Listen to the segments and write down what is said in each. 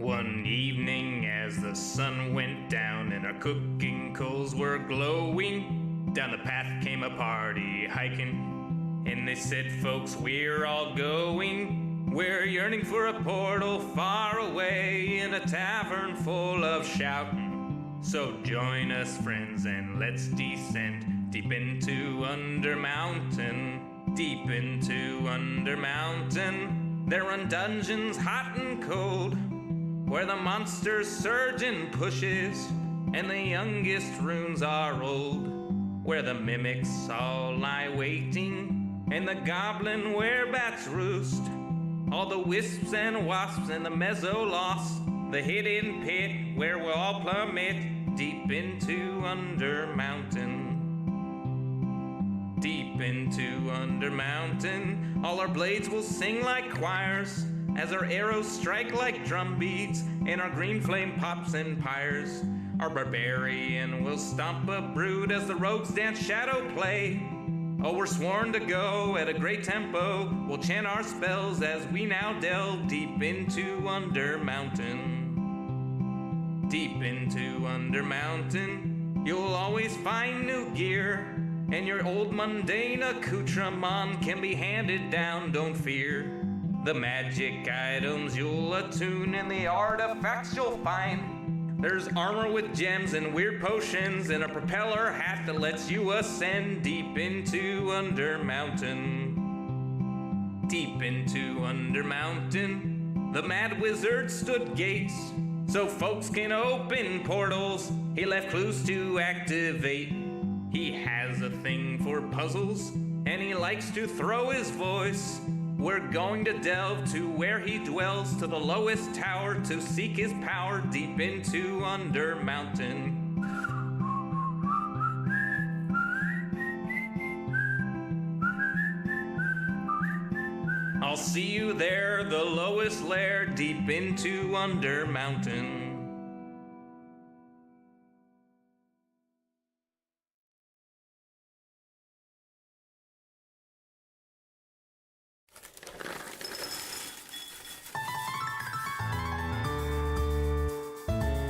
One evening as the sun went down and our cooking coals were glowing, down the path came a party hiking, and they said, folks, we're all going. We're yearning for a portal far away in a tavern full of shouting. So join us, friends, and let's descend deep into Under Mountain, deep into Under Mountain. There run dungeons hot and cold, where the monsters surge and pushes, and the youngest runes are old, where the mimics all lie waiting, and the goblin werebats roost, all the wisps and wasps and the mezzo-lost, the hidden pit where we'll all plummet deep into Under Mountain. Deep into Under Mountain, all our blades will sing like choirs, as our arrows strike like drum beats, and our green flame pops and pyres. Our barbarian will stomp a brood as the rogues dance shadow play. Oh, we're sworn to go at a great tempo. We'll chant our spells as we now delve deep into Under Mountain. Deep into Under Mountain, you'll always find new gear, and your old mundane accoutrement can be handed down, don't fear. The magic items you'll attune and the artifacts you'll find. There's armor with gems and weird potions and a propeller hat that lets you ascend deep into Under Mountain. Deep into Under Mountain, the mad wizard stood gates so folks can open portals. He left clues to activate. He has a thing for puzzles and he likes to throw his voice. We're going to delve to where he dwells, to the lowest tower, to seek his power deep into Under Mountain. I'll see you there, the lowest lair, deep into Under Mountain.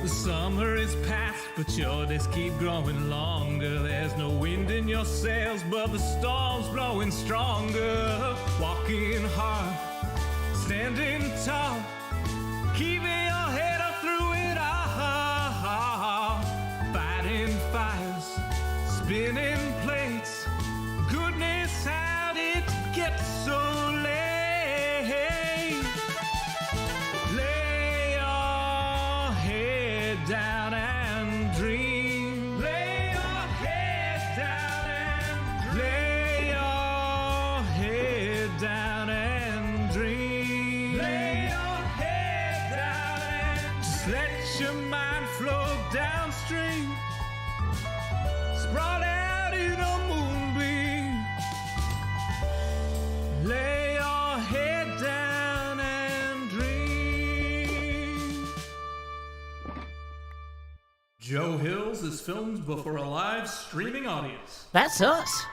The summer is past, but your days keep growing longer. There's no wind in your sails, but the storm's blowing stronger. Walking hard, standing tall, keeping your head up through it all. Fighting fires, spinning plates. Goodness, how did it get so late? Lay your head down and dream. Lay your head down and lay your head down and dream. Lay your head down and just let your mind flow downstream. Sprawled out in a moonbeam. Lay your head down and dream. Joe Hills is filmed before a live streaming audience. That's us.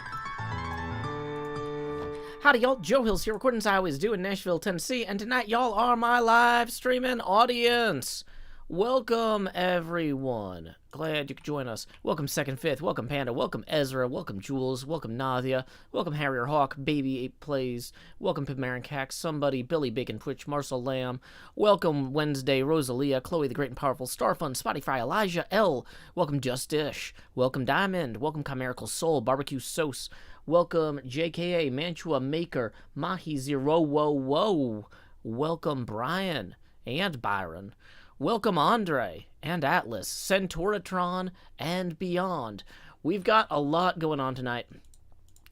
Howdy, y'all. Joe Hills here, recording as I always do in Nashville, Tennessee, and tonight y'all are my live streaming audience. Welcome, everyone. Glad you could join us. Welcome, Second Fifth. Welcome, Panda. Welcome, Ezra. Welcome, Jules. Welcome, Nadia. Welcome, Harrier Hawk. Baby 8 Plays. Welcome, Pimmarin Cax. Somebody. Billy Bacon Twitch. Marcel Lamb. Welcome, Wednesday. Rosalia. Chloe the Great and Powerful. Starfun. Spotify. Elijah L. Welcome, Justish. Welcome, Diamond. Welcome, Chimerical Soul. Barbecue Sauce. Welcome, JKA. Mantua Maker. Mahi Zero. Whoa, whoa. Welcome, Brian and Byron. Welcome, Andre and Atlas, Centauratron, and beyond. We've got a lot going on tonight,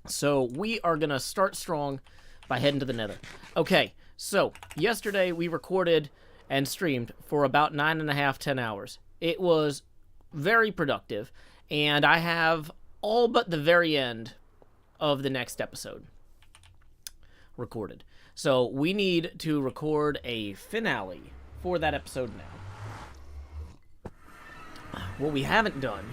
so we are going to start strong by heading to the nether. Okay, so yesterday we recorded and streamed for about 9.5, 10 hours. It was very productive, and I have all but the very end of the next episode recorded. So we need to record a finale for that episode now. What we haven't done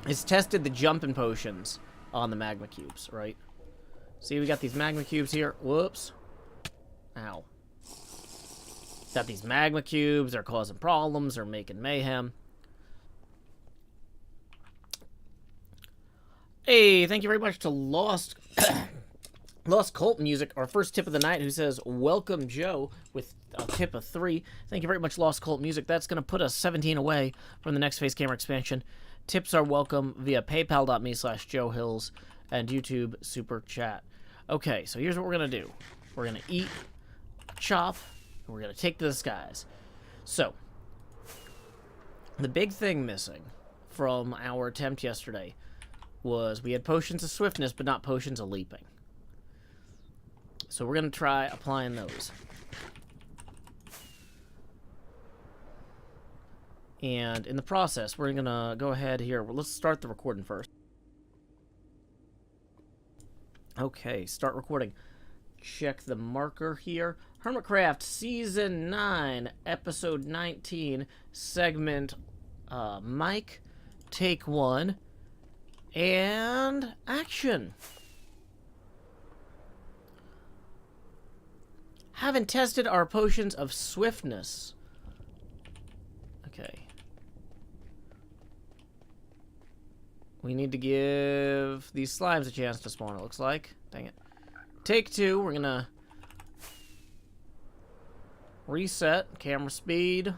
is tested the jumping potions on the magma cubes, right? See, we got these magma cubes here. Whoops. Ow. Got these magma cubes. They're causing problems. They're making mayhem. Hey, thank you very much to Lost Cult Music, our first tip of the night, who says, welcome, Joe, with a tip of 3. Thank you very much, Lost Cult Music. That's going to put us 17 away from the next face camera expansion. Tips are welcome via paypal.me/JoeHills and YouTube Super Chat. Okay, so here's what we're going to do. We're going to eat, chop, and we're going to take to the skies. So, the big thing missing from our attempt yesterday was we had potions of swiftness, but not potions of leaping. So we're going to try applying those. And in the process, we're going to go ahead here. Well, let's start the recording first. Okay, start recording. Check the marker here. HermitCraft Season 9, Episode 19, Segment Mike, Take 1, and action. Haven't tested our potions of swiftness. Okay. We need to give these slimes a chance to spawn, it looks like. Dang it. Take 2. We're gonna reset camera speed.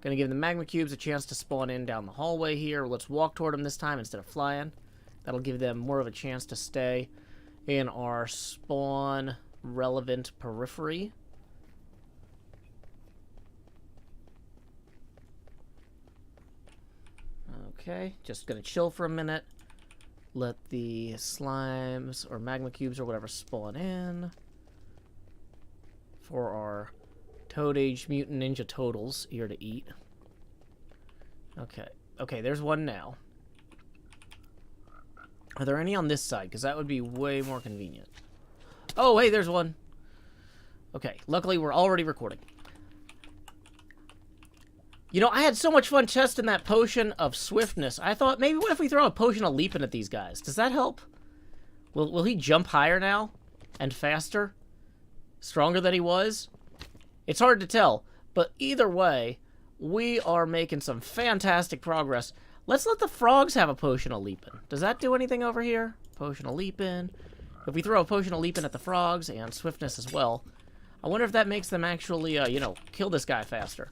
Gonna give the magma cubes a chance to spawn in down the hallway here. Let's walk toward them this time instead of flying. That'll give them more of a chance to stay in our spawn relevant periphery. Okay, just gonna chill for a minute. Let the slimes or magma cubes or whatever spawn in for our Toad Age Mutant Ninja Totals here to eat. Okay, there's one now. Are there any on this side? Because that would be way more convenient. Oh, hey, there's one. Okay, luckily we're already recording. You know, I had so much fun testing that potion of swiftness. I thought, maybe what if we throw a potion of leaping at these guys? Does that help? Will he jump higher now? And faster? Stronger than he was? It's hard to tell. But either way, we are making some fantastic progress. Let's let the frogs have a potion of leaping. Does that do anything over here? Potion of leaping. If we throw a potion of leaping at the frogs and swiftness as well, I wonder if that makes them actually, you know, kill this guy faster.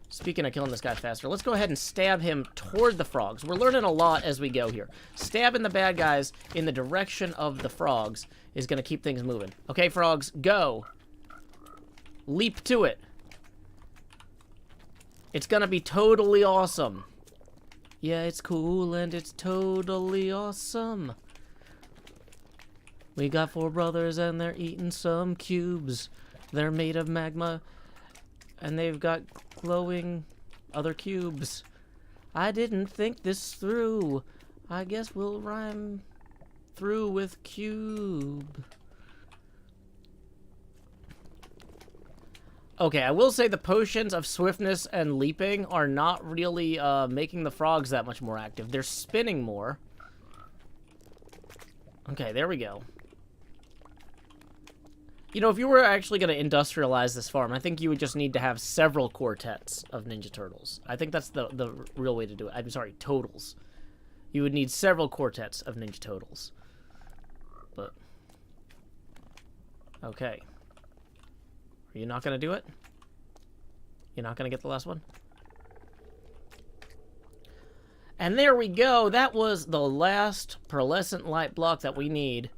Speaking of killing this guy faster, let's go ahead and stab him toward the frogs. We're learning a lot as we go here. Stabbing the bad guys in the direction of the frogs is going to keep things moving. Okay, frogs, go. Leap to it. It's going to be totally awesome. Yeah, it's cool and it's totally awesome. We got 4 brothers and they're eating some cubes. They're made of magma and they've got glowing other cubes. I didn't think this through. I guess we'll rhyme through with cube. Okay, I will say the potions of swiftness and leaping are not really making the frogs that much more active. They're spinning more. Okay, there we go. You know, if you were actually going to industrialize this farm, I think you would just need to have several quartets of Ninja Turtles. I think that's the real way to do it. I'm sorry, totals. You would need several quartets of Ninja Turtles. But, okay. Are you not going to do it? You're not going to get the last one? And there we go. That was the last pearlescent light block that we need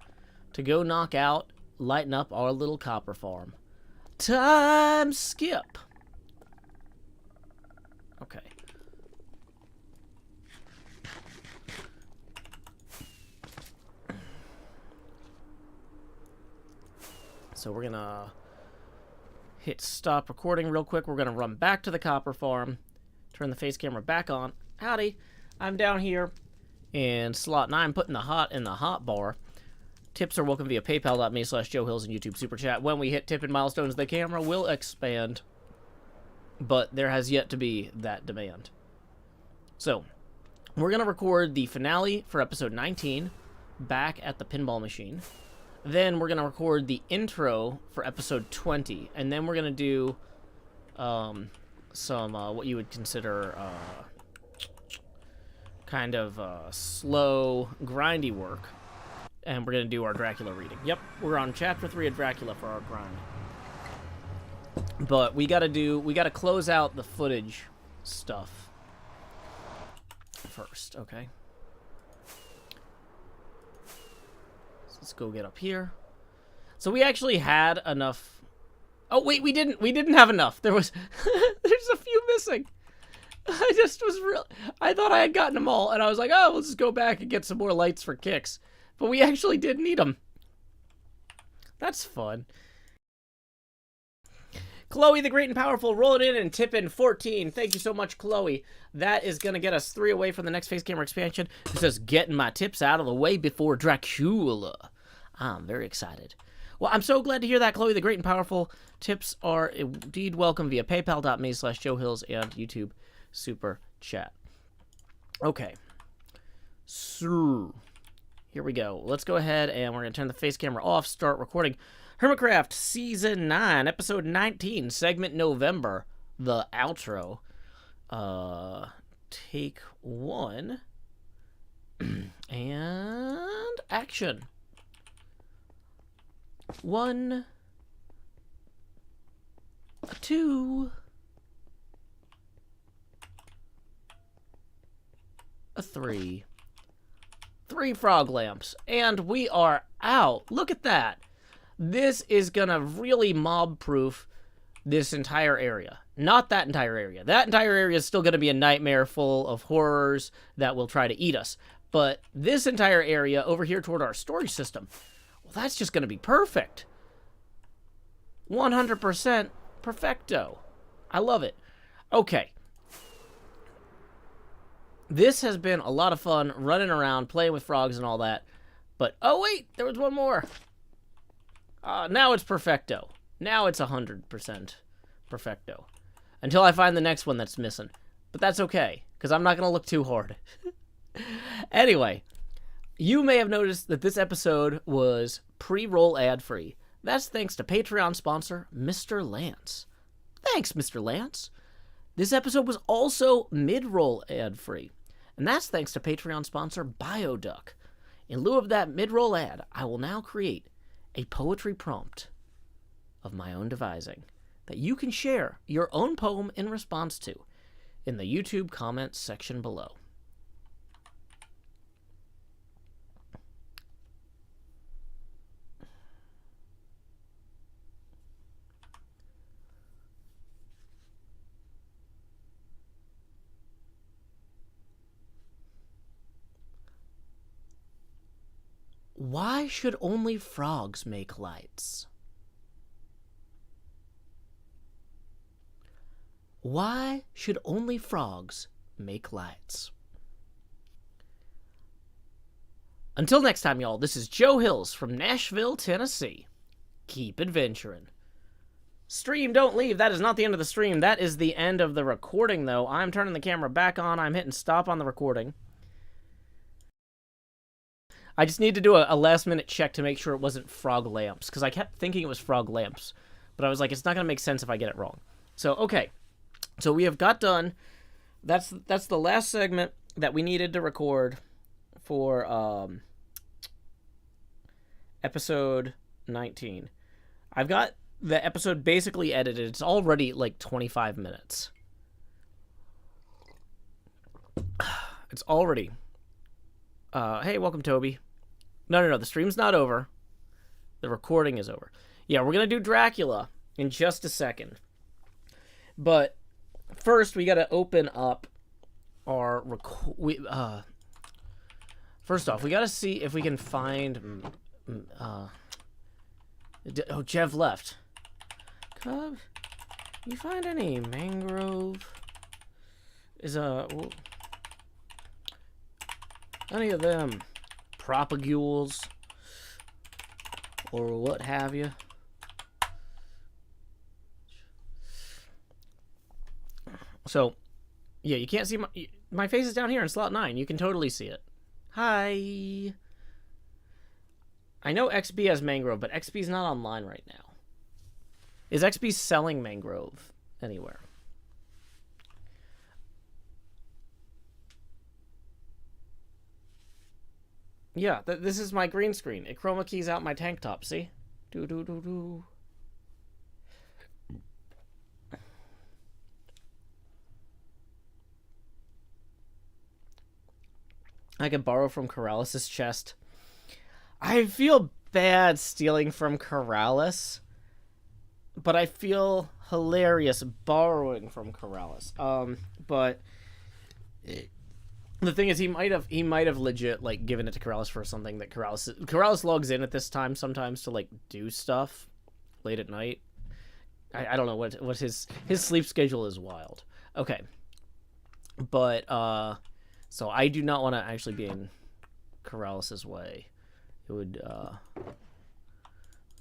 to go knock out, lighten up our little copper farm. Time skip. Okay. So we're going to hit stop recording real quick. We're going to run back to the copper farm, turn the face camera back on. Howdy, I'm down here in slot 9, putting the hot in the hot bar. Tips are welcome via paypal.me/JoeHills and YouTube Super Chat. When we hit tipping milestones, the camera will expand, but there has yet to be that demand. So, we're going to record the finale for episode 19 back at the pinball machine. Then we're gonna record the intro for episode 20, and then we're gonna do some what you would consider kind of slow, grindy work, and we're gonna do our Dracula reading. Yep, we're on chapter 3 of Dracula for our grind. But we gotta close out the footage stuff first, okay? So let's go get up here. So we actually had enough. Oh wait, we didn't have enough. There's a few missing. I thought I had gotten them all, and I was like, oh, we'll just go back and get some more lights for kicks. But we actually did need them. That's fun. Chloe the Great and Powerful, roll it in and tip in 14. Thank you so much, Chloe. That is going to get us 3 away from the next face camera expansion. It says, getting my tips out of the way before Dracula. I'm very excited. Well, I'm so glad to hear that, Chloe the Great and Powerful. Tips are indeed welcome via paypal.me/JoeHills and YouTube Super Chat. Okay. So, here we go. Let's go ahead and we're going to turn the face camera off, start recording. HermitCraft Season 9, Episode 19, Segment November, the outro. Take 1. And action. 1, 2, 3. 3 frog lamps, and we are out. Look at that. This is gonna really mob-proof this entire area. Not that entire area. That entire area is still gonna be a nightmare full of horrors that will try to eat us. But this entire area over here toward our storage system, well, that's just gonna be perfect. 100% perfecto. I love it. Okay. This has been a lot of fun running around, playing with frogs and all that. But, oh wait, there was one more. Now it's perfecto. Now it's 100% perfecto. Until I find the next one that's missing. But that's okay, because I'm not going to look too hard. Anyway, you may have noticed that this episode was pre-roll ad-free. That's thanks to Patreon sponsor, Mr. Lance. Thanks, Mr. Lance. This episode was also mid-roll ad-free. And that's thanks to Patreon sponsor, Bioduck. In lieu of that mid-roll ad, I will now create a poetry prompt of my own devising that you can share your own poem in response to in the YouTube comments section below. Why should only frogs make lights? Why should only frogs make lights? Until next time, y'all, this is Joe Hills from Nashville, Tennessee. Keep adventuring. Stream, don't leave. That is not the end of the stream. That is the end of the recording, though. I'm turning the camera back on. I'm hitting stop on the recording. I just need to do a last-minute check to make sure it wasn't frog lamps, because I kept thinking it was frog lamps, but I was like, it's not going to make sense if I get it wrong. So, okay. So we have got done. That's the last segment that we needed to record for episode 19. I've got the episode basically edited. It's already like 25 minutes. It's already... hey, welcome, Toby. No, the stream's not over. The recording is over. Yeah, we're going to do Dracula in just a second. But first, we got to open up our... first off, we got to see if we can find... oh, Jev left. Cub, you find any mangrove? Any of them propagules or what have you? So, yeah, you can't see my face is down here in slot 9. You can totally see it. Hi. I know XB has mangrove, but XB's not online right now. Is XB selling mangrove anywhere? Yeah, this is my green screen. It chroma keys out my tank top, see? Do. I can borrow from Corrales' chest. I feel bad stealing from Corrales, but I feel hilarious borrowing from Corrales. But the thing is, he might have legit like given it to Corrales for something that Corrales logs in at this time sometimes to like do stuff late at night. I don't know what his sleep schedule is wild. Okay, but so I do not want to actually be in Corrales' way. It would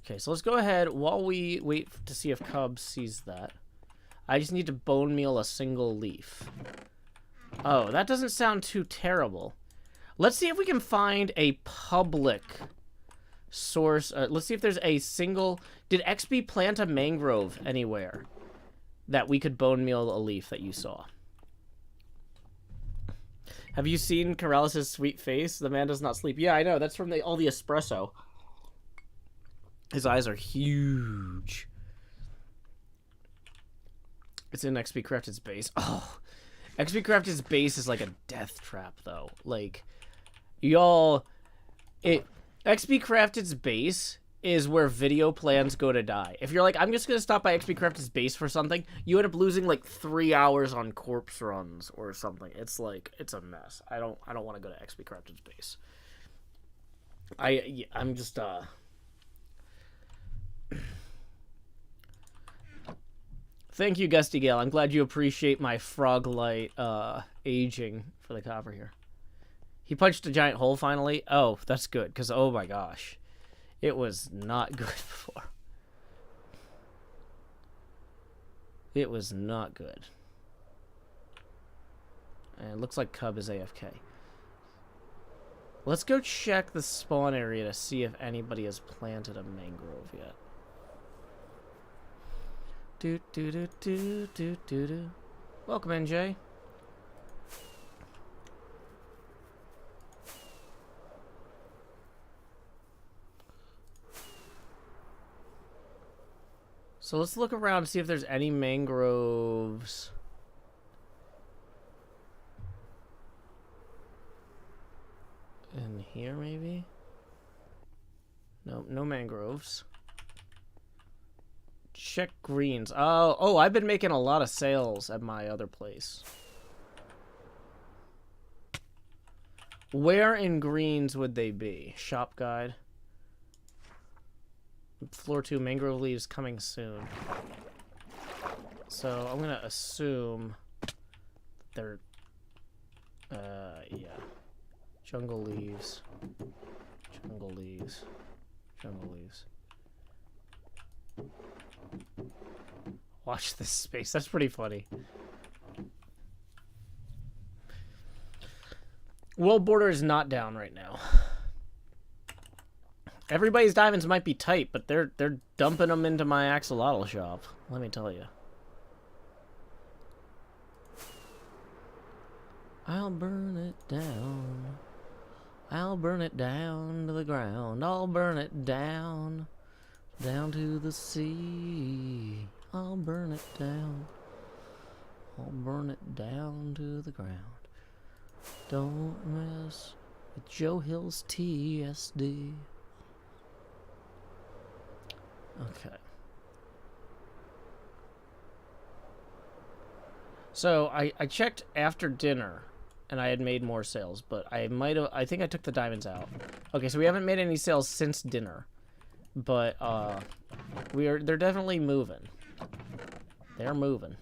okay, so let's go ahead while we wait to see if Cub sees that. I just need to bone meal a single leaf. Oh, that doesn't sound too terrible. Let's see if we can find a public source. Let's see if there's a single... Did XB plant a mangrove anywhere that we could bone meal a leaf that you saw? Have you seen Corrales' sweet face? The man does not sleep. Yeah, I know. That's from all the espresso. His eyes are huge. It's in XB Crafted's base. Oh... XP Crafted's base is like a death trap, though. Like, y'all... XP Crafted's base is where video plans go to die. If you're like, I'm just gonna stop by XP Crafted's base for something, you end up losing, like, 3 hours on corpse runs or something. It's, like, it's a mess. I don't want to go to XP Crafted's base. I'm just, Thank you, Gusty Gale. I'm glad you appreciate my frog-light aging for the copper here. He punched a giant hole finally. Oh, that's good, because oh my gosh. It was not good before. It was not good. And it looks like Cub is AFK. Let's go check the spawn area to see if anybody has planted a mangrove yet. Do. Welcome, NJ. So let's look around and see if there's any mangroves. In here, maybe? No, no mangroves. Check greens. Oh, I've been making a lot of sales at my other place. Where in greens would they be? Shop guide. Floor 2, mangrove leaves coming soon. So I'm gonna assume they're yeah. Jungle leaves. Jungle leaves. Jungle leaves. Watch this space. That's pretty funny. World border is not down right now. Everybody's diamonds might be tight, but they're dumping them into my axolotl shop. Let me tell you. I'll burn it down. I'll burn it down to the ground. I'll burn it down. Down to the sea. I'll burn it down. I'll burn it down to the ground. Don't mess with Joe Hill's TSD. Okay. So I checked after dinner and I had made more sales, but I think I took the diamonds out. Okay, so we haven't made any sales since dinner. But they're definitely moving. They're moving.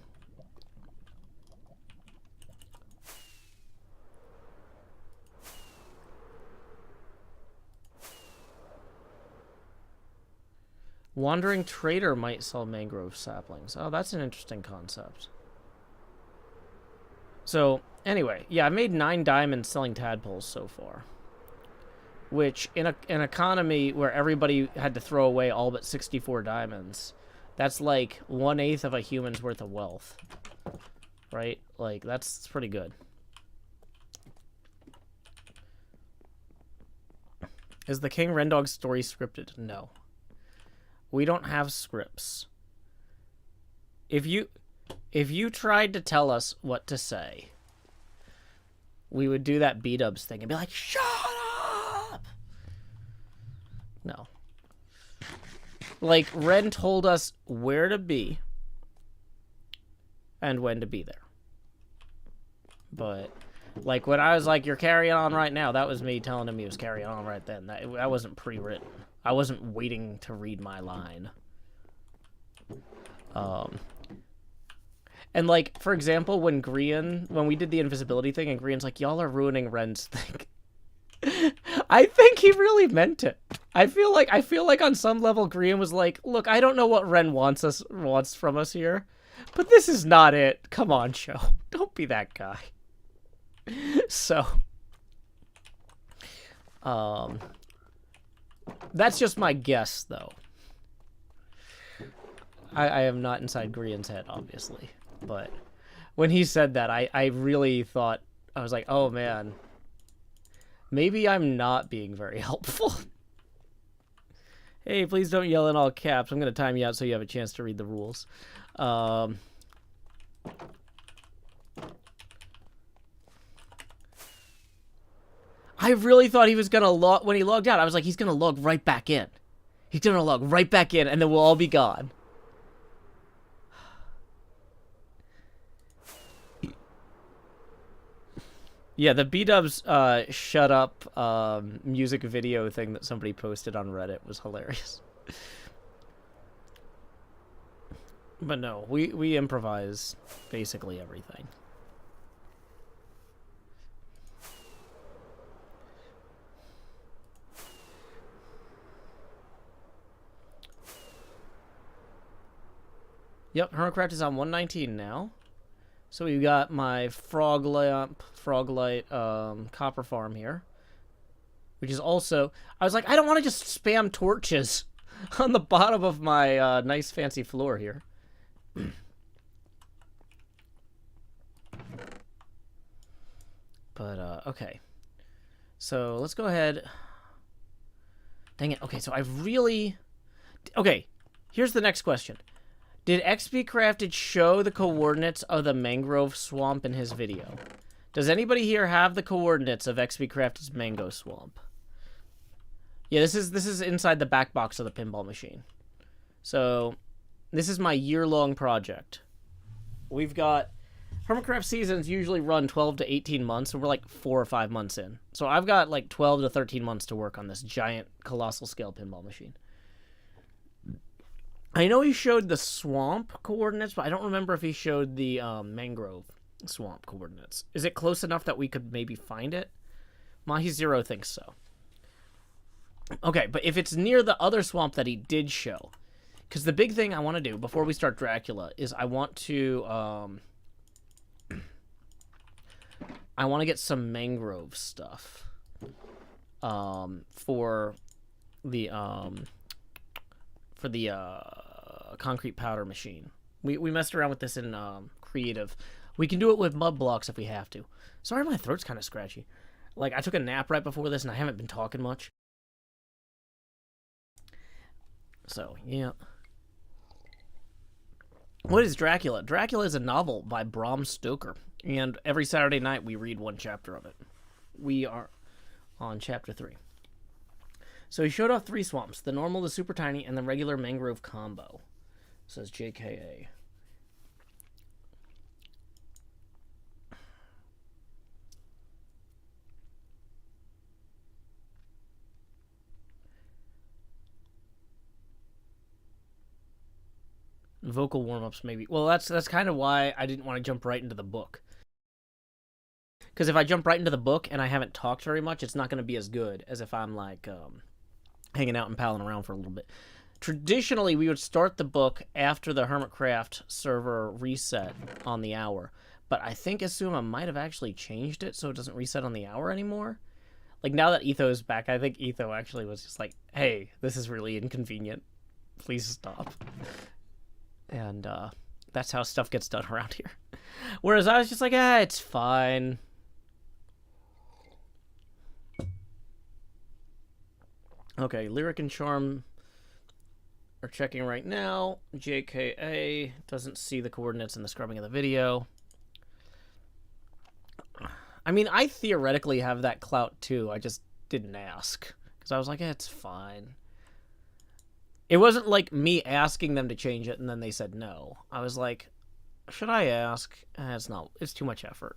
Wandering trader might sell mangrove saplings. Oh, that's an interesting concept. So, anyway, yeah, I made 9 diamonds selling tadpoles so far. which in an economy where everybody had to throw away all but 64 diamonds, that's like 1/8 of a human's worth of wealth, right? Like, that's pretty good. Is the King Rendog story scripted? No. We don't have scripts. If you tried to tell us what to say, we would do that B-dubs thing and be like, shut up! No. Like, Ren told us where to be and when to be there. But, like, when I was like, you're carrying on right now, that was me telling him he was carrying on right then. That wasn't pre-written. I wasn't waiting to read my line. And, like, for example, when we did the invisibility thing, and Grian's like, y'all are ruining Ren's thing. I think he really meant it. I feel like on some level, Grian was like, look, I don't know what Ren wants from us here, but this is not it. Come on, show. Don't be that guy. So, that's just my guess, though. I am not inside Grian's head, obviously. But when he said that, I really thought, I was like, oh man, maybe I'm not being very helpful. Hey, please don't yell in all caps. I'm going to time you out so you have a chance to read the rules. I really thought he was going to log, when he logged out, I was like, he's going to log right back in. He's going to log right back in, and then we'll all be gone. Yeah, the B-dubs shut up music video thing that somebody posted on Reddit was hilarious. But no, we improvise basically everything. Yep, HermitCraft is on 119 now. So we got my froglight copper farm here, which is also, I was like, I don't want to just spam torches on the bottom of my nice fancy floor here. But, okay. So let's go ahead. Dang it. Okay, so okay, here's the next question. Did XP Crafted show the coordinates of the mangrove swamp in his video? Does anybody here have the coordinates of XP Crafted's mango swamp? Yeah, this is inside the back box of the pinball machine. So, this is my year-long project. We've got HermitCraft seasons usually run 12 to 18 months, and we're like 4 or 5 months in. So I've got like 12 to 13 months to work on this giant, colossal scale pinball machine. I know he showed the swamp coordinates, but I don't remember if he showed the mangrove swamp coordinates. Is it close enough that we could maybe find it? Mahi0 thinks so. Okay, but if it's near the other swamp that he did show, because the big thing I want to do before we start Dracula is I want to get some mangrove stuff for the concrete powder machine. We messed around with this in creative. We can do it with mud blocks if we have to. Sorry, my throat's kind of scratchy. Like, I took a nap right before this and I haven't been talking much. So, yeah. What is Dracula? Dracula is a novel by Bram Stoker. And every Saturday night we read one chapter of it. We are on chapter 3. So he showed off 3 swamps. The normal, the super tiny, and the regular mangrove combo. Says JKA. Vocal warm-ups, maybe. Well, that's kind of why I didn't want to jump right into the book. Because if I jump right into the book and I haven't talked very much, it's not going to be as good as if I'm, like, hanging out and palling around for a little bit. Traditionally, we would start the book after the HermitCraft server reset on the hour. But I think Asuma might have actually changed it so it doesn't reset on the hour anymore. Like, now that Etho's back, I think Etho actually was just like, hey, this is really inconvenient. Please stop. And that's how stuff gets done around here. Whereas I was just like, it's fine. Okay, Lyric and Charm are checking right now. JKA doesn't see the coordinates in the scrubbing of the video. I mean, I theoretically have that clout too. I just didn't ask. Because I was like, it's fine. It wasn't like me asking them to change it and then they said no. I was like, should I ask? It's not. It's too much effort.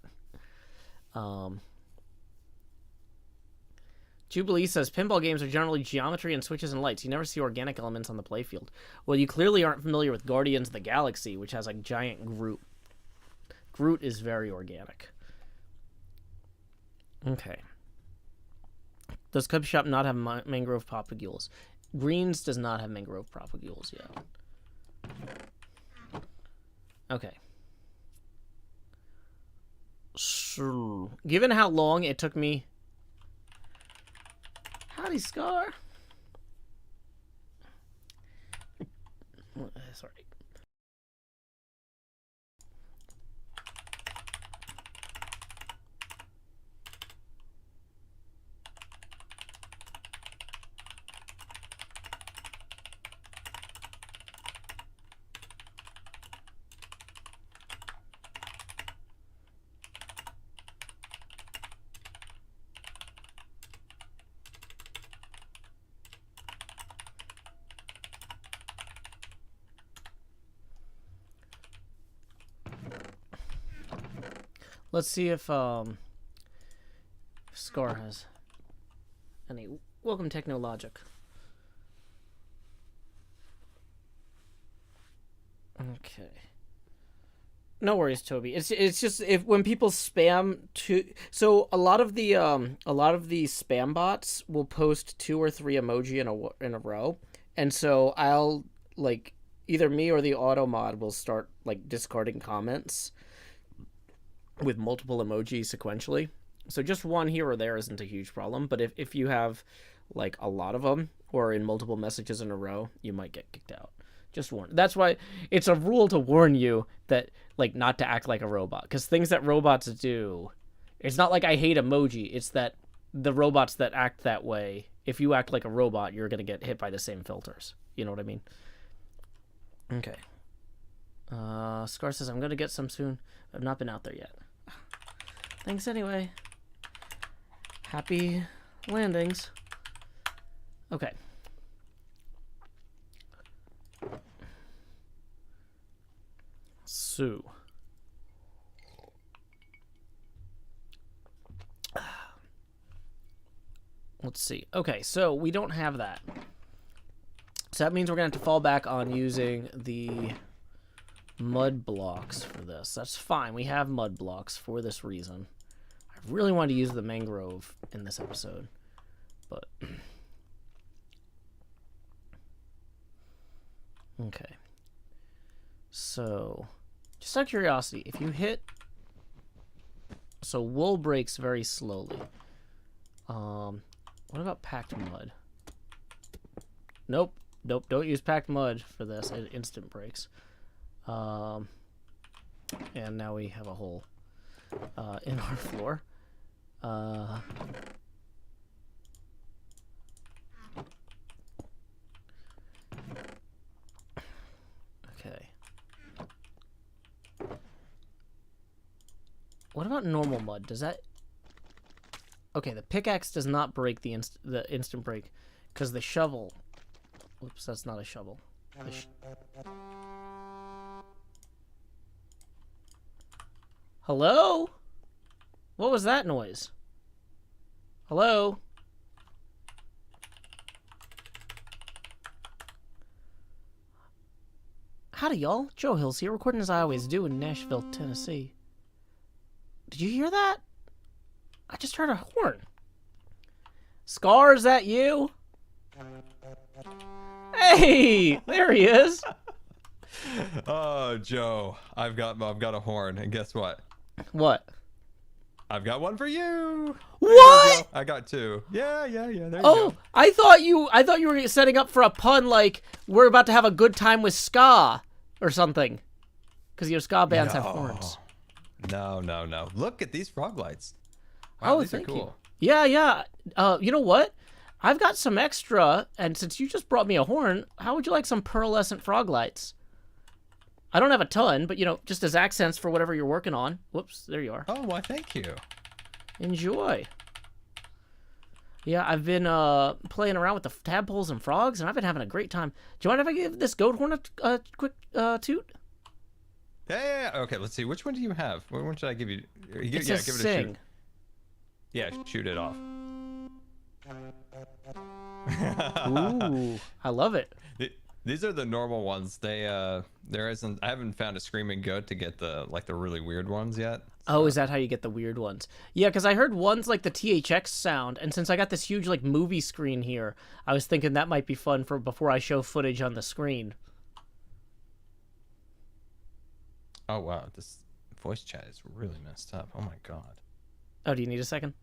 Jubilee says, pinball games are generally geometry and switches and lights. You never see organic elements on the playfield. Well, you clearly aren't familiar with Guardians of the Galaxy, which has a giant Groot. Groot is very organic. Okay. Does Cub Shop not have mangrove propagules? Greens does not have mangrove propagules yet. Okay. So, given how long it took me... Howdy, Scar. Sorry. Let's see if Scar has any. Welcome, Technologic. Okay. No worries, Toby. It's just if when people spam so a lot of the spam bots will post 2 or 3 emoji in a row, and so I'll like either me or the auto mod will start like discarding comments with multiple emojis sequentially. So just one here or there isn't a huge problem, but if you have like a lot of them or in multiple messages in a row, you might get kicked out. Just warn. That's why it's a rule to warn you that like not to act like a robot, because things that robots do, it's not like I hate emoji, it's that the robots that act that way, if you act like a robot, you're going to get hit by the same filters. You know what I mean? Okay. Scar says, I'm going to get some soon. I've not been out there yet. Thanks anyway. Happy landings. Okay. So. Let's see. Okay, so we don't have that. So that means we're going to have to fall back on using the mud blocks for this. That's fine. We have mud blocks for this reason. I really wanted to use the mangrove in this episode, but okay. So, just out of curiosity, if you hit, so wool breaks very slowly. What about packed mud? Nope. Nope. Don't use packed mud for this. It instant breaks. And now we have a hole in our floor. Okay. What about normal mud? Does that... Okay, the pickaxe does not break the instant break, because the shovel... Whoops, that's not a shovel. Hello? What was that noise? Hello? Howdy, y'all. Joe Hills here, recording as I always do in Nashville, Tennessee. Did you hear that? I just heard a horn. Scar, is that you? Hey, there he is. Oh, Joe, I've got a horn, and guess what? What? I've got one for you. What? I got 2. Yeah. There you Oh, go. I thought you were setting up for a pun like we're about to have a good time with ska or something. Because ska bands have horns. No. Look at these frog lights. Oh, Wow, these are thank cool. you. Yeah. You know what? I've got some extra, and since you just brought me a horn, how would you like some pearlescent frog lights? I don't have a ton, but, just as accents for whatever you're working on. Whoops, there you are. Oh, why, thank you. Enjoy. Yeah, I've been playing around with the tadpoles and frogs, and I've been having a great time. Do you mind if I give this goat horn a quick toot? Yeah. Okay, let's see. Which one do you have? Which one should I give you? It Yeah, says give it a sing. shoot. Yeah, shoot it off. Ooh, I love it. These are the normal ones. I haven't found a screaming goat to get the really weird ones yet. Oh, is that how you get the weird ones? Yeah, because I heard ones like the THX sound, and since I got this huge movie screen here, I was thinking that might be fun for before I show footage on the screen. Oh wow, this voice chat is really messed up. Oh my god. Oh, do you need a second?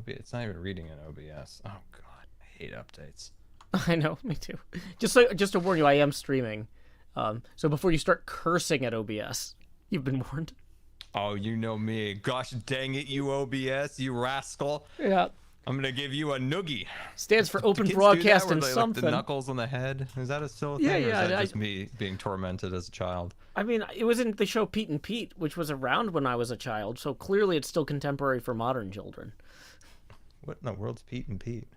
It's not even reading in OBS. Oh god, I hate updates. I know, me too. Just to warn you, I am streaming. So before you start cursing at OBS, you've been warned. Oh, you know me. Gosh dang it, you OBS, you rascal. Yeah. I'm gonna give you a noogie. Stands for Open Kids do Broadcast that, and where they, something. the knuckles on the head. Is that still a thing? Yeah, Or yeah, is that just me being tormented as a child? I mean, it was in the show Pete and Pete, which was around when I was a child, so clearly it's still contemporary for modern children. What in the world's Pete and Pete?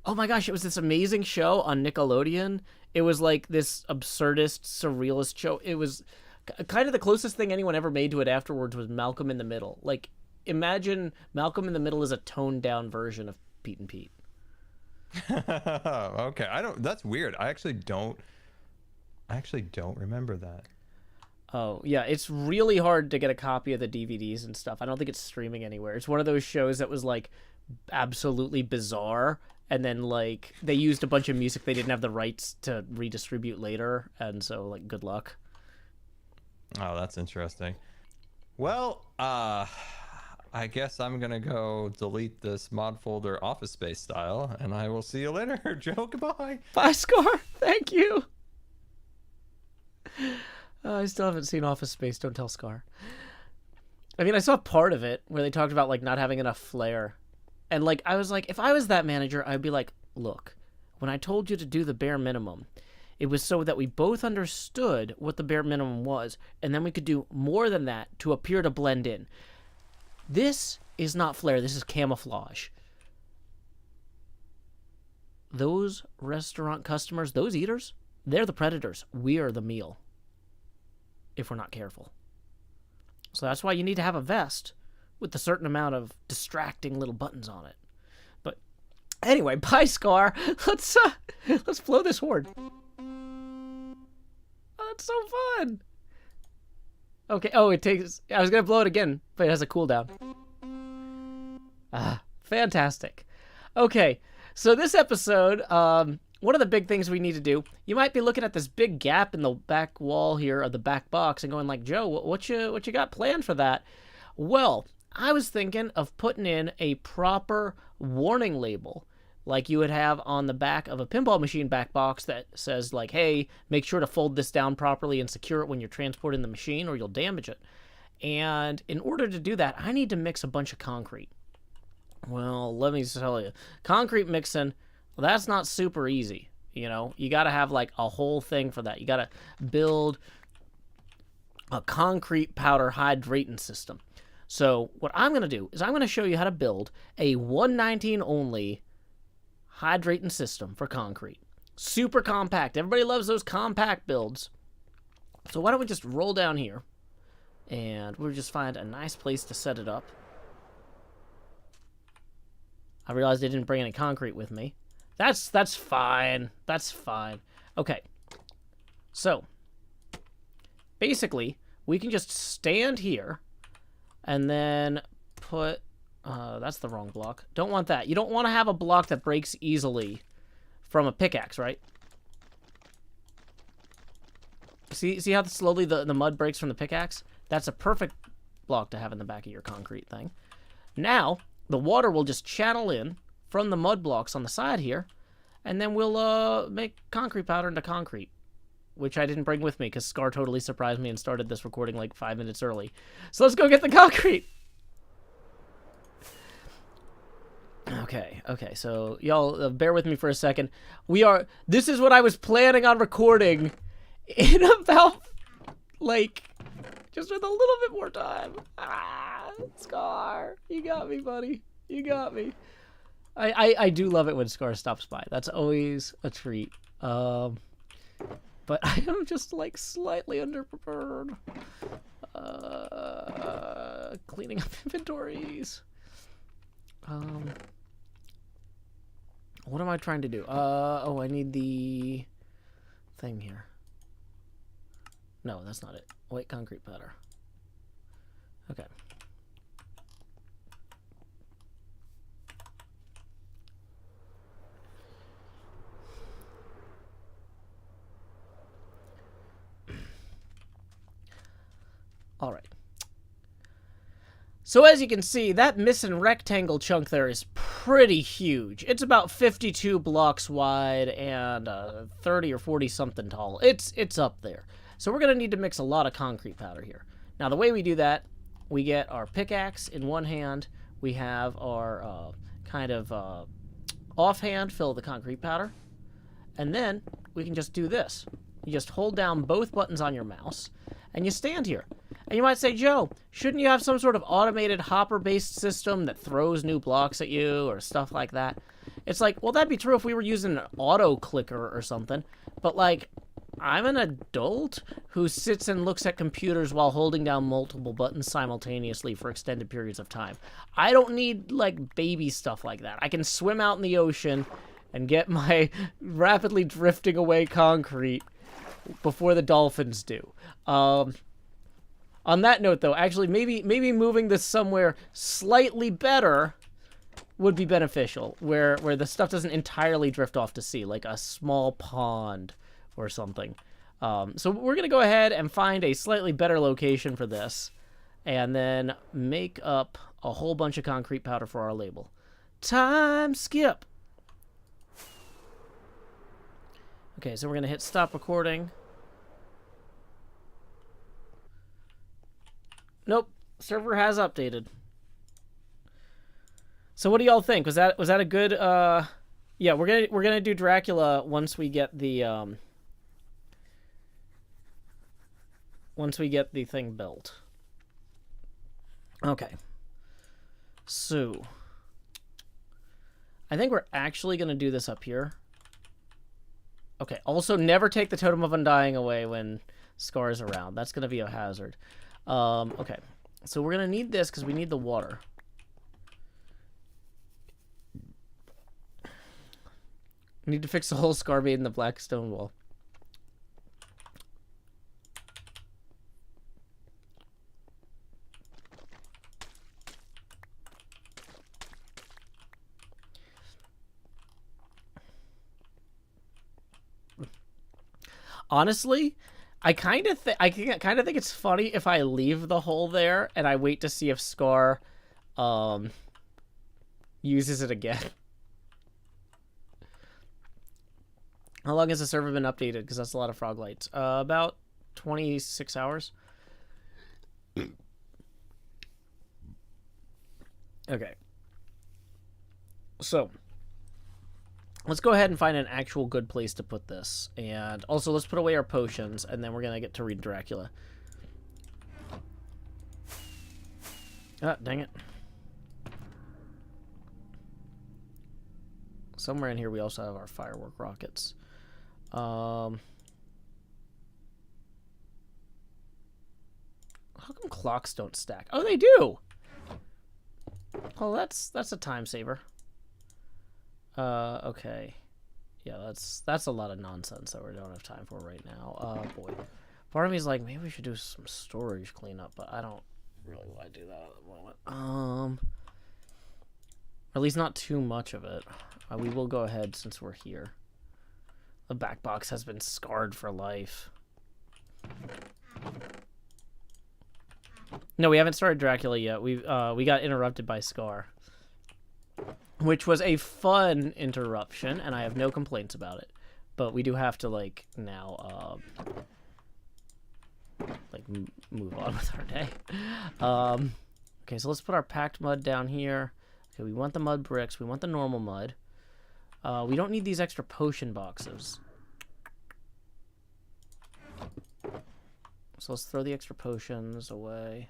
Oh my gosh, it was this amazing show on Nickelodeon. It was like this absurdist, surrealist show. It was kind of the closest thing anyone ever made to it afterwards was Malcolm in the Middle. Like, imagine Malcolm in the Middle is a toned-down version of Pete and Pete. Okay, that's weird. I actually don't remember that. Oh, yeah, it's really hard to get a copy of the DVDs and stuff. I don't think it's streaming anywhere. It's one of those shows that was, like, absolutely bizarre, and then, like, they used a bunch of music they didn't have the rights to redistribute later, and so, like, good luck. Oh, that's interesting. Well, I guess I'm gonna go delete this mod folder Office Space style, and I will see you later. Joe, goodbye. Bye, Scar. Thank you. I still haven't seen Office Space. Don't tell Scar. I mean, I saw part of it where they talked about, like, not having enough flair. And, like, I was like, if I was that manager, I'd be like, look, when I told you to do the bare minimum, it was so that we both understood what the bare minimum was, and then we could do more than that to appear to blend in. This is not flair. This is camouflage. Those restaurant customers, those eaters, they're the predators. We are the meal. If we're not careful. So that's why you need to have a vest with a certain amount of distracting little buttons on it. But anyway, bye, Scar. Let's blow this horn. Oh, that's so fun. Okay. Oh, I was gonna blow it again, but it has a cooldown. Fantastic. Okay, so this episode, one of the big things we need to do, you might be looking at this big gap in the back wall here, or the back box, and going like, Joe, what you got planned for that? Well, I was thinking of putting in a proper warning label, like you would have on the back of a pinball machine back box that says, like, hey, make sure to fold this down properly and secure it when you're transporting the machine or you'll damage it. And in order to do that, I need to mix a bunch of concrete. Well, let me tell you, concrete mixing, well, that's not super easy. You know, you got to have like a whole thing for that. You got to build a concrete powder hydrating system. So what I'm going to do is I'm going to show you how to build a 119 only hydrating system for concrete. Super compact. Everybody loves those compact builds. So why don't we just roll down here and we'll just find a nice place to set it up. I realized I didn't bring any concrete with me. That's fine. That's fine. Okay. So basically, we can just stand here and then put, that's the wrong block. Don't want that. You don't want to have a block that breaks easily from a pickaxe, right? See how slowly the mud breaks from the pickaxe? That's a perfect block to have in the back of your concrete thing. Now, the water will just channel in from the mud blocks on the side here, and then we'll make concrete powder into concrete, which I didn't bring with me because Scar totally surprised me and started this recording like 5 minutes early. So let's go get the concrete. Okay, so y'all bear with me for a second. This is what I was planning on recording in about, like, just with a little bit more time. Scar, you got me, buddy. You got me. I do love it when Scar stops by. That's always a treat. But I am just, like, slightly underprepared. Cleaning up inventories. What am I trying to do? Oh, I need the thing here. No, that's not it. White concrete powder. Okay. All right. So as you can see, that missing rectangle chunk there is pretty huge. It's about 52 blocks wide and 30 or 40 something tall. It's up there. So we're going to need to mix a lot of concrete powder here. Now the way we do that, we get our pickaxe in one hand. We have our kind of offhand fill the concrete powder. And then we can just do this. You just hold down both buttons on your mouse and you stand here. And you might say, Joe, shouldn't you have some sort of automated hopper-based system that throws new blocks at you or stuff like that? It's like, well, that'd be true if we were using an auto clicker or something. But, like, I'm an adult who sits and looks at computers while holding down multiple buttons simultaneously for extended periods of time. I don't need, like, baby stuff like that. I can swim out in the ocean and get my rapidly drifting away concrete before the dolphins do. On that note, though, actually, maybe moving this somewhere slightly better would be beneficial, where the stuff doesn't entirely drift off to sea, like a small pond or something. So we're going to go ahead and find a slightly better location for this, and then make up a whole bunch of concrete powder for our label. Time skip! Okay, so we're going to hit stop recording. Nope, server has updated. So what do y'all think? Was that a good yeah, we're gonna do Dracula once we get the thing built. Okay. So I think we're actually gonna do this up here. Okay, also never take the Totem of Undying away when Scar's around. That's gonna be a hazard. Okay, so we're gonna need this because we need the water. We need to fix the whole Scar made in the black stone wall. Honestly, I kind of think it's funny if I leave the hole there and I wait to see if Scar uses it again. How long has the server been updated? Because that's a lot of frog lights. About 26 hours. Okay. So let's go ahead and find an actual good place to put this. And also, let's put away our potions, and then we're going to get to read Dracula. Ah, dang it. Somewhere in here, we also have our firework rockets. How come clocks don't stack? Oh, they do! Oh, that's a time saver. Okay. Yeah, that's a lot of nonsense that we don't have time for right now. Boy. Part of me is like, maybe we should do some storage cleanup, but I don't really want to do that at the moment. At least not too much of it. We will go ahead since we're here. The back box has been scarred for life. No, we haven't started Dracula yet. We got interrupted by Scar, which was a fun interruption, and I have no complaints about it. But we do have to now move on with our day. Okay, so let's put our packed mud down here. Okay, we want the mud bricks. We want the normal mud. We don't need these extra potion boxes. So let's throw the extra potions away.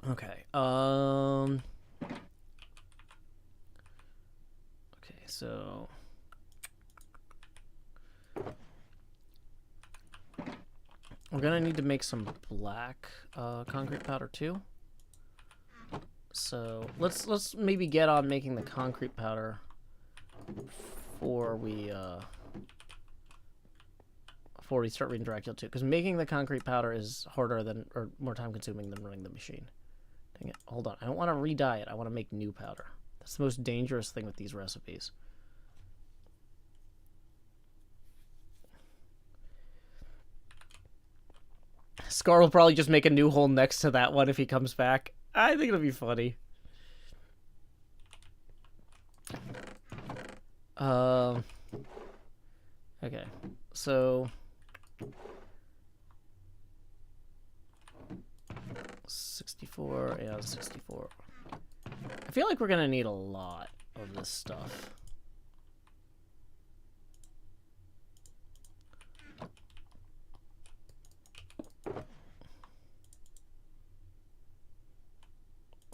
Okay. Okay, so we're gonna need to make some black concrete powder too. So let's maybe get on making the concrete powder before we start reading Dracula 2, because making the concrete powder is harder than, or more time consuming than running the machine. Dang it. Hold on. I don't want to re-dye it. I want to make new powder. That's the most dangerous thing with these recipes. Scar will probably just make a new hole next to that one if he comes back. I think it'll be funny. Okay. So 64 and 64. I feel like we're gonna need a lot of this stuff.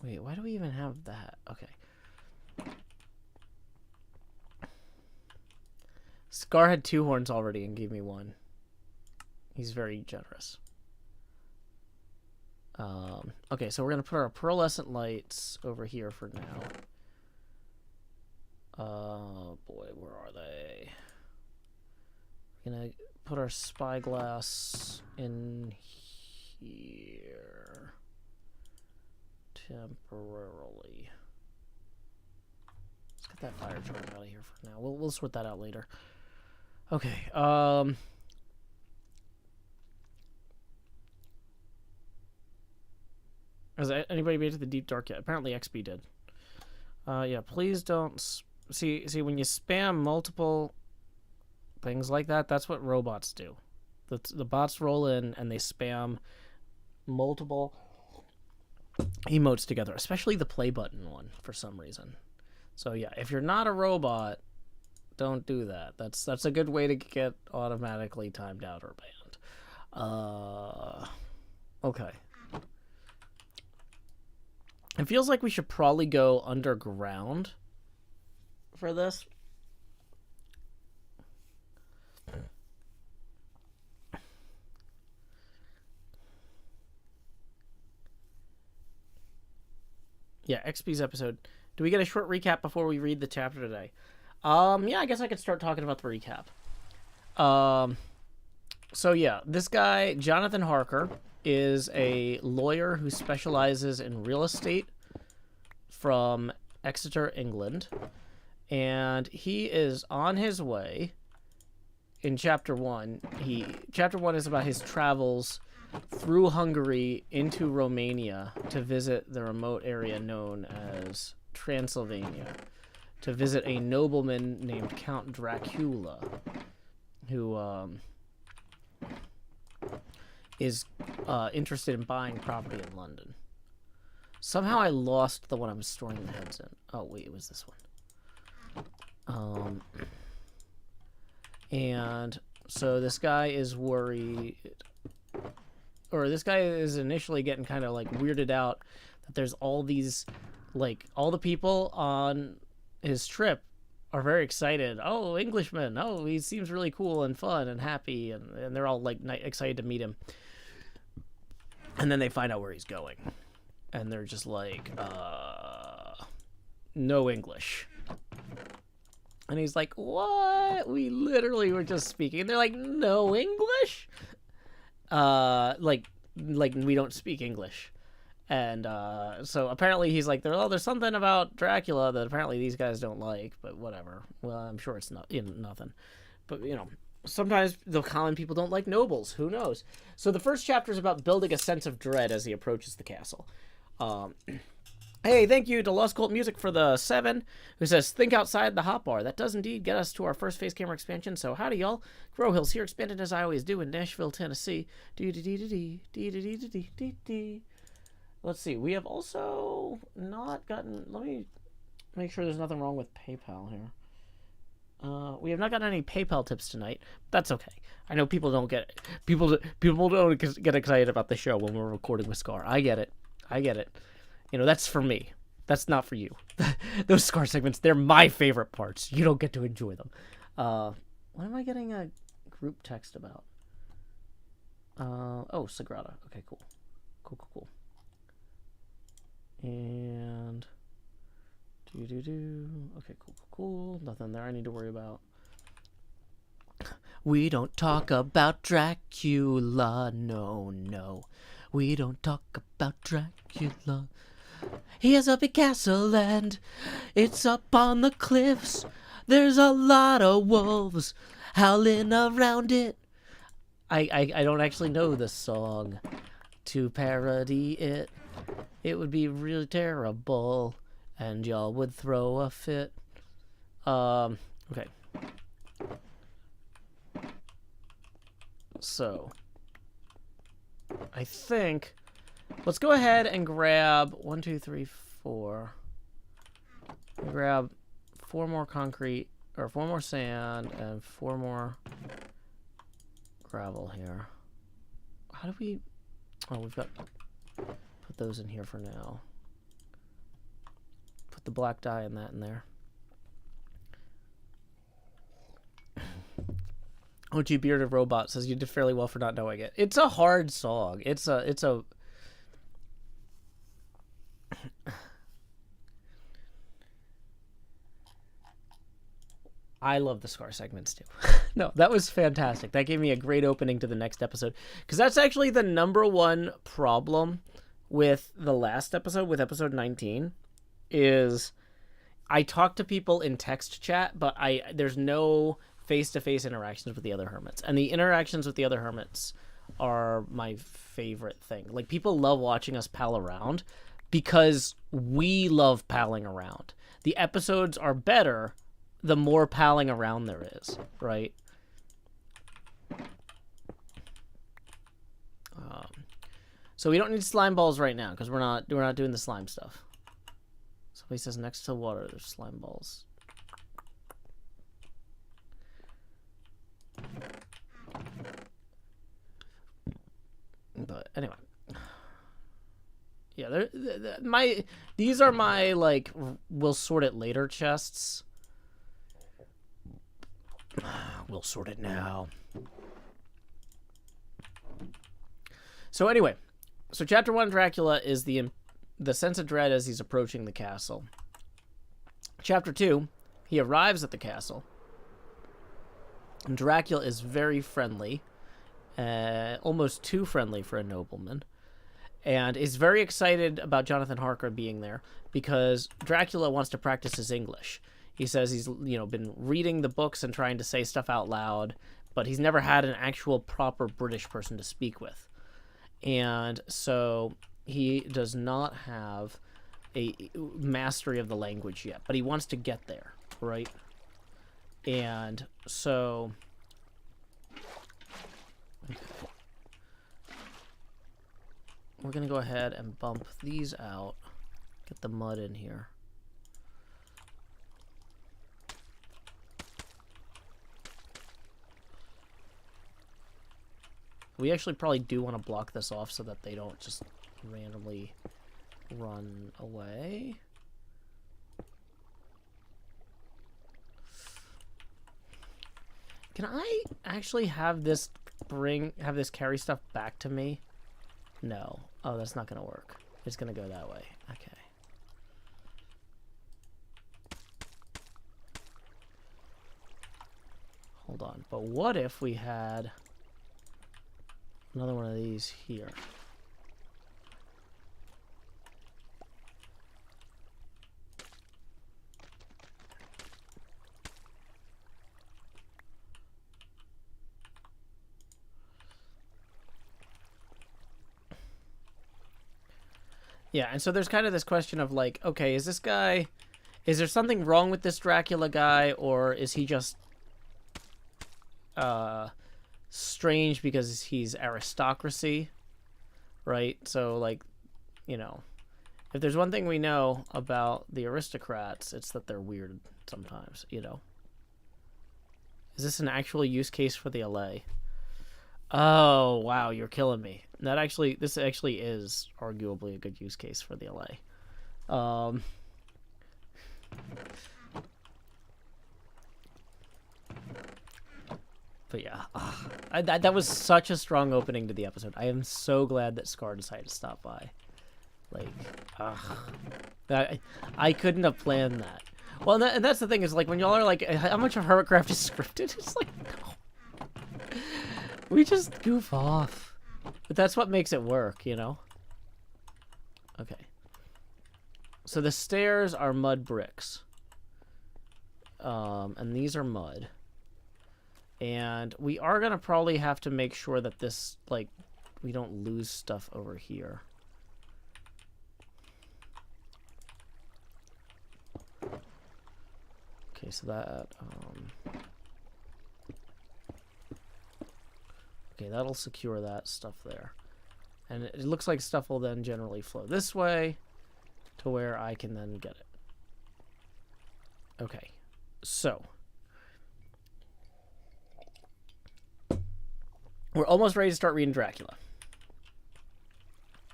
Wait, why do we even have that? Okay. Scar had 2 horns already and gave me 1. He's very generous. Okay, so we're going to put our pearlescent lights over here for now. Boy, where are they? We're going to put our spyglass in here. Temporarily. Let's get that fire charge out of here for now. We'll sort that out later. Okay, has anybody made it to the deep dark yet? Apparently XP did. Yeah, please don't see when you spam multiple things like that, that's what robots do. The bots roll in and they spam multiple emotes together, especially the play button one for some reason. So yeah, if you're not a robot, don't do that. That's a good way to get automatically timed out or banned. Okay. It feels like we should probably go underground for this. Yeah, XP's episode. Do we get a short recap before we read the chapter today? Yeah, I guess I could start talking about the recap. So yeah, this guy, Jonathan Harker, is a lawyer who specializes in real estate from Exeter, England. And he is on his way in chapter 1. Chapter 1 is about his travels through Hungary into Romania to visit the remote area known as Transylvania, to visit a nobleman named Count Dracula, who is interested in buying property in London. Somehow I lost the one I was storing the heads in. Oh wait, it was this one. And so this guy is worried, or this guy is initially getting kind of like weirded out that there's all these, like, all the people on his trip are very excited. Oh, Englishman. Oh, he seems really cool and fun and happy. And they're all like excited to meet him. And then they find out where he's going. And they're just like, no English. And he's like, what? We literally were just speaking. And they're like, no English? Like we don't speak English. And so apparently he's like, there's something about Dracula that apparently these guys don't like, but whatever. Well, I'm sure it's not nothing. But, sometimes the common people don't like nobles. Who knows? So the first chapter is about building a sense of dread as he approaches the castle. Hey, thank you to Lost Cult Music for the 7, who says, think outside the hotbar. That does indeed get us to our first face camera expansion. So howdy, y'all. Grow Hills here, expanded as I always do in Nashville, Tennessee. Let's see. We have also not gotten... Let me make sure there's nothing wrong with PayPal here. We have not gotten any PayPal tips tonight. That's okay. I know people don't get excited about the show when we're recording with Scar. I get it. That's for me. That's not for you. Those Scar segments, they're my favorite parts. You don't get to enjoy them. What am I getting a group text about? Oh, Sagrada. Okay, cool. Cool. And... Okay, cool. Nothing there I need to worry about. We don't talk about Dracula, no. We don't talk about Dracula. He has a big castle and it's up on the cliffs. There's a lot of wolves howling around it. I don't actually know this song. To parody it, it would be really terrible. And y'all would throw a fit. Okay. So, I think, let's go ahead and grab 1, 2, 3, 4. Grab 4 more concrete, or 4 more sand, and 4 more gravel here. How do we, we've got, put those in here for now. The black dye and that in there. OG Bearded Robot says you did fairly well for not knowing it. It's a hard song. It's a I love the Scar segments too. No, that was fantastic. That gave me a great opening to the next episode, because that's actually the #1 problem with the last episode, with episode 19. Is I talk to people in text chat, but there's no face-to-face interactions with the other hermits. And the interactions with the other hermits are my favorite thing. Like, people love watching us pal around because we love palling around. The episodes are better the more palling around there is, right? So we don't need slime balls right now because we're not doing the slime stuff. Somebody says next to water there's slime balls. But anyway, yeah, these are my like we'll sort it later chests. We'll sort it now. So anyway, so chapter 1 Dracula is the sense of dread as he's approaching the castle. Chapter 2, he arrives at the castle. And Dracula is very friendly, almost too friendly for a nobleman, and is very excited about Jonathan Harker being there because Dracula wants to practice his English. He says he's been reading the books and trying to say stuff out loud, but he's never had an actual proper British person to speak with. And so he does not have a mastery of the language yet, but he wants to get there, right? And so we're going to go ahead and bump these out, get the mud in here. We actually probably do want to block this off so that they don't just randomly run away. Can I actually have this carry stuff back to me? No. Oh, that's not going to work. It's going to go that way. Okay. Hold on. But what if we had another one of these here? Yeah, and so there's kind of this question of like, okay, is there something wrong with this Dracula guy, or is he just strange because he's aristocracy, right? So like, you know, if there's one thing we know about the aristocrats, it's that they're weird sometimes, you know. Is this an actual use case for the LA? Oh, wow, you're killing me. This actually is arguably a good use case for the LA. But yeah, that was such a strong opening to the episode. I am so glad that Scar decided to stop by. Like, I couldn't have planned that. Well, and that's the thing is, like, when y'all are like, how much of HermitCraft is scripted? It's like, no. We just goof off. But that's what makes it work, you know? Okay. So the stairs are mud bricks. And these are mud. And we are going to probably have to make sure that this, like, we don't lose stuff over here. Okay, so that, okay, that'll secure that stuff there. And it looks like stuff will then generally flow this way to where I can then get it. Okay, so we're almost ready to start reading Dracula.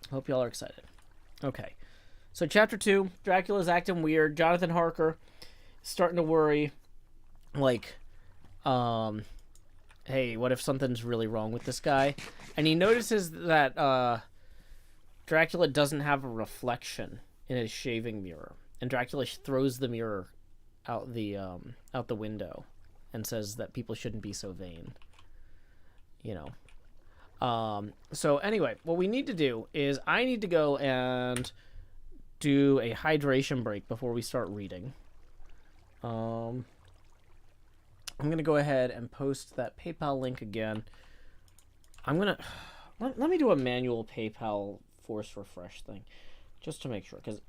Hope y'all are excited. Okay, so chapter 2, Dracula's acting weird. Jonathan Harker is starting to worry, like, hey, what if something's really wrong with this guy? And he notices that Dracula doesn't have a reflection in his shaving mirror, and Dracula throws the mirror out the window and says that people shouldn't be so vain, you know. So anyway, what we need to do is I need to go and do a hydration break before we start reading. I'm going to go ahead and post that PayPal link again. I'm going to... Let me do a manual PayPal force refresh thing, just to make sure, because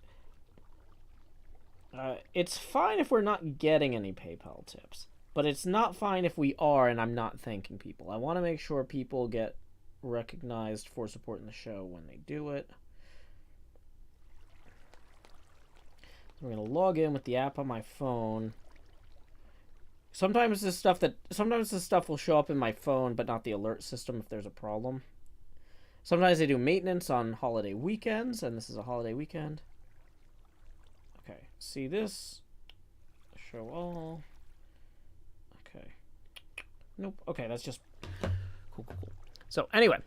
it's fine if we're not getting any PayPal tips, but it's not fine if we are and I'm not thanking people. I want to make sure people get recognized for supporting the show when they do it. We're going to log in with the app on my phone. Sometimes this stuff will show up in my phone, but not the alert system if there's a problem. Sometimes I do maintenance on holiday weekends, and this is a holiday weekend. Okay, see this? Show all. Okay. Nope. Okay, that's just cool. So anyway,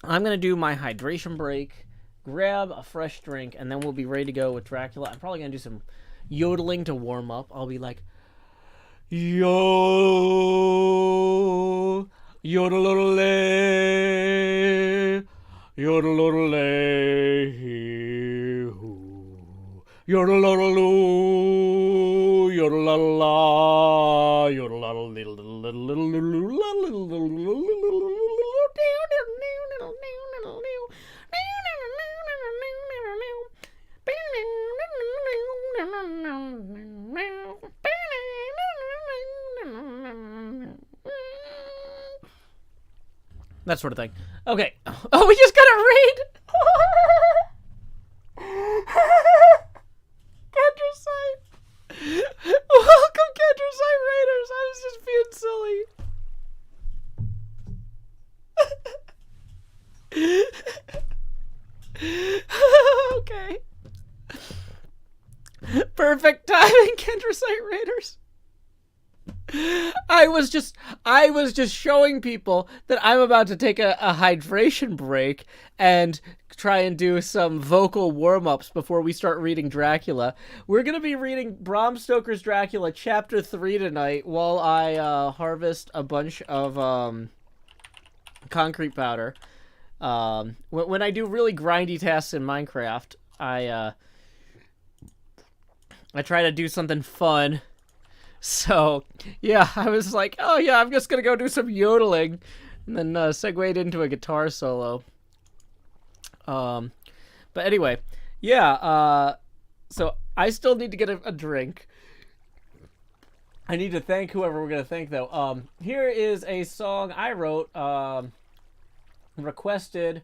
I'm gonna do my hydration break, grab a fresh drink, and then we'll be ready to go with Dracula. I'm probably gonna do some yodeling to warm up. I'll be like, yo, yodelodele, yodelodele, yodelodelu, yodelala, that sort of thing. Okay. Oh, we just got a raid. Countryside. Welcome, Countryside Raiders. I was just being silly. Okay. Perfect timing, Countryside Raiders. I was just showing people that I'm about to take a hydration break and try and do some vocal warm-ups before we start reading Dracula. We're going to be reading Bram Stoker's Dracula Chapter 3 tonight while I harvest a bunch of concrete powder. When I do really grindy tasks in Minecraft, I try to do something fun. So, yeah, I was like, oh yeah, I'm just gonna go do some yodeling, and then segued into a guitar solo. But But anyway, yeah, so I still need to get a drink. I need to thank whoever we're going to thank, though. Here is a song I wrote, requested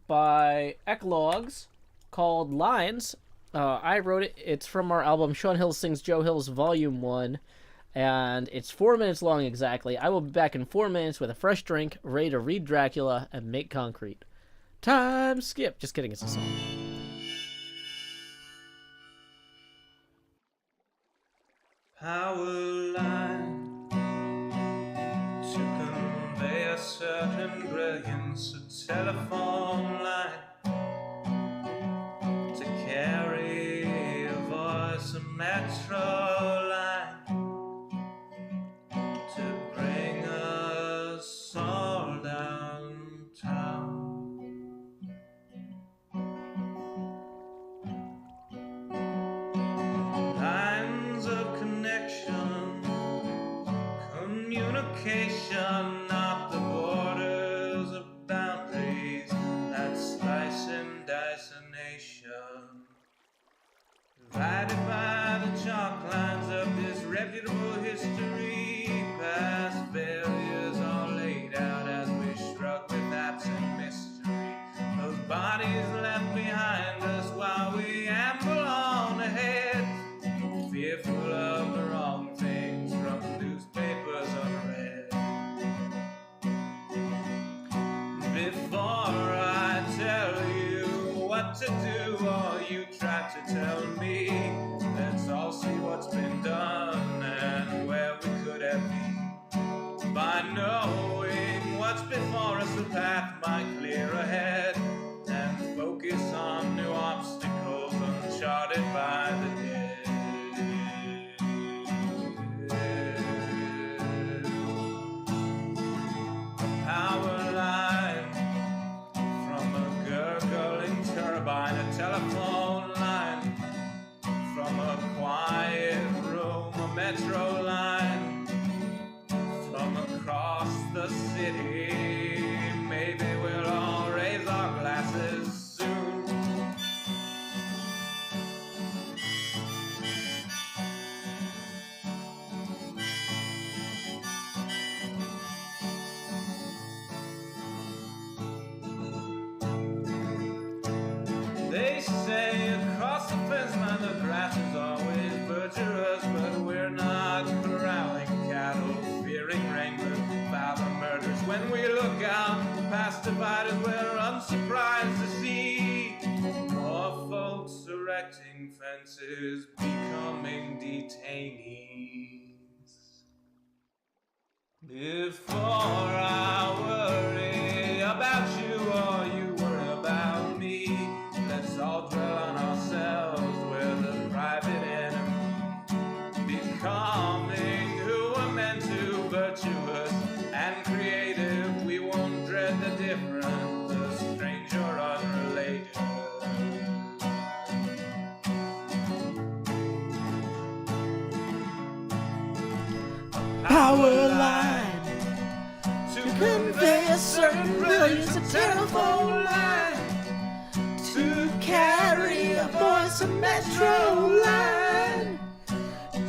by Eclogs, called Lines. I wrote it. It's from our album Sean Hill Sings Joe Hill's Volume 1, and it's 4 minutes long exactly. I will be back in 4 minutes with a fresh drink, ready to read Dracula and make concrete. Time skip. Just kidding, it's a song. Power line to convey a certain brilliance, a telephone line to carry a voice, a metro line to bring us all downtown. Lines of connection, communication, not the borders of boundaries that slice and dice a nation. Divided by the chalk lines of disreputable history, past failures all laid out as we struck with absent mystery. Those bodies left behind us while we amble on ahead, fearful of the wrong things from newspapers unread. Before I tell you what to do, or you try to tell me, let's all see what's been done and where we could have been. By knowing what's before us, the path might clear ahead, and focus on new obstacles uncharted by the dead. Power line from a gurgling turbine, a telephone line from a quiet room, a metro line from across the city. Maybe we'll all raise our glasses soon. They say across the fence line the grass is always butcherous, but we're not corralling cattle, fearing rain, but father murders. When we look out past dividers, we're unsurprised to see more folks erecting fences, becoming detainees. Before I worry about you or you worry about me, let's all dwell on ourselves, we're the private enemy, becoming who we're meant to, virtuous and creative. We won't dread the different, the strange or unrelated. Power line to convey a certain brilliance, a telephone line to carry a voice, a metro line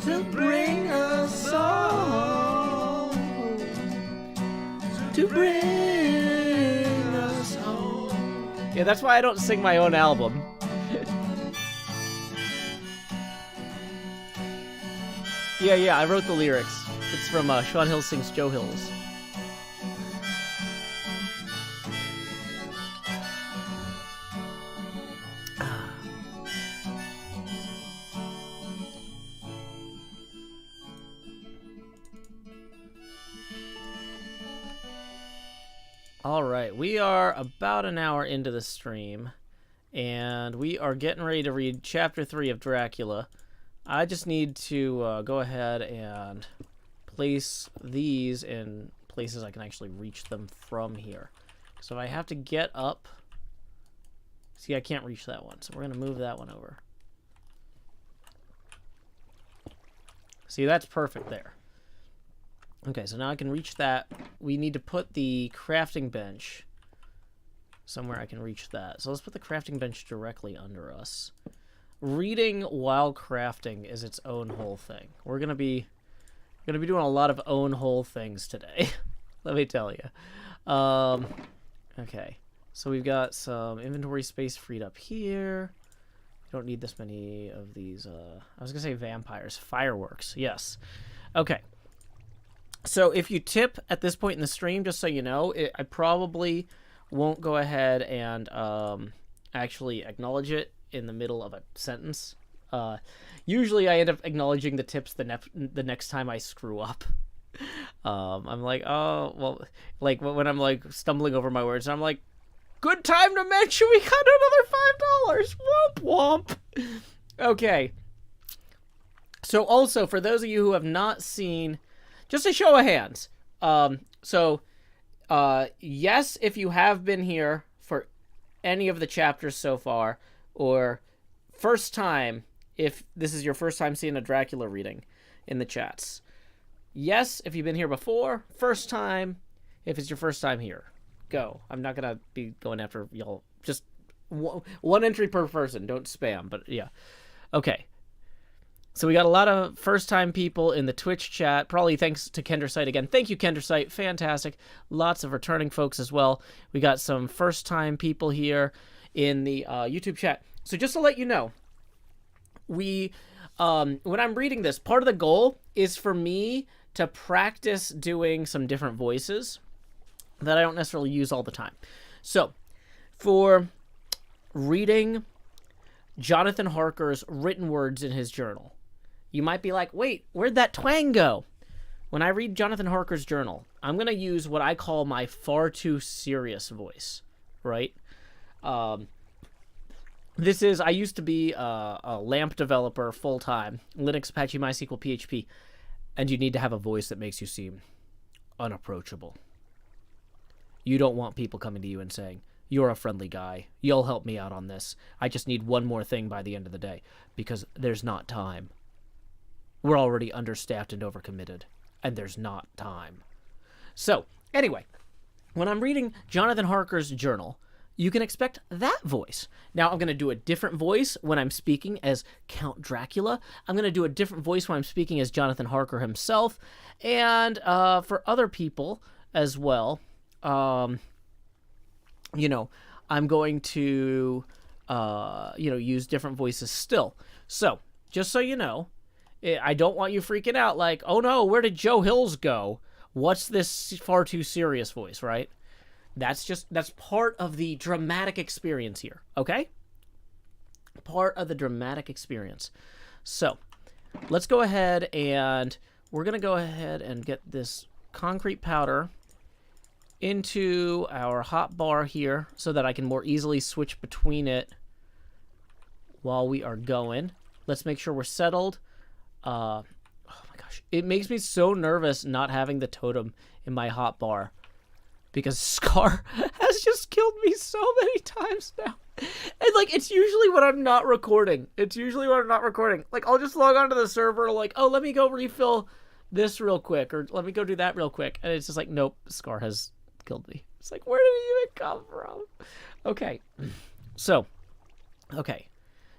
to bring us all, to bring us home. Yeah, that's why I don't sing my own album. Yeah, I wrote the lyrics. It's from Sean Hill Sings Joe Hill's. Alright, we are about an hour into the stream, and we are getting ready to read Chapter 3 of Dracula. I just need to go ahead and place these in places I can actually reach them from here. So I have to get up. See, I can't reach that one, so we're going to move that one over. See, that's perfect there. Okay, so now I can reach that. We need to put the crafting bench somewhere I can reach that. So let's put the crafting bench directly under us. Reading while crafting is its own whole thing. We're gonna be doing a lot of own whole things today. Let me tell you. Okay, so we've got some inventory space freed up here. We don't need this many of these. I was gonna say vampires, fireworks. Yes. Okay. So if you tip at this point in the stream, just so you know, I probably won't go ahead and actually acknowledge it in the middle of a sentence. Usually I end up acknowledging the tips the next time I screw up. I'm like, oh, well, like when I'm like stumbling over my words, and I'm like, good time to mention we got another $5. Womp womp. Okay. So also, for those of you who have not seen, just a show of hands. Yes, if you have been here for any of the chapters so far, or first time, if this is your first time seeing a Dracula reading in the chats. Yes, if you've been here before. First time, if it's your first time here. Go. I'm not going to be going after y'all. Just one entry per person. Don't spam, but yeah. Okay. So we got a lot of first-time people in the Twitch chat. Probably thanks to Kendersite again. Thank you, Kendersite. Fantastic. Lots of returning folks as well. We got some first-time people here in the YouTube chat. So just to let you know, when I'm reading this, part of the goal is for me to practice doing some different voices that I don't necessarily use all the time. So for reading Jonathan Harker's written words in his journal, you might be like, wait, where'd that twang go? When I read Jonathan Harker's journal, I'm going to use what I call my far too serious voice, right? I used to be a LAMP developer full-time, Linux, Apache, MySQL, PHP, and you need to have a voice that makes you seem unapproachable. You don't want people coming to you and saying, you're a friendly guy, you'll help me out on this. I just need one more thing by the end of the day, because there's not time. We're already understaffed and overcommitted, and there's not time. So, anyway, when I'm reading Jonathan Harker's journal, you can expect that voice. Now, I'm going to do a different voice when I'm speaking as Count Dracula. I'm going to do a different voice when I'm speaking as Jonathan Harker himself. And for other people as well, I'm going to, use different voices still. So, just so you know, I don't want you freaking out like, oh no, where did Joe Hills go? What's this far too serious voice, right? That's part of the dramatic experience here, okay? Part of the dramatic experience. So, let's go ahead and we're going to go ahead and get this concrete powder into our hot bar here so that I can more easily switch between it while we are going. Let's make sure we're settled. Oh my gosh. It makes me so nervous not having the totem in my hot bar, because Scar has just killed me so many times now. And, like, it's usually when I'm not recording. Like, I'll just log onto the server, like, oh, let me go refill this real quick, or let me go do that real quick. And it's just like, nope, Scar has killed me. It's like, where did he even come from? Okay. So, okay.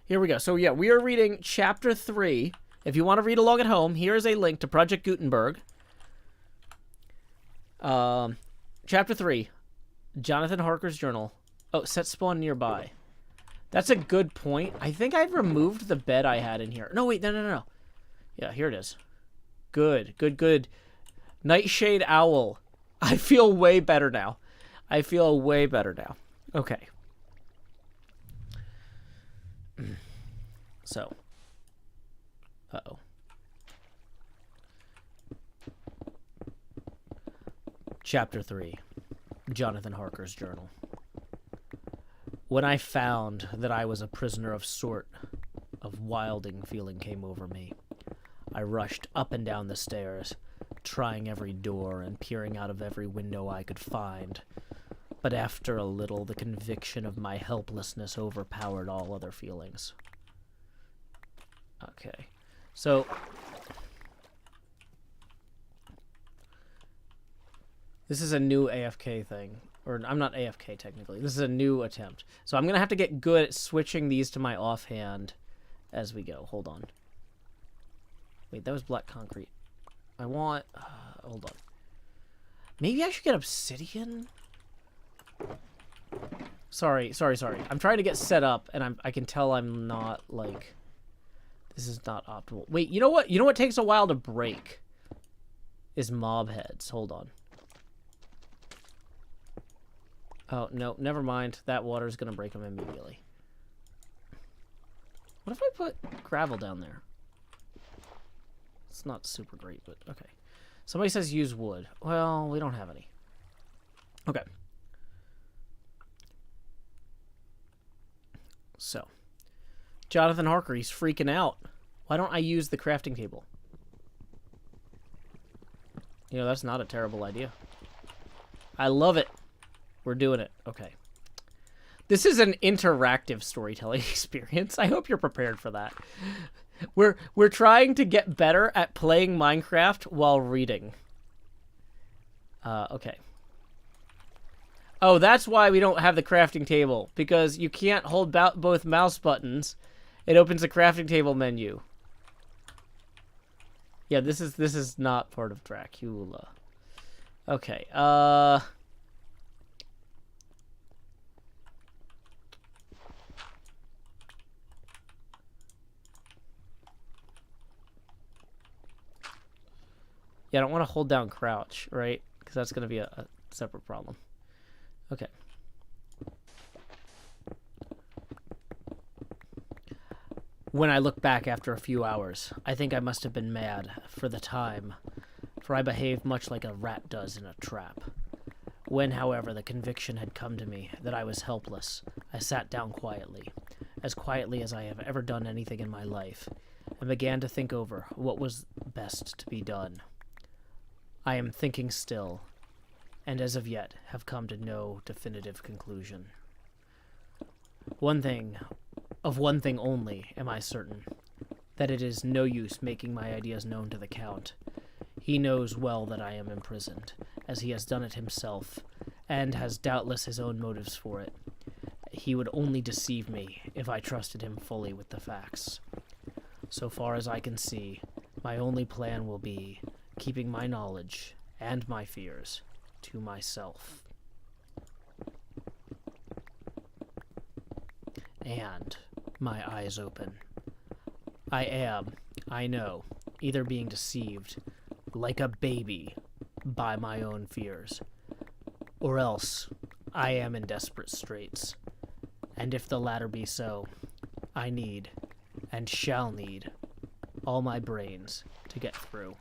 Here we go. So, yeah, we are reading Chapter 3. If you want to read along at home, here is a link to Project Gutenberg. Chapter 3, Jonathan Harker's journal. Oh, set spawn nearby. That's a good point. I think I've removed the bed I had in here. No, wait, no. Yeah, here it is. Good. Nightshade Owl. I feel way better now. Okay. So. Uh-oh. Chapter 3, Jonathan Harker's journal. When I found that I was a prisoner of sort of wilding feeling came over me. I rushed up and down the stairs, trying every door and peering out of every window I could find. But after a little, the conviction of my helplessness overpowered all other feelings. Okay. So, this is a new AFK thing Or I'm not AFK, technically. This is a new attempt. So I'm going to have to get good at switching these to my offhand as we go. Hold on. Wait, that was black concrete. I want... hold on. Maybe I should get obsidian? Sorry. I'm trying to get set up, and I can tell I'm not, like... This is not optimal. Wait, you know what? You know what takes a while to break? Is mob heads. Hold on. Oh, no, never mind. That water's gonna break them immediately. What if I put gravel down there? It's not super great, but okay. Somebody says use wood. Well, we don't have any. Okay. So, Jonathan Harker, he's freaking out. Why don't I use the crafting table? You know, that's not a terrible idea. I love it. We're doing it. Okay. This is an interactive storytelling experience. I hope you're prepared for that. We're trying to get better at playing Minecraft while reading. Okay. Oh, that's why we don't have the crafting table, because you can't hold both mouse buttons. It opens a crafting table menu. Yeah, this is not part of Dracula. Okay. Yeah, I don't want to hold down crouch, right? Because that's going to be a separate problem. Okay. When I look back after a few hours, I think I must have been mad for the time, for I behaved much like a rat does in a trap. When, however, the conviction had come to me that I was helpless, I sat down quietly as I have ever done anything in my life, and began to think over what was best to be done. I am thinking still, and as of yet have come to no definitive conclusion. One thing only am I certain, that it is no use making my ideas known to the Count. He knows well that I am imprisoned, as he has done it himself, and has doubtless his own motives for it. He would only deceive me if I trusted him fully with the facts. So far as I can see, my only plan will be keeping my knowledge and my fears to myself. And my eyes open. I am, I know, either being deceived, like a baby, by my own fears, or else I am in desperate straits. And if the latter be so, I need, and shall need, all my brains to get through.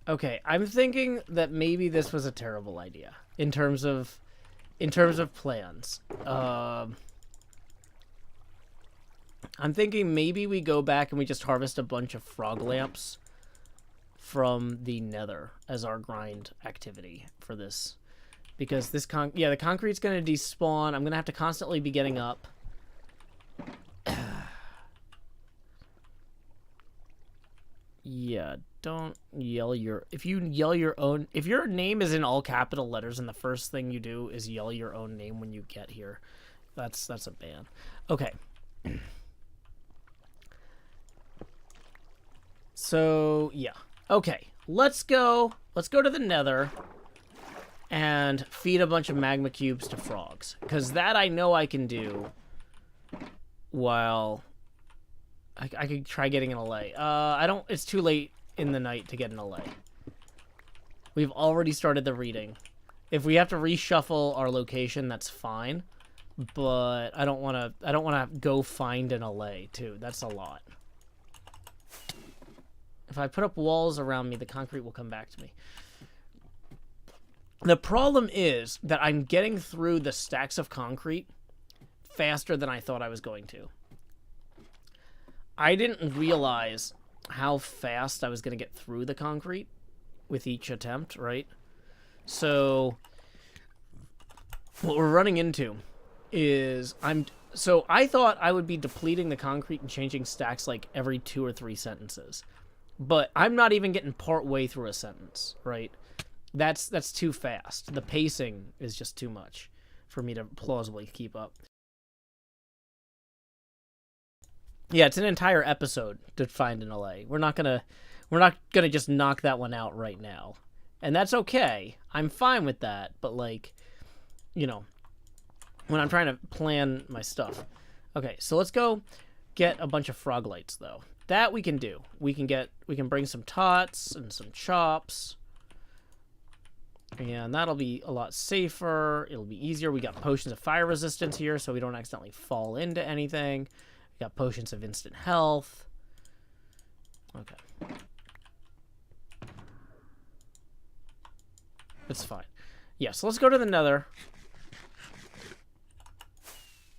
Okay, I'm thinking that maybe this was a terrible idea in terms of plans. I'm thinking maybe we go back and we just harvest a bunch of frog lamps from the nether as our grind activity for this, because this the concrete's going to despawn. I'm going to have to constantly be getting up. Yeah, don't yell if you yell your own, if your name is in all capital letters and the first thing you do is yell your own name when you get here, that's a ban. Okay. So, yeah. Okay, let's go to the nether and feed a bunch of magma cubes to frogs, because that I know I can do while I could try getting an allay. It's too late in the night to get an allay. We've already started the reading. If we have to reshuffle our location, that's fine. But I don't want to go find an allay too. That's a lot. If I put up walls around me, the concrete will come back to me. The problem is that I'm getting through the stacks of concrete faster than I thought I was going to. I didn't realize how fast I was going to get through the concrete with each attempt, right? So what we're running into is So I thought I would be depleting the concrete and changing stacks like every 2 or 3 sentences. But I'm not even getting part way through a sentence, right? That's too fast. The pacing is just too much for me to plausibly keep up. Yeah, it's an entire episode to find an LA. We're not gonna just knock that one out right now. And that's okay. I'm fine with that, but like, you know, when I'm trying to plan my stuff. Okay, so let's go get a bunch of frog lights though. That we can do. We can bring some tots and some chops. And that'll be a lot safer. It'll be easier. We got potions of fire resistance here so we don't accidentally fall into anything. We got potions of instant health. Okay. It's fine. Yeah, so let's go to the nether.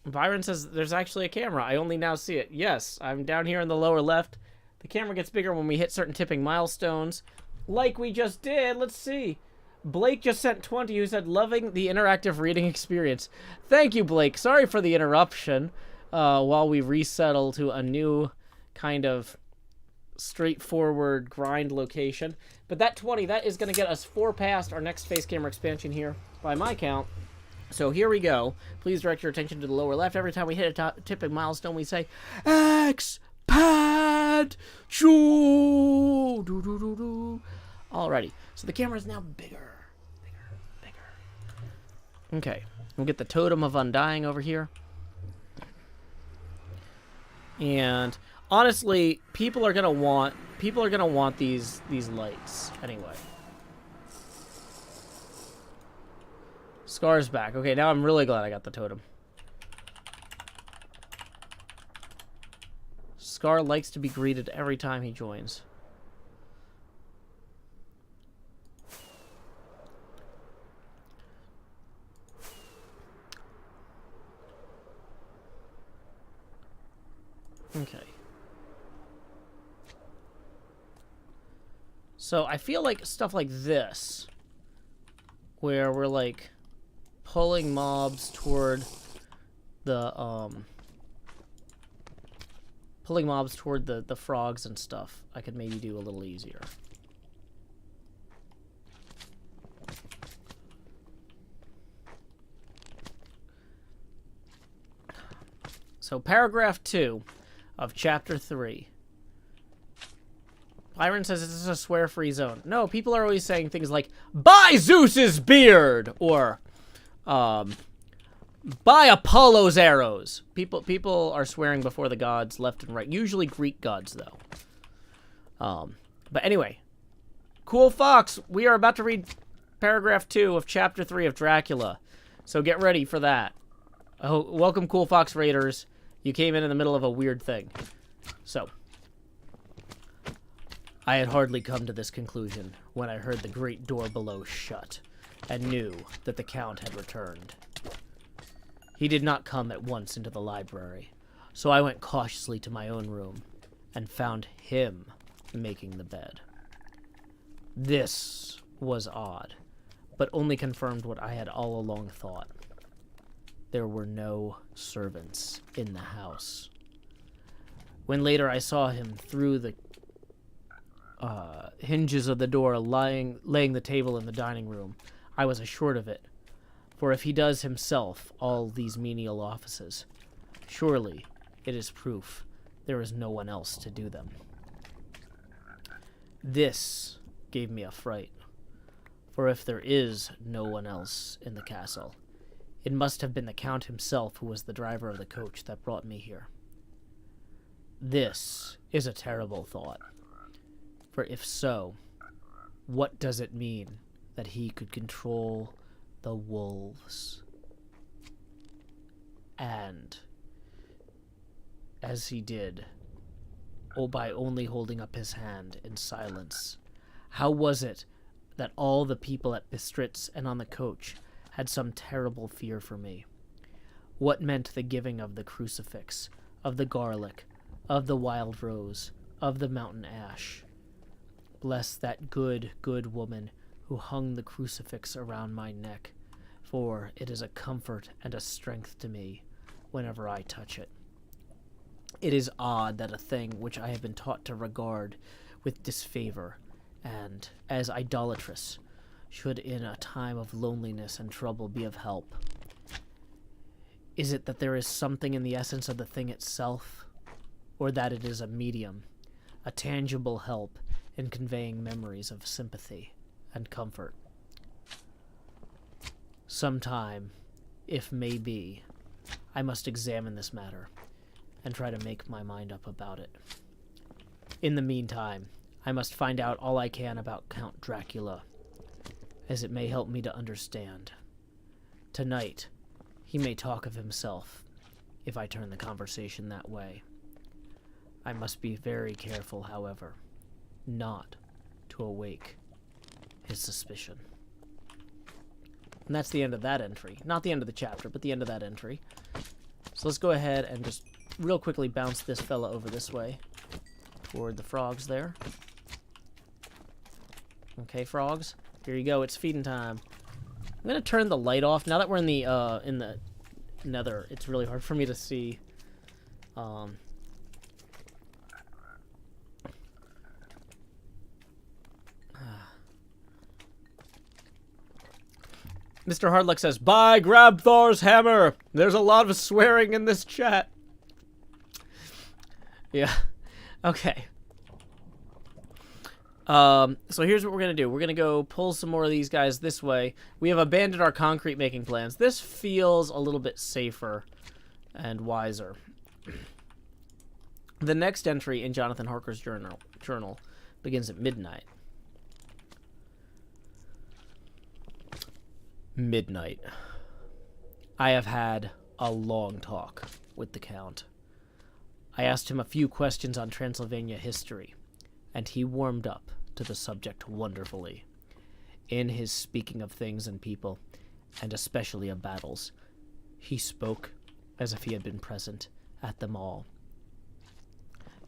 Byron says there's actually a camera. I only now see it. Yes, I'm down here in the lower left. The camera gets bigger when we hit certain tipping milestones. Like we just did. Let's see. Blake just sent 20 who said, loving the interactive reading experience. Thank you, Blake. Sorry for the interruption while we resettle to a new kind of straightforward grind location. But that 20, that is going to get us 4 past our next face camera expansion here by my count. So here we go. Please direct your attention to the lower left. Every time we hit a tipping milestone, we say, expand. Shoo. Do, do, do, do. Alrighty. So the camera is now bigger. Okay. We'll get the totem of undying over here. And honestly, people are gonna want these lights anyway. Scar's back. Okay, now I'm really glad I got the totem. Scar likes to be greeted every time he joins. Okay. So I feel like stuff like this, where we're like pulling mobs toward the frogs and stuff, I could maybe do a little easier. So paragraph 2 of chapter 3. Byron says this is a swear-free zone. No, people are always saying things like, "By Zeus's beard!" or, "By Apollo's arrows." People are swearing before the gods left and right. Usually Greek gods, though. But anyway. Cool Fox, we are about to read paragraph 2 of chapter 3 of Dracula. So get ready for that. Welcome, Cool Fox Raiders. You came in the middle of a weird thing. So, I had hardly come to this conclusion when I heard the great door below shut, and knew that the Count had returned. He did not come at once into the library, so I went cautiously to my own room, and found him making the bed. This was odd, but only confirmed what I had all along thought. There were no servants in the house. When later I saw him through the hinges of the door laying the table in the dining room, I was assured of it. For if he does himself all these menial offices, surely it is proof there is no one else to do them. This gave me a fright, for if there is no one else in the castle, it must have been the Count himself who was the driver of the coach that brought me here. This is a terrible thought, for if so, what does it mean that he could control the wolves? And, as he did, by only holding up his hand in silence, how was it that all the people at Bistritz and on the coach had some terrible fear for me? What meant the giving of the crucifix, of the garlic, of the wild rose, of the mountain ash? Bless that good, good woman who hung the crucifix around my neck, for it is a comfort and a strength to me, whenever I touch it. It is odd that a thing which I have been taught to regard with disfavor and as idolatrous should in a time of loneliness and trouble be of help. Is it that there is something in the essence of the thing itself, or that it is a medium, a tangible help in conveying memories of sympathy and comfort? Sometime, if may be, I must examine this matter and try to make my mind up about it. In the meantime, I must find out all I can about Count Dracula, as it may help me to understand. Tonight, he may talk of himself, if I turn the conversation that way. I must be very careful, however, not to awake his suspicion. And that's the end of that entry. Not the end of the chapter, but the end of that entry. So let's go ahead and just real quickly bounce this fella over this way toward the frogs there. Okay, frogs, here you go. It's feeding time. I'm gonna turn the light off now that we're in the nether. It's really hard for me to see. Mr. Hardluck says, "Bye, grab Thor's hammer." There's a lot of swearing in this chat. Yeah. Okay. So here's what we're gonna do. We're gonna go pull some more of these guys this way. We have abandoned our concrete making plans. This feels a little bit safer and wiser. The next entry in Jonathan Harker's journal begins at midnight. Midnight. I have had a long talk with the Count. I asked him a few questions on Transylvania history, and he warmed up to the subject wonderfully. In his speaking of things and people, and especially of battles, he spoke as if he had been present at them all.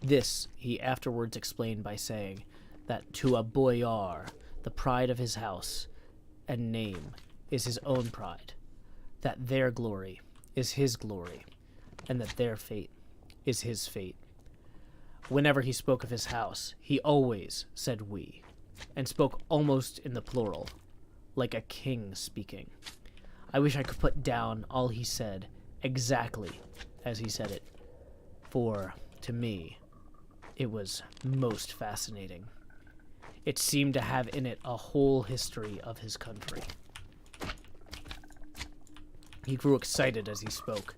This he afterwards explained by saying that to a boyar, the pride of his house and name is his own pride, that their glory is his glory, and that their fate is his fate. Whenever he spoke of his house, he always said we, and spoke almost in the plural, like a king speaking. I wish I could put down all he said exactly as he said it, for, to me, it was most fascinating. It seemed to have in it a whole history of his country. He grew excited as he spoke,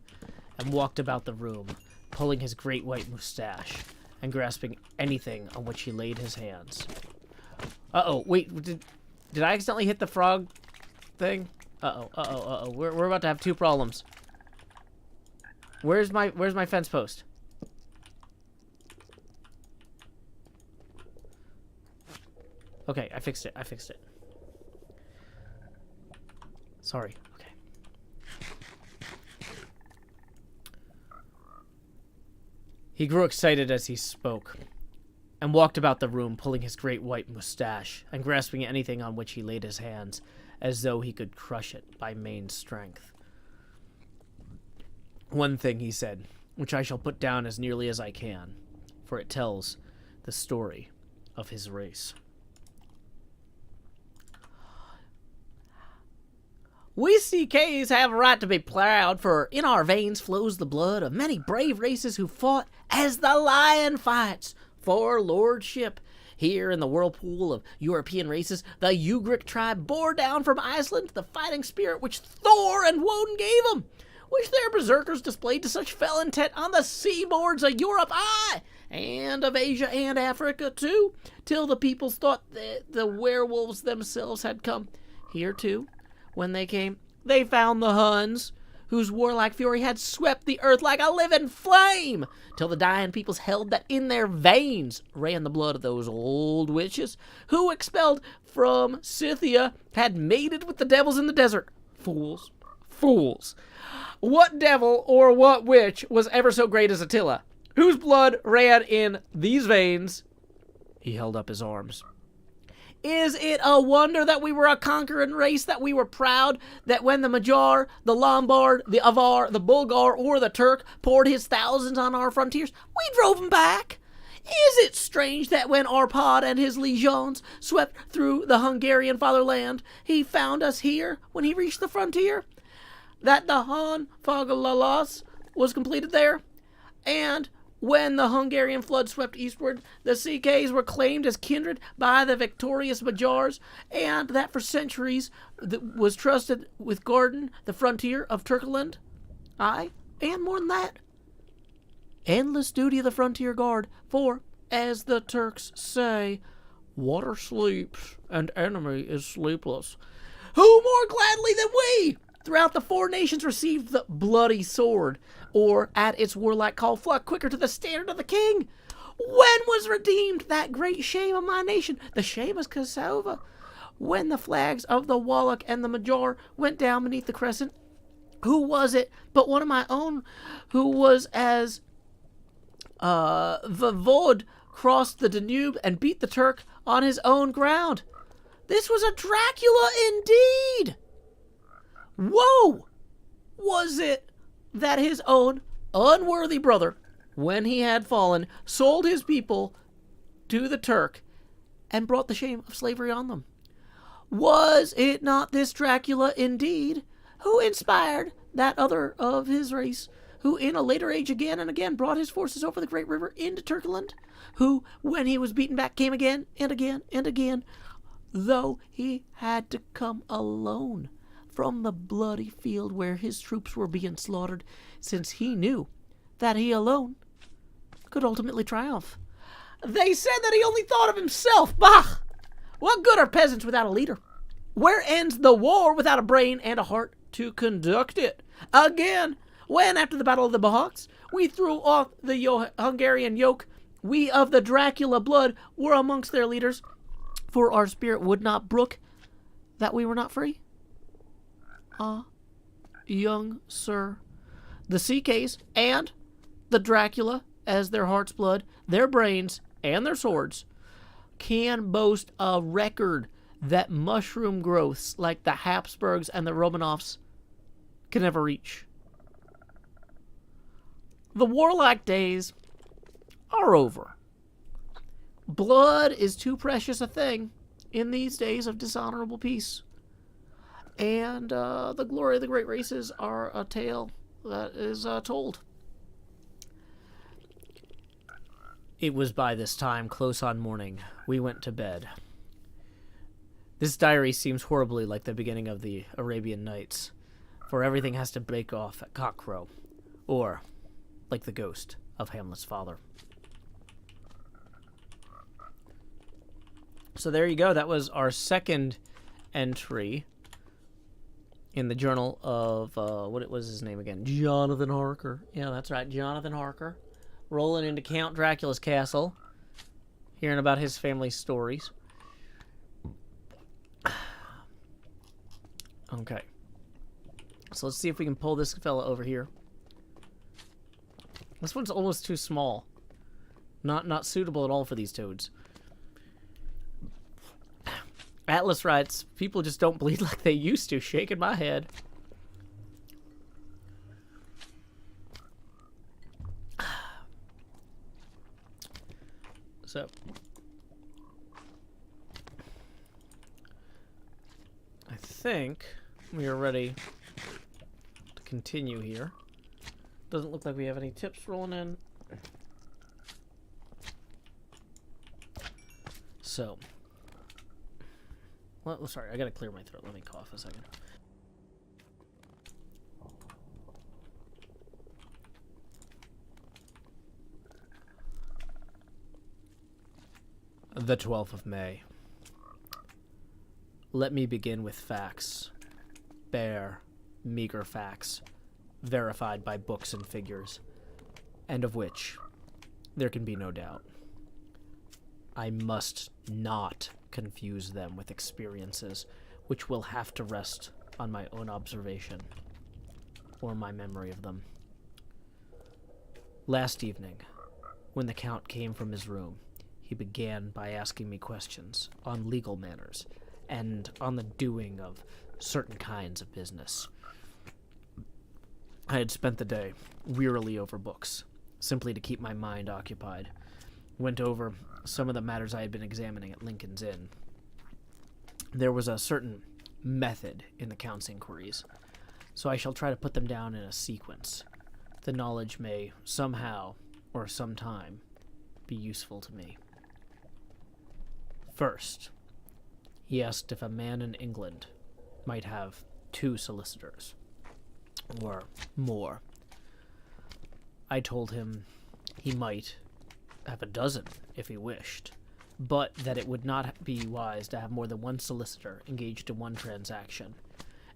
and walked about the room, pulling his great white mustache, and grasping anything on which he laid his hands. Uh-oh, wait, did I accidentally hit the frog thing? Uh-oh, we're about to have two problems. Where's my fence post? Okay, I fixed it. Sorry. Okay. He grew excited as he spoke, and walked about the room, pulling his great white mustache, and grasping anything on which he laid his hands, as though he could crush it by main strength. One thing he said, which I shall put down as nearly as I can, for it tells the story of his race. We CKs have a right to be proud, for in our veins flows the blood of many brave races who fought as the lion fights for lordship. Here in the whirlpool of European races, the Ugric tribe bore down from Iceland the fighting spirit which Thor and Woden gave them, which their berserkers displayed to such fell intent on the seaboards of Europe, aye, and of Asia and Africa too, till the peoples thought that the werewolves themselves had come here too. When they came, they found the Huns, whose warlike fury had swept the earth like a living flame, till the dying peoples held that in their veins ran the blood of those old witches, who, expelled from Scythia, had mated with the devils in the desert. Fools. Fools. What devil or what witch was ever so great as Attila, whose blood ran in these veins? He held up his arms. Is it a wonder that we were a conquering race, that we were proud, that when the Magyar, the Lombard, the Avar, the Bulgar, or the Turk poured his thousands on our frontiers, we drove them back? Is it strange that when Arpad and his legions swept through the Hungarian fatherland, he found us here when he reached the frontier? That the Han Fagalalas was completed there? And when the Hungarian flood swept eastward, the CKs were claimed as kindred by the victorious Magyars, and that for centuries was trusted with guarding the frontier of Turkland? Aye, and more than that, endless duty of the frontier guard, for, as the Turks say, water sleeps and enemy is sleepless. Who more gladly than we, throughout the four nations, received the bloody sword, or at its warlike call flock quicker to the standard of the king? When was redeemed that great shame of my nation, the shame of Kosovo? When the flags of the Wallach and the Magyar went down beneath the crescent? Who was it but one of my own who was as Vavod crossed the Danube and beat the Turk on his own ground? This was a Dracula indeed! Whoa! Was it that his own unworthy brother, when he had fallen, sold his people to the Turk and brought the shame of slavery on them? Was it not this Dracula indeed who inspired that other of his race, who in a later age again and again brought his forces over the great river into Turkland, who, when he was beaten back, came again and again and again, though he had to come alone from the bloody field where his troops were being slaughtered, since he knew that he alone could ultimately triumph? They said that he only thought of himself. Bah! What good are peasants without a leader? Where ends the war without a brain and a heart to conduct it? Again, when, after the Battle of the Bohawks, we threw off the Hungarian yoke, we of the Dracula blood were amongst their leaders, for our spirit would not brook that we were not free. Ah, young sir, the CKs and the Dracula, as their heart's blood, their brains, and their swords, can boast a record that mushroom growths like the Habsburgs and the Romanovs can never reach. The warlike days are over. Blood is too precious a thing in these days of dishonorable peace. And the glory of the great races are a tale that is told. It was by this time, close on morning, we went to bed. This diary seems horribly like the beginning of the Arabian Nights, for everything has to break off at cockcrow, or like the ghost of Hamlet's father. So there you go. That was our second entry in the journal of, what was his name again? Jonathan Harker. Yeah, that's right, Jonathan Harker. Rolling into Count Dracula's castle, hearing about his family stories. Okay. So let's see if we can pull this fella over here. This one's almost too small. Not suitable at all for these toads. Atlas writes, people just don't bleed like they used to. Shaking my head. So, I think we are ready to continue here. Doesn't look like we have any tips rolling in. So, well, sorry, I gotta clear my throat. Let me cough a second. The 12th of May. Let me begin with facts. Bare, meager facts, verified by books and figures, and of which there can be no doubt. I must not confuse them with experiences which will have to rest on my own observation or my memory of them. Last evening, when the Count came from his room, he began by asking me questions on legal matters and on the doing of certain kinds of business. I had spent the day wearily over books, simply to keep my mind occupied. Went over some of the matters I had been examining at Lincoln's Inn. There was a certain method in the Count's inquiries, so I shall try to put them down in a sequence. The knowledge may somehow or sometime be useful to me. First, he asked if a man in England might have 2 solicitors, or more. I told him he might have a dozen if he wished, but that it would not be wise to have more than 1 solicitor engaged in one transaction,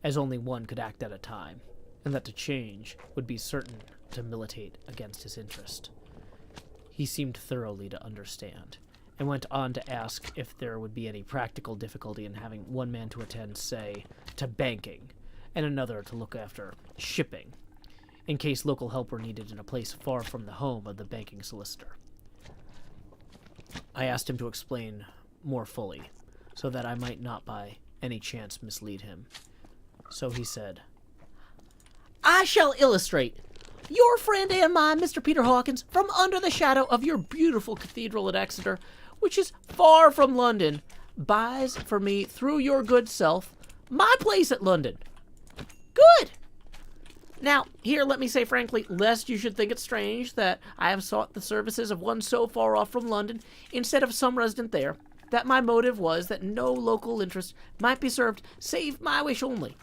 as only one could act at a time, and that to change would be certain to militate against his interest. He seemed thoroughly to understand, and went on to ask if there would be any practical difficulty in having one man to attend, say, to banking, and another to look after shipping, in case local help were needed in a place far from the home of the banking solicitor. I asked him to explain more fully, so that I might not by any chance mislead him. So he said, "I shall illustrate. Your friend and mine, Mr. Peter Hawkins, from under the shadow of your beautiful cathedral at Exeter, which is far from London, buys for me through your good self my place at London." Good! Now, here let me say frankly, lest you should think it strange that I have sought the services of one so far off from London instead of some resident there, that my motive was that no local interest might be served save my wish only.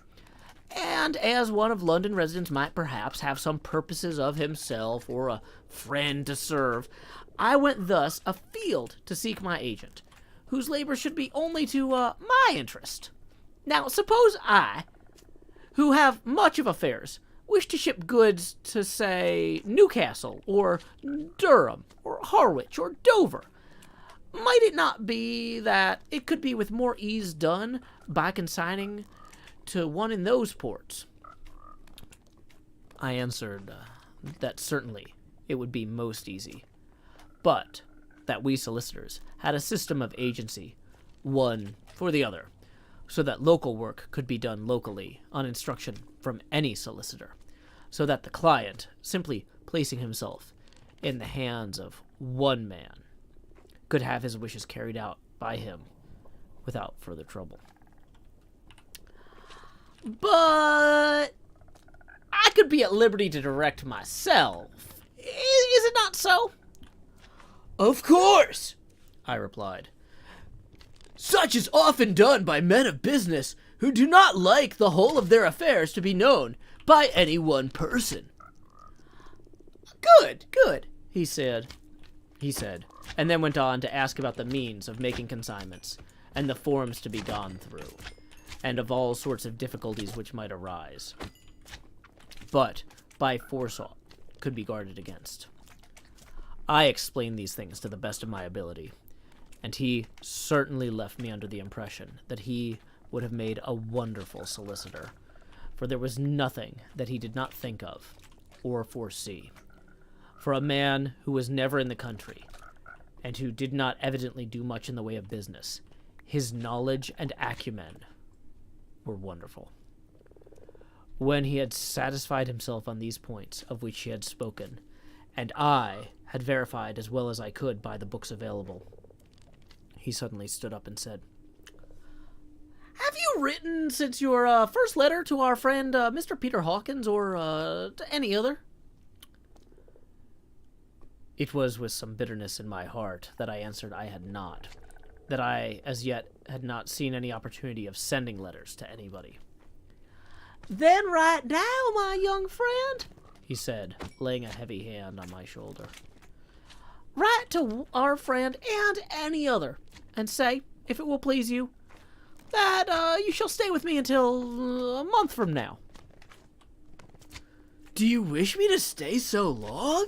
And as one of London residents might perhaps have some purposes of himself or a friend to serve, I went thus afield to seek my agent, whose labor should be only to my interest. Now, suppose I, who have much of affairs, wish to ship goods to, say, Newcastle, or Durham, or Harwich, or Dover. Might it not be that it could be with more ease done by consigning to one in those ports? I answered that certainly it would be most easy, but that we solicitors had a system of agency, one for the other, so that local work could be done locally on instruction from any solicitor, so that the client, simply placing himself in the hands of one man, could have his wishes carried out by him without further trouble. But I could be at liberty to direct myself. Is it not so? Of course, I replied. Such is often done by men of business who do not like the whole of their affairs to be known by any one person. Good, he said, and then went on to ask about the means of making consignments, and the forms to be gone through, and of all sorts of difficulties which might arise, but by forethought could be guarded against. I explained these things to the best of my ability, and he certainly left me under the impression that he would have made a wonderful solicitor, for there was nothing that he did not think of or foresee. For a man who was never in the country, and who did not evidently do much in the way of business, his knowledge and acumen were wonderful. When he had satisfied himself on these points of which he had spoken, and I had verified as well as I could by the books available, he suddenly stood up and said, "Have you written since your first letter to our friend Mr. Peter Hawkins, or to any other?" It was with some bitterness in my heart that I answered I had not, that I as yet had not seen any opportunity of sending letters to anybody. "Then write now, my young friend," he said, laying a heavy hand on my shoulder. "Write to our friend and any other, and say, if it will please you, that you shall stay with me until a month from now." "Do you wish me to stay so long?"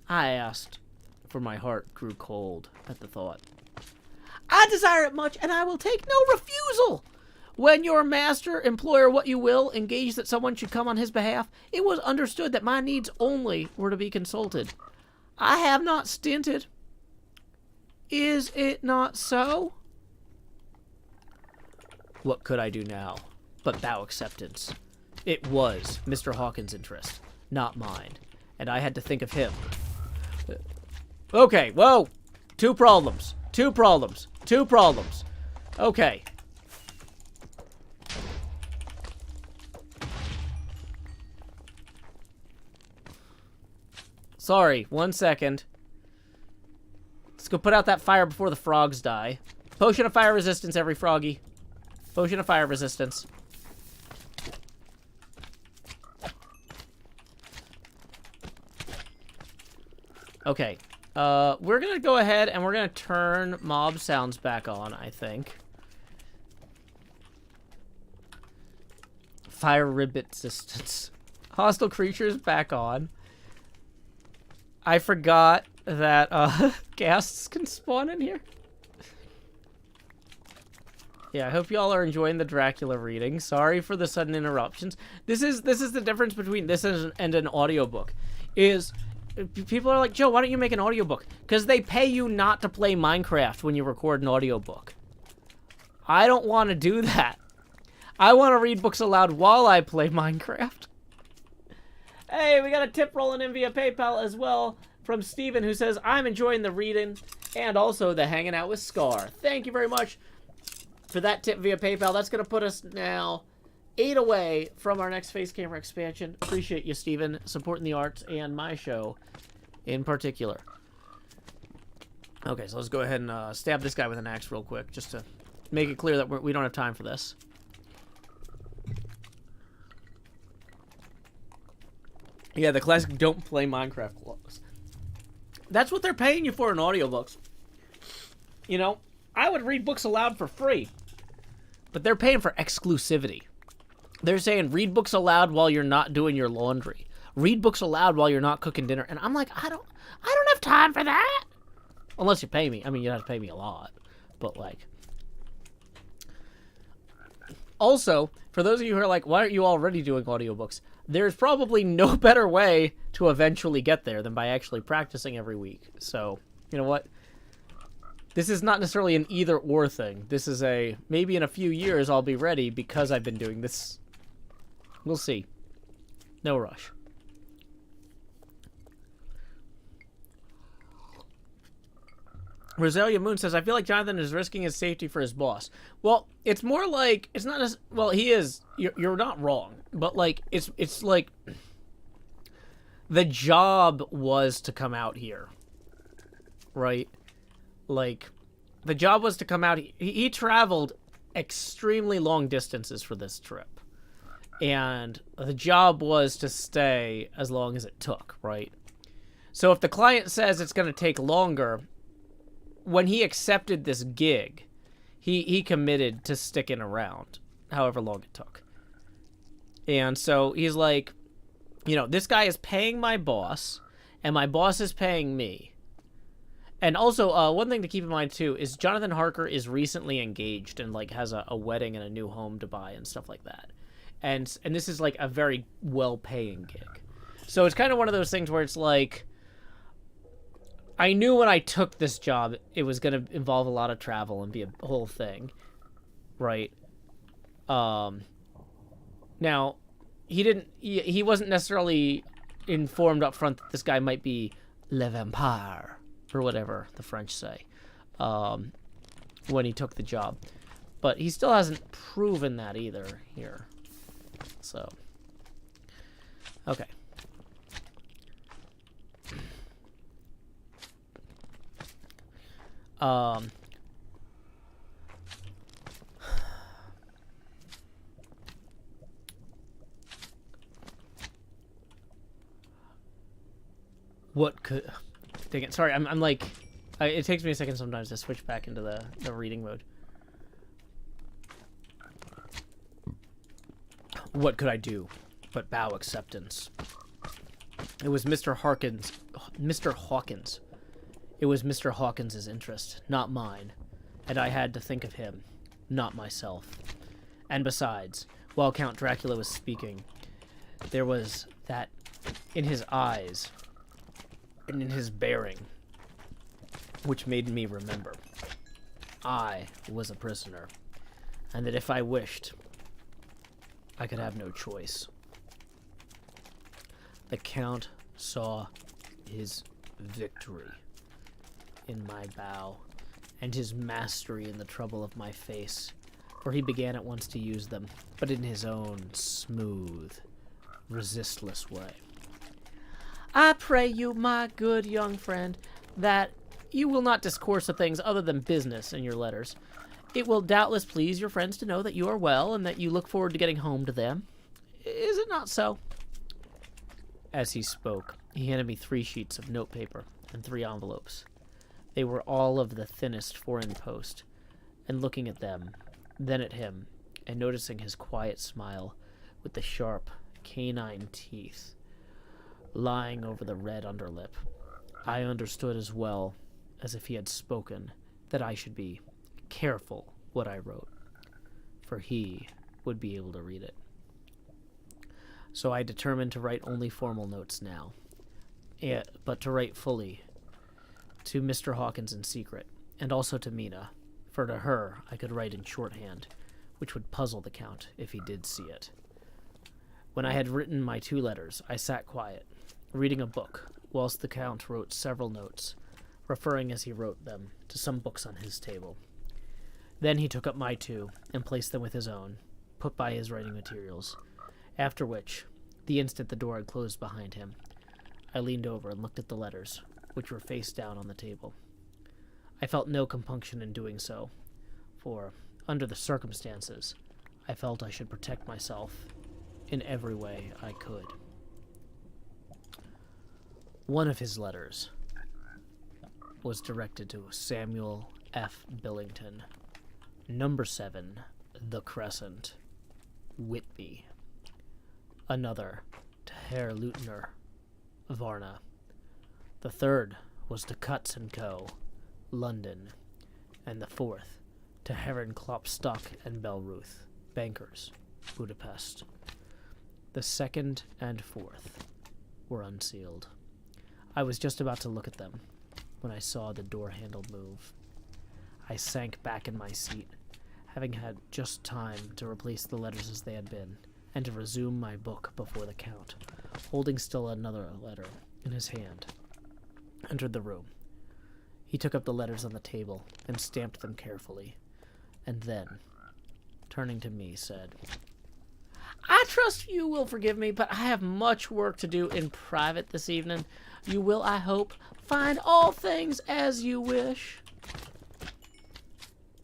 I asked, for my heart grew cold at the thought. "I desire it much, and I will take no refusal. When your master, employer, what you will, engaged that someone should come on his behalf, it was understood that my needs only were to be consulted. I have not stinted." Is it not so? What could I do now but bow acceptance? It was Mr. Hawkins' interest, not mine, and I had to think of him. Okay, whoa! Two problems. Okay. Sorry, 1 second. Let's go put out that fire before the frogs die. Potion of fire resistance, every froggy. Potion of fire resistance. Okay. We're gonna go ahead and we're gonna turn mob sounds back on, I think. Fire ribbit resistance. Hostile creatures back on. I forgot that ghasts can spawn in here. Yeah, I hope y'all are enjoying the Dracula reading. Sorry for the sudden interruptions. This is the difference between this and an audiobook. Is people are like, Joe, why don't you make an audiobook? Because they pay you not to play Minecraft when you record an audiobook. I don't want to do that. I want to read books aloud while I play Minecraft. Hey, we got a tip rolling in via PayPal as well from Steven, who says, I'm enjoying the reading and also the hanging out with Scar. Thank you very much for that tip via PayPal. That's going to put us now 8 away from our next face camera expansion. Appreciate you, Steven, supporting the arts and my show in particular. Okay, so let's go ahead and stab this guy with an axe real quick, just to make it clear that we don't have time for this. Yeah, the classic don't play Minecraft clause. That's what they're paying you for in audiobooks. You know, I would read books aloud for free, but they're paying for exclusivity. They're saying read books aloud while you're not doing your laundry. Read books aloud while you're not cooking dinner. And I'm like, I don't have time for that. Unless you pay me. I mean, you have to pay me a lot. But like, also, for those of you who are like, why aren't you already doing audiobooks? There's probably no better way to eventually get there than by actually practicing every week. So, you know what? This is not necessarily an either-or thing. This is a, maybe in a few years I'll be ready because I've been doing this. We'll see. No rush. Rosalia Moon says, I feel like Jonathan is risking his safety for his boss. Well, it's more like, it's not as, well, he is, you're not wrong, but like, it's like, the job was to come out here, right? Like, the job was to come out, he traveled extremely long distances for this trip, and the job was to stay as long as it took, right? So if the client says it's going to take longer, when he accepted this gig, he committed to sticking around however long it took. And so he's like, you know, this guy is paying my boss, and my boss is paying me. And also, one thing to keep in mind, too, is Jonathan Harker is recently engaged and, like, has a wedding and a new home to buy and stuff like that. And this is, like, a very well-paying gig. So it's kind of one of those things where it's like, I knew when I took this job, it was going to involve a lot of travel and be a whole thing, right? Now, he wasn't necessarily informed up front that this guy might be le vampire, or whatever the French say, when he took the job. But he still hasn't proven that either here. So, okay. What could... Dang it, sorry, I'm like... it takes me a second sometimes to switch back into the reading mode. What could I do but bow acceptance? It was Mr. Hawkins. It was Mr. Hawkins' interest, not mine, and I had to think of him, not myself. And besides, while Count Dracula was speaking, there was that in his eyes and in his bearing which made me remember I was a prisoner, and that if I wished, I could have no choice. The Count saw his victory in my bow, and his mastery in the trouble of my face, for he began at once to use them, but in his own smooth, resistless way. I pray you, my good young friend, that you will not discourse of things other than business in your letters. It will doubtless please your friends to know that you are well, and that you look forward to getting home to them. Is it not so? As he spoke, he handed me 3 sheets of notepaper and 3 envelopes. They were all of the thinnest foreign post, and looking at them, then at him, and noticing his quiet smile with the sharp canine teeth lying over the red underlip, I understood as well as if he had spoken that I should be careful what I wrote, for he would be able to read it. So I determined to write only formal notes now, but to write fully to Mr. Hawkins in secret, and also to Mina, for to her I could write in shorthand, which would puzzle the Count if he did see it. When I had written my 2 letters, I sat quiet, reading a book, whilst the Count wrote several notes, referring as he wrote them to some books on his table. Then he took up my 2 and placed them with his own, put by his writing materials, after which, the instant the door had closed behind him, I leaned over and looked at the letters, which were face down on the table. I felt no compunction in doing so, for, under the circumstances, I felt I should protect myself in every way I could. One of his letters was directed to Samuel F. Billington, number 7, The Crescent, Whitby. Another to Herr Lieutenant Varna. The third was to Cutts & Co., London, and the 4th to Herren Klopstock and Bellruth, bankers, Budapest. The 2nd and 4th were unsealed. I was just about to look at them when I saw the door handle move. I sank back in my seat, having had just time to replace the letters as they had been, and to resume my book before the Count, holding still another letter in his hand, entered the room. He took up the letters on the table and stamped them carefully, and then, turning to me, said, I trust you will forgive me, but I have much work to do in private this evening. You will, I hope, find all things as you wish.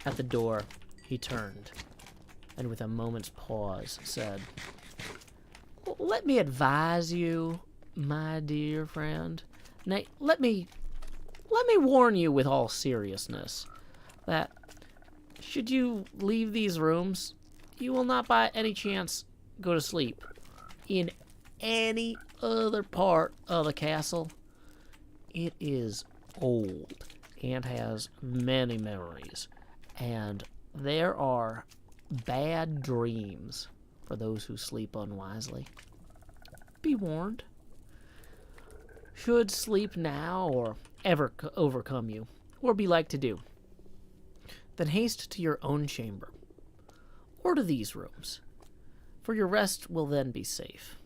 At the door, he turned, and with a moment's pause, said, Let me advise you, my dear friend. Nay, let me warn you with all seriousness that should you leave these rooms, you will not by any chance go to sleep in any other part of the castle. It is old and has many memories, and there are bad dreams for those who sleep unwisely. Be warned. Should sleep now or ever overcome you, or be like to do, then haste to your own chamber, or to these rooms, for your rest will then be safe.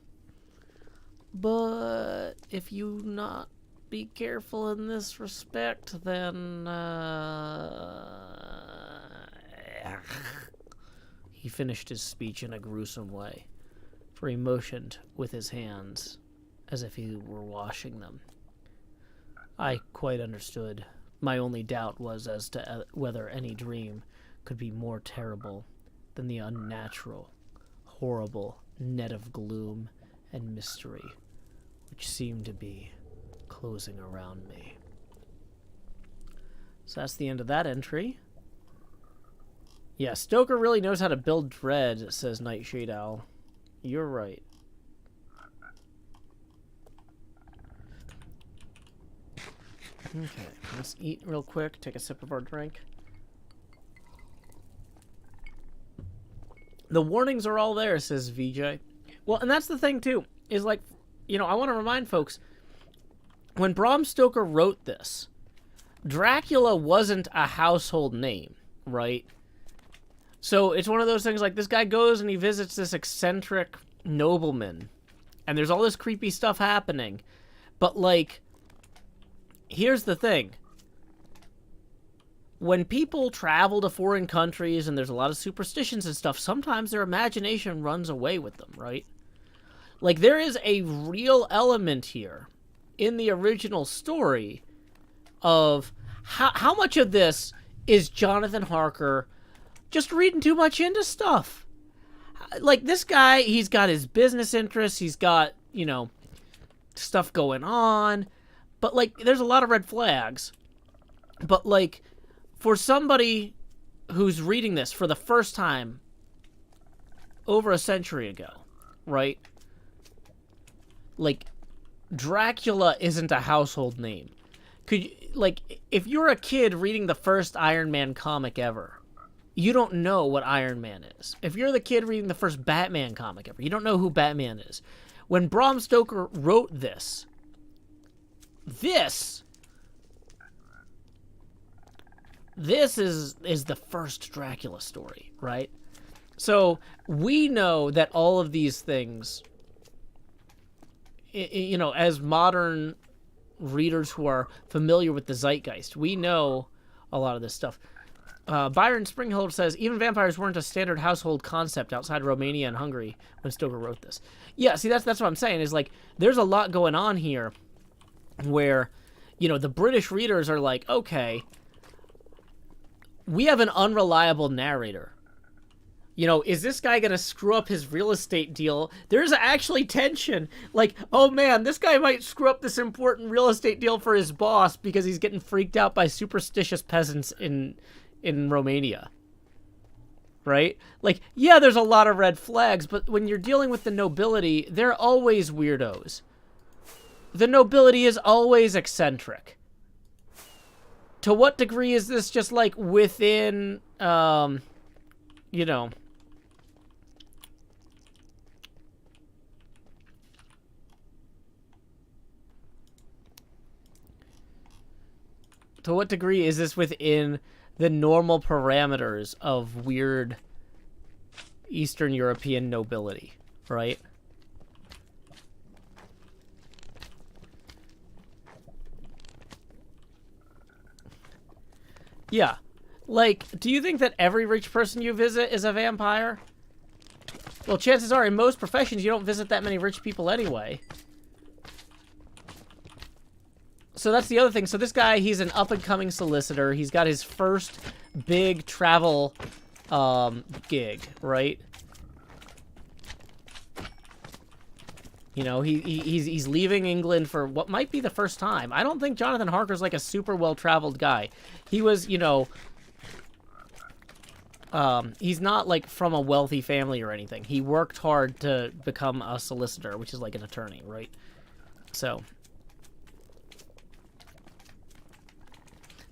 But if you not be careful in this respect, then, He finished his speech in a gruesome way, for he motioned with his hands as if he were washing them. I quite understood. My only doubt was as to whether any dream could be more terrible than the unnatural, horrible net of gloom and mystery which seemed to be closing around me. So that's the end of that entry. Yeah, Stoker really knows how to build dread, says Nightshade Owl. You're right. Okay, let's eat real quick, take a sip of our drink. The warnings are all there, says VJ. Well, and that's the thing, too, is like, I want to remind folks, when Bram Stoker wrote this, Dracula wasn't a household name, right? So it's one of those things like this guy goes and he visits this eccentric nobleman, and there's all this creepy stuff happening. But, like, here's the thing. When people travel to foreign countries and there's a lot of superstitions and stuff, sometimes their imagination runs away with them, right? Like, there is a real element here in the original story of how much of this is Jonathan Harker just reading too much into stuff. Like, this guy, he's got his business interests, he's got, you know, stuff going on, but, like, there's a lot of red flags. But, like, for somebody who's reading this for the first time over a century ago, right? Like, Dracula isn't a household name. Could you, like, if you're a kid reading the first Iron Man comic ever, you don't know what Iron Man is. If you're the kid reading the first Batman comic ever, you don't know who Batman is. When Bram Stoker wrote this is the first Dracula story, right? So we know that all of these things, you know, as modern readers who are familiar with the zeitgeist, we know a lot of this stuff. Byron Springhill says, even vampires weren't a standard household concept outside Romania and Hungary when Stoker wrote this. Yeah, see, that's what I'm saying, is like, there's a lot going on here where, you know, the British readers are like, okay, we have an unreliable narrator. You know, is this guy going to screw up his real estate deal? There's actually tension. Like, oh man, this guy might screw up this important real estate deal for his boss because he's getting freaked out by superstitious peasants in Romania. Right? Like, yeah, there's a lot of red flags, but when you're dealing with the nobility, they're always weirdos. The nobility is always eccentric. To what degree is this just, like, within, you know... To what degree is this within the normal parameters of weird Eastern European nobility, right? Yeah. Like, do you think that every rich person you visit is a vampire? Well, chances are in most professions you don't visit that many rich people anyway. So that's the other thing. So this guy, he's an up-and-coming solicitor. He's got his first big travel gig, right? You know, he's leaving England for what might be the first time. I don't think Jonathan Harker's like a super well-traveled guy. He was, you know, he's not like from a wealthy family or anything. He worked hard to become a solicitor, which is like an attorney, right? So...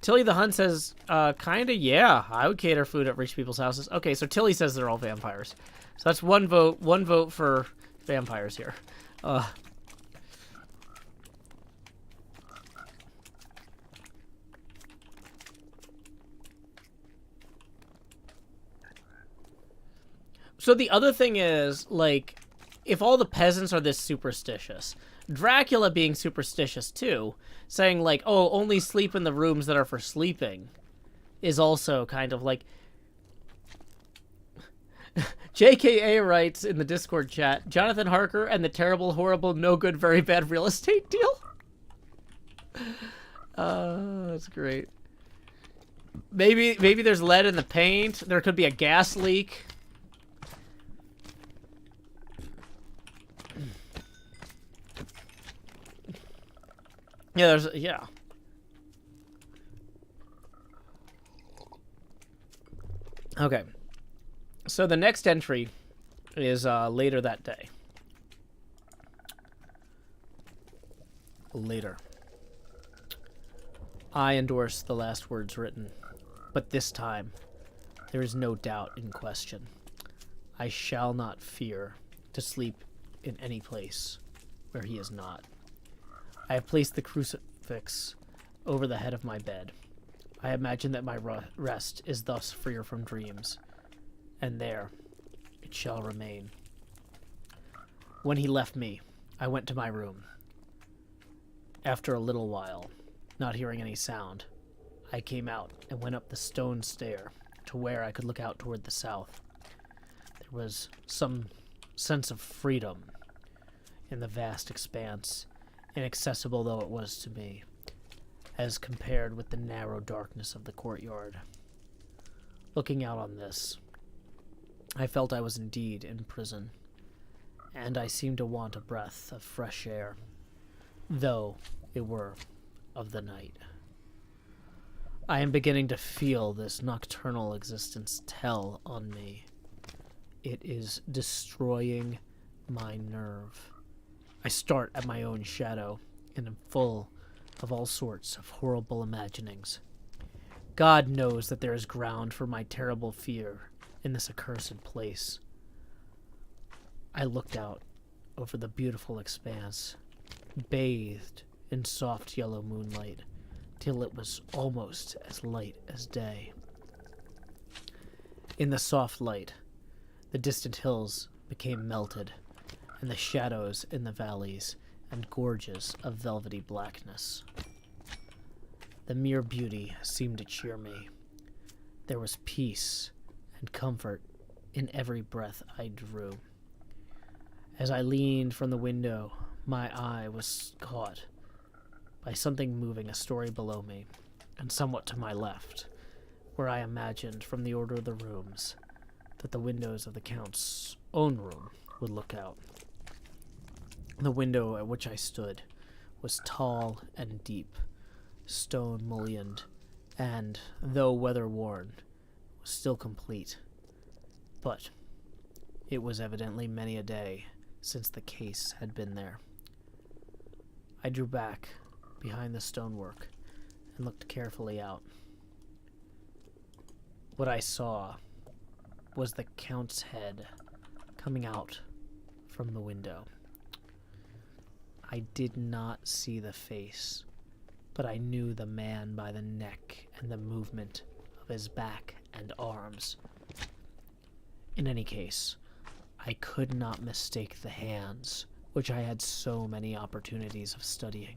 Tilly the Hun says, kinda, yeah. I would cater food at rich people's houses. Okay, so Tilly says they're all vampires. So that's one vote for vampires here. So the other thing is, like, if all the peasants are this superstitious, Dracula being superstitious too, saying like, oh, only sleep in the rooms that are for sleeping, is also kind of like... JKA writes in the Discord chat, Jonathan Harker and the terrible, horrible, no good, very bad real estate deal? That's great. Maybe there's lead in the paint. There could be a gas leak. Yeah. Okay. So the next entry is later that day. Later. I endorse the last words written, but this time there is no doubt in question. I shall not fear to sleep in any place where he is not. I have placed the crucifix over the head of my bed. I imagine that my rest is thus freer from dreams, and there it shall remain. When he left me, I went to my room. After a little while, not hearing any sound, I came out and went up the stone stair to where I could look out toward the south. There was some sense of freedom in the vast expanse, inaccessible though it was to me, as compared with the narrow darkness of the courtyard. Looking out on this, I felt I was indeed in prison, and I seemed to want a breath of fresh air, though it were of the night. I am beginning to feel this nocturnal existence tell on me. It is destroying my nerve. I start at my own shadow, and am full of all sorts of horrible imaginings. God knows that there is ground for my terrible fear in this accursed place. I looked out over the beautiful expanse, bathed in soft yellow moonlight, till it was almost as light as day. In the soft light, the distant hills became melted, and the shadows in the valleys and gorges of velvety blackness. The mere beauty seemed to cheer me. There was peace and comfort in every breath I drew. As I leaned from the window, my eye was caught by something moving a story below me, and somewhat to my left, where I imagined from the order of the rooms that the windows of the Count's own room would look out. The window at which I stood was tall and deep, stone mullioned, and, though weather-worn, was still complete. But it was evidently many a day since the case had been there. I drew back behind the stonework and looked carefully out. What I saw was the Count's head coming out from the window. I did not see the face, but I knew the man by the neck and the movement of his back and arms. In any case, I could not mistake the hands, which I had so many opportunities of studying.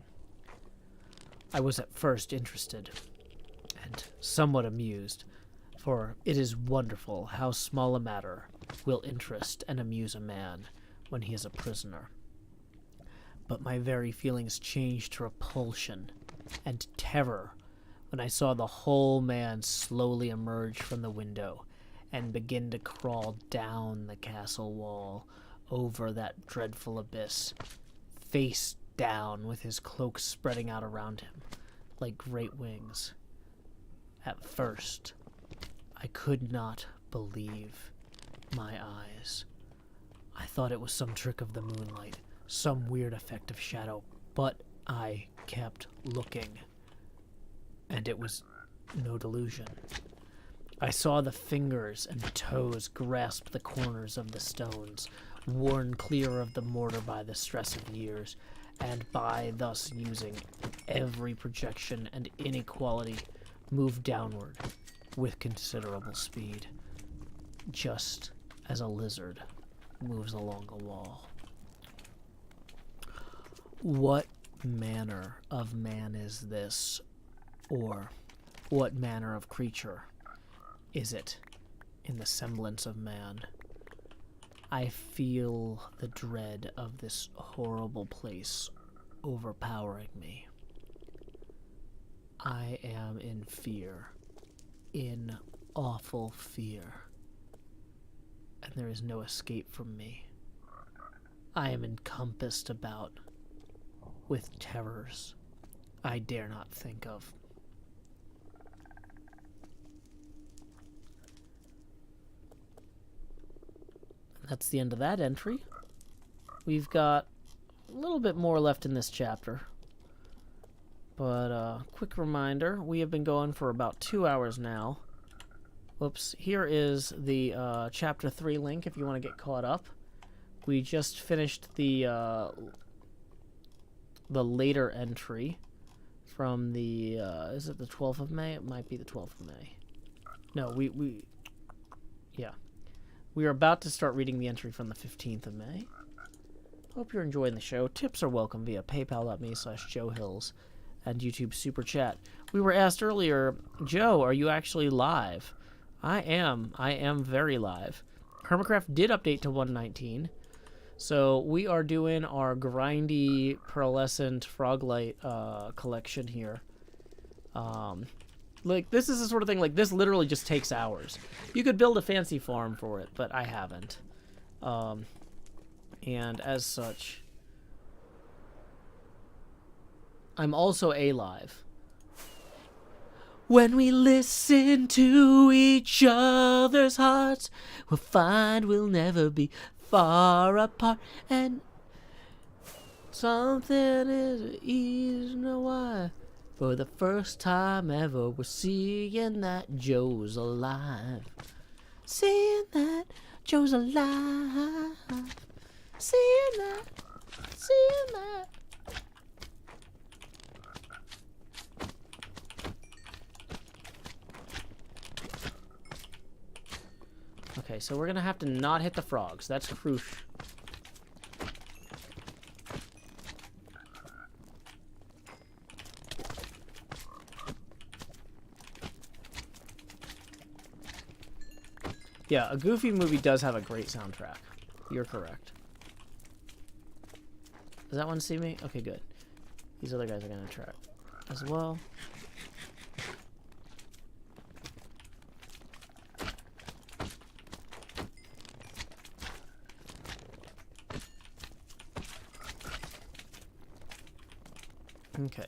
I was at first interested, and somewhat amused, for it is wonderful how small a matter will interest and amuse a man when he is a prisoner. But my very feelings changed to repulsion and terror when I saw the whole man slowly emerge from the window and begin to crawl down the castle wall over that dreadful abyss, face down with his cloak spreading out around him like great wings. At first, I could not believe my eyes. I thought it was some trick of the moonlight, some weird effect of shadow, but I kept looking, and it was no delusion. I saw the fingers and toes grasp the corners of the stones, worn clear of the mortar by the stress of years, and by thus using every projection and inequality, move downward with considerable speed, just as a lizard moves along a wall. What manner of man is this, or what manner of creature is it in the semblance of man? I feel the dread of this horrible place overpowering me. I am in fear, in awful fear, and there is no escape from me. I am encompassed about with terrors I dare not think of. That's the end of that entry. We've got a little bit more left in this chapter. But quick reminder, we have been going for about 2 hours now. Whoops, here is the chapter 3 link if you want to get caught up. We just finished the later entry from the, is it the 12th of May? It might be the 12th of May. No, yeah. We are about to start reading the entry from the 15th of May. Hope you're enjoying the show. Tips are welcome via paypal.me/JoeHills and YouTube Super Chat. We were asked earlier, Joe, are you actually live? I am. I am very live. HermitCraft did update to 119. So we are doing our grindy pearlescent froglight collection here. Like, this is the sort of thing, like, this literally just takes hours. You could build a fancy farm for it, but I haven't. And as such, I'm also alive. When we listen to each other's hearts, we'll find we'll never be far apart. And something is easy to why. For the first time ever, we're seeing that Joe's alive. Seeing that Joe's alive. Seeing that. Seeing that. Okay, so we're gonna have to not hit the frogs. That's crucial. Yeah, a Goofy movie does have a great soundtrack. You're correct. Does that one see me? Okay, good. These other guys are gonna track as well. Okay.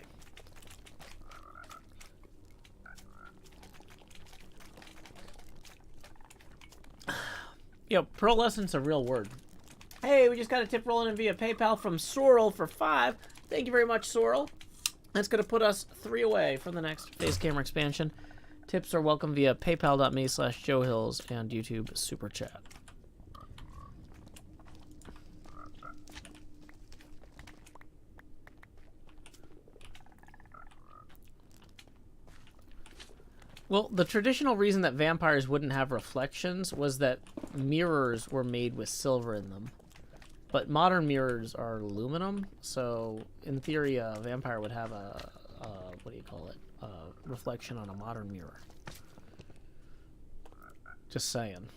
Yo, pearlescent's a real word. Hey, we just got a tip rolling in via PayPal from Sorrel for 5. Thank you very much, Sorrel. That's going to put us 3 away from the next face camera expansion. Tips are welcome via paypal.me/JoeHills and YouTube Super Chat. Well, the traditional reason that vampires wouldn't have reflections was that mirrors were made with silver in them. But modern mirrors are aluminum, so in theory, a vampire would have a what do you call it? A reflection on a modern mirror. Just saying.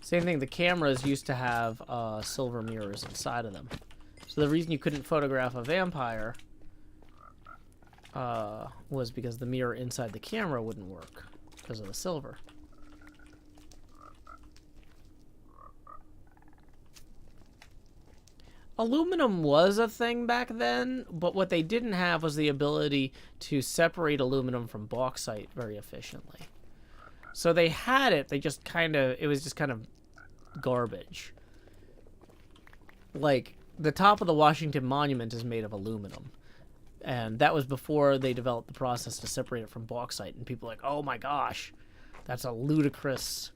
Same thing, the cameras used to have silver mirrors inside of them. So the reason you couldn't photograph a vampire was because the mirror inside the camera wouldn't work because of the silver. Aluminum was a thing back then, but what they didn't have was the ability to separate aluminum from bauxite very efficiently. So they had it, they just it was just kind of garbage. Like, the top of the Washington Monument is made of aluminum. And that was before they developed the process to separate it from bauxite. And people were like, oh my gosh, that's a ludicrous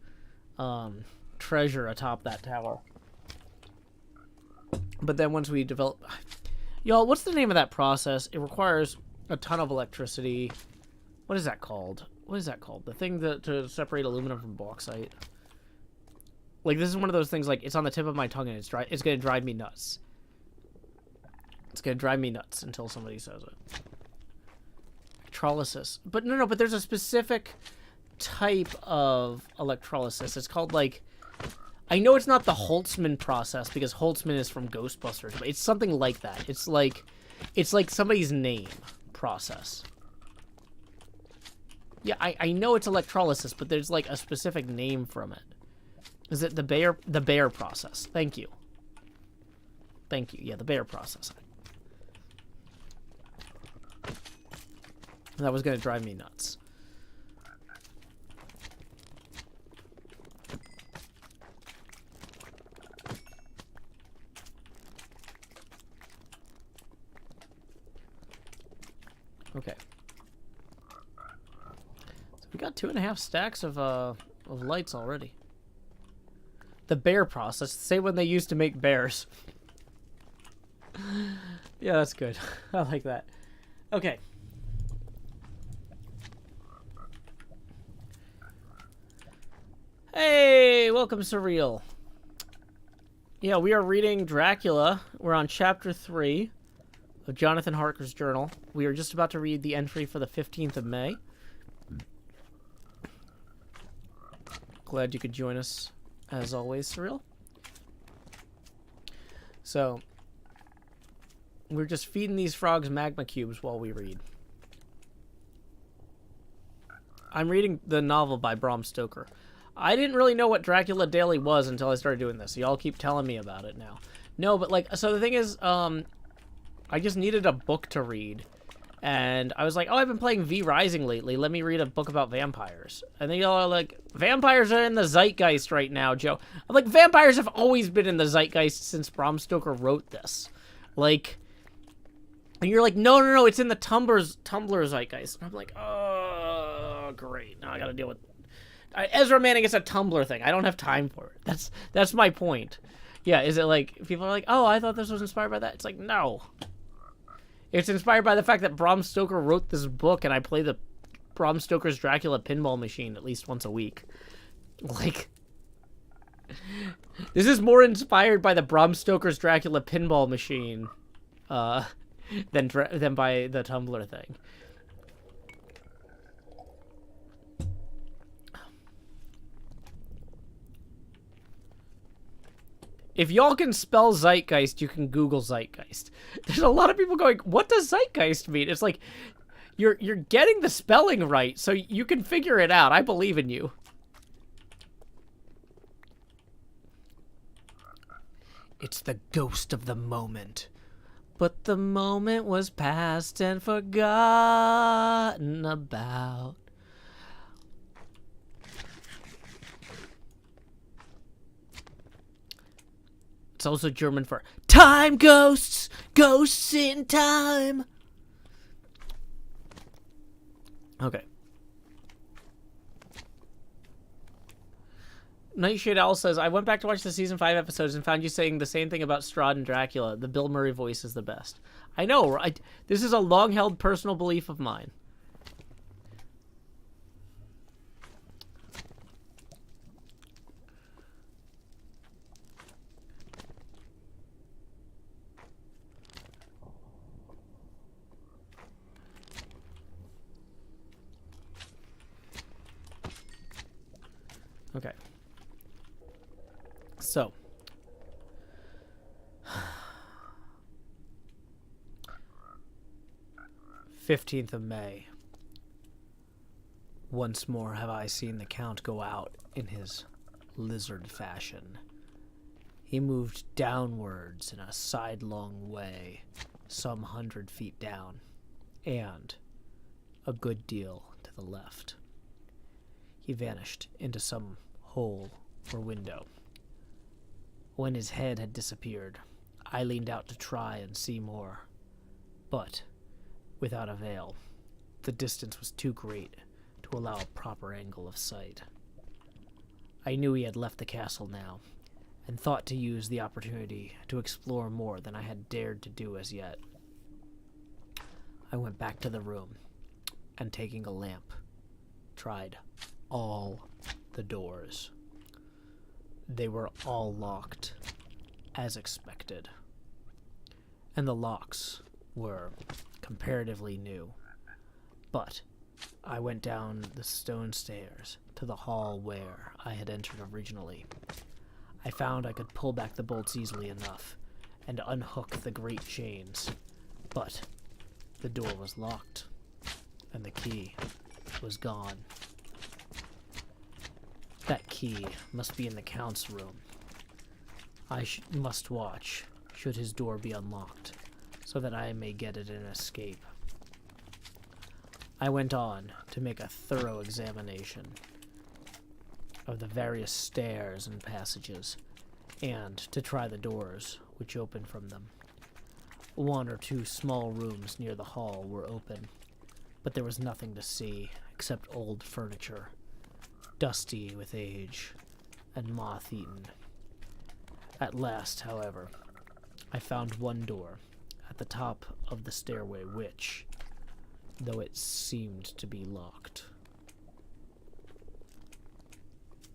treasure atop that tower. But then once we develop... Y'all, what's the name of that process? It requires a ton of electricity. What is that called? What is that called? The thing to separate aluminum from bauxite. Like, this is one of those things, like, it's on the tip of my tongue and it's going to drive me nuts. It's going to drive me nuts until somebody says it. Electrolysis. But no, but there's a specific type of electrolysis. It's called, like... I know it's not the Holtzman process, because Holtzman is from Ghostbusters, but it's something like that. It's like somebody's name process. Yeah, I know it's electrolysis, but there's, like, a specific name from it. Is it the Bayer process? Thank you. Thank you. Yeah, the Bayer process. That was going to drive me nuts. Okay. So we got 2.5 stacks of lights already. The bear process. Say when they used to make bears. Yeah, that's good. I like that. Okay. Hey, welcome, Surreal. Yeah, we are reading Dracula. We're on chapter 3 of Jonathan Harker's journal. We are just about to read the entry for the 15th of May. Glad you could join us, as always, Surreal. So, we're just feeding these frogs magma cubes while we read. I'm reading the novel by Bram Stoker. I didn't really know what Dracula Daily was until I started doing this. Y'all keep telling me about it now. No, but like, so the thing is, I just needed a book to read. And I was like, oh, I've been playing V Rising lately. Let me read a book about vampires. And then y'all are like, vampires are in the zeitgeist right now, Joe. I'm like, vampires have always been in the zeitgeist since Bram Stoker wrote this. Like, and you're like, no, it's in the Tumblr zeitgeist. And I'm like, oh, great. Now I gotta deal with Ezra Manning. It's a Tumblr thing. I don't have time for it. That's my point. Yeah, is it like, people are like, oh, I thought this was inspired by that. It's like, no. It's inspired by the fact that Bram Stoker wrote this book, and I play the Bram Stoker's Dracula pinball machine at least once a week. Like, this is more inspired by the Bram Stoker's Dracula pinball machine than by the Tumblr thing. If y'all can spell zeitgeist, you can Google zeitgeist. There's a lot of people going, what does zeitgeist mean? It's like, you're getting the spelling right, so you can figure it out. I believe in you. It's the ghost of the moment. But the moment was past and forgotten about. It's also German for time ghosts, ghosts in time. Okay. Nightshade Owl says, I went back to watch the season 5 episodes and found you saying the same thing about Strahd and Dracula. The Bill Murray voice is the best. I know, right? This is a long-held personal belief of mine. Okay. So. "15th of May. Once more have I seen the Count go out in his lizard fashion. He moved downwards in a sidelong way, some 100 feet down, and a good deal to the left. He vanished into some hole or window. When his head had disappeared, I leaned out to try and see more, but without avail. The distance was too great to allow a proper angle of sight. I knew he had left the castle now, and thought to use the opportunity to explore more than I had dared to do as yet. I went back to the room, and taking a lamp, tried all the doors. They were all locked, as expected. And the locks were comparatively new. But I went down the stone stairs to the hall where I had entered originally. I found I could pull back the bolts easily enough and unhook the great chains, but the door was locked, and the key was gone. That key must be in the Count's room. I must watch, should his door be unlocked, so that I may get it and escape. I went on to make a thorough examination of the various stairs and passages, and to try the doors which opened from them. One or two small rooms near the hall were open, but there was nothing to see except old furniture, dusty with age and moth-eaten. At last, however, I found one door at the top of the stairway, which, though it seemed to be locked,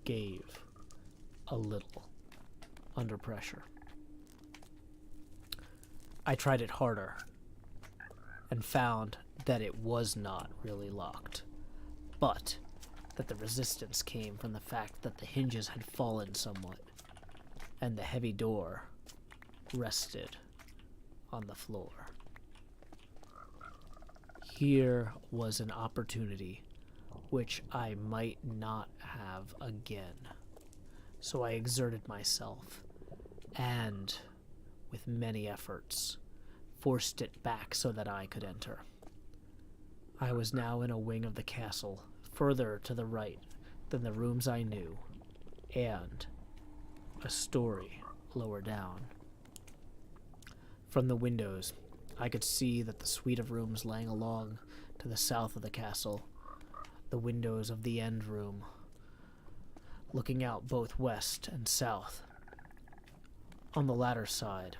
gave a little under pressure. I tried it harder and found that it was not really locked, but that the resistance came from the fact that the hinges had fallen somewhat and the heavy door rested on the floor. Here was an opportunity which I might not have again. So I exerted myself and, with many efforts, forced it back so that I could enter. I was now in a wing of the castle, further to the right than the rooms I knew, and a story lower down. From the windows, I could see that the suite of rooms lying along to the south of the castle, the windows of the end room, looking out both west and south. On the latter side,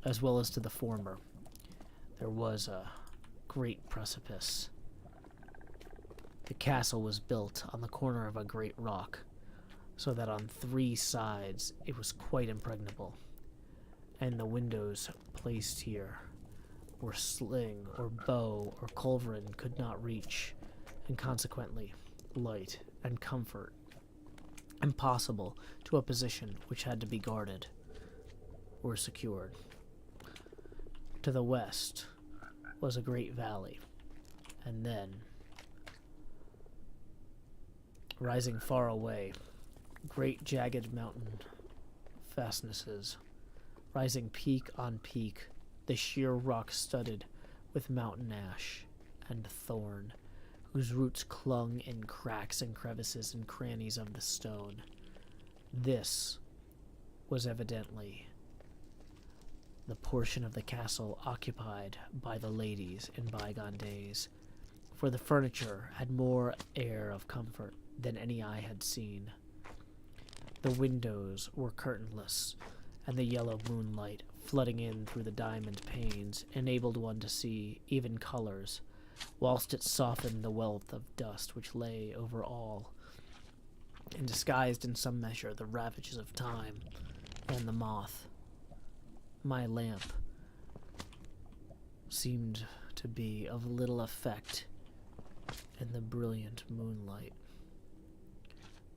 as well as to the former, there was a great precipice. The castle was built on the corner of a great rock, so that on 3 sides it was quite impregnable, and the windows placed here where sling or bow or culverin could not reach, and consequently light and comfort impossible to a position which had to be guarded or secured. To the west was a great valley, and then, rising far away, great jagged mountain fastnesses, rising peak on peak, the sheer rock studded with mountain ash and thorn, whose roots clung in cracks and crevices and crannies of the stone. This was evidently the portion of the castle occupied by the ladies in bygone days, for the furniture had more air of comfort than any I had seen. The windows were curtainless, and the yellow moonlight flooding in through the diamond panes enabled one to see even colors, whilst it softened the wealth of dust which lay over all, and disguised in some measure the ravages of time and the moth. My lamp seemed to be of little effect in the brilliant moonlight,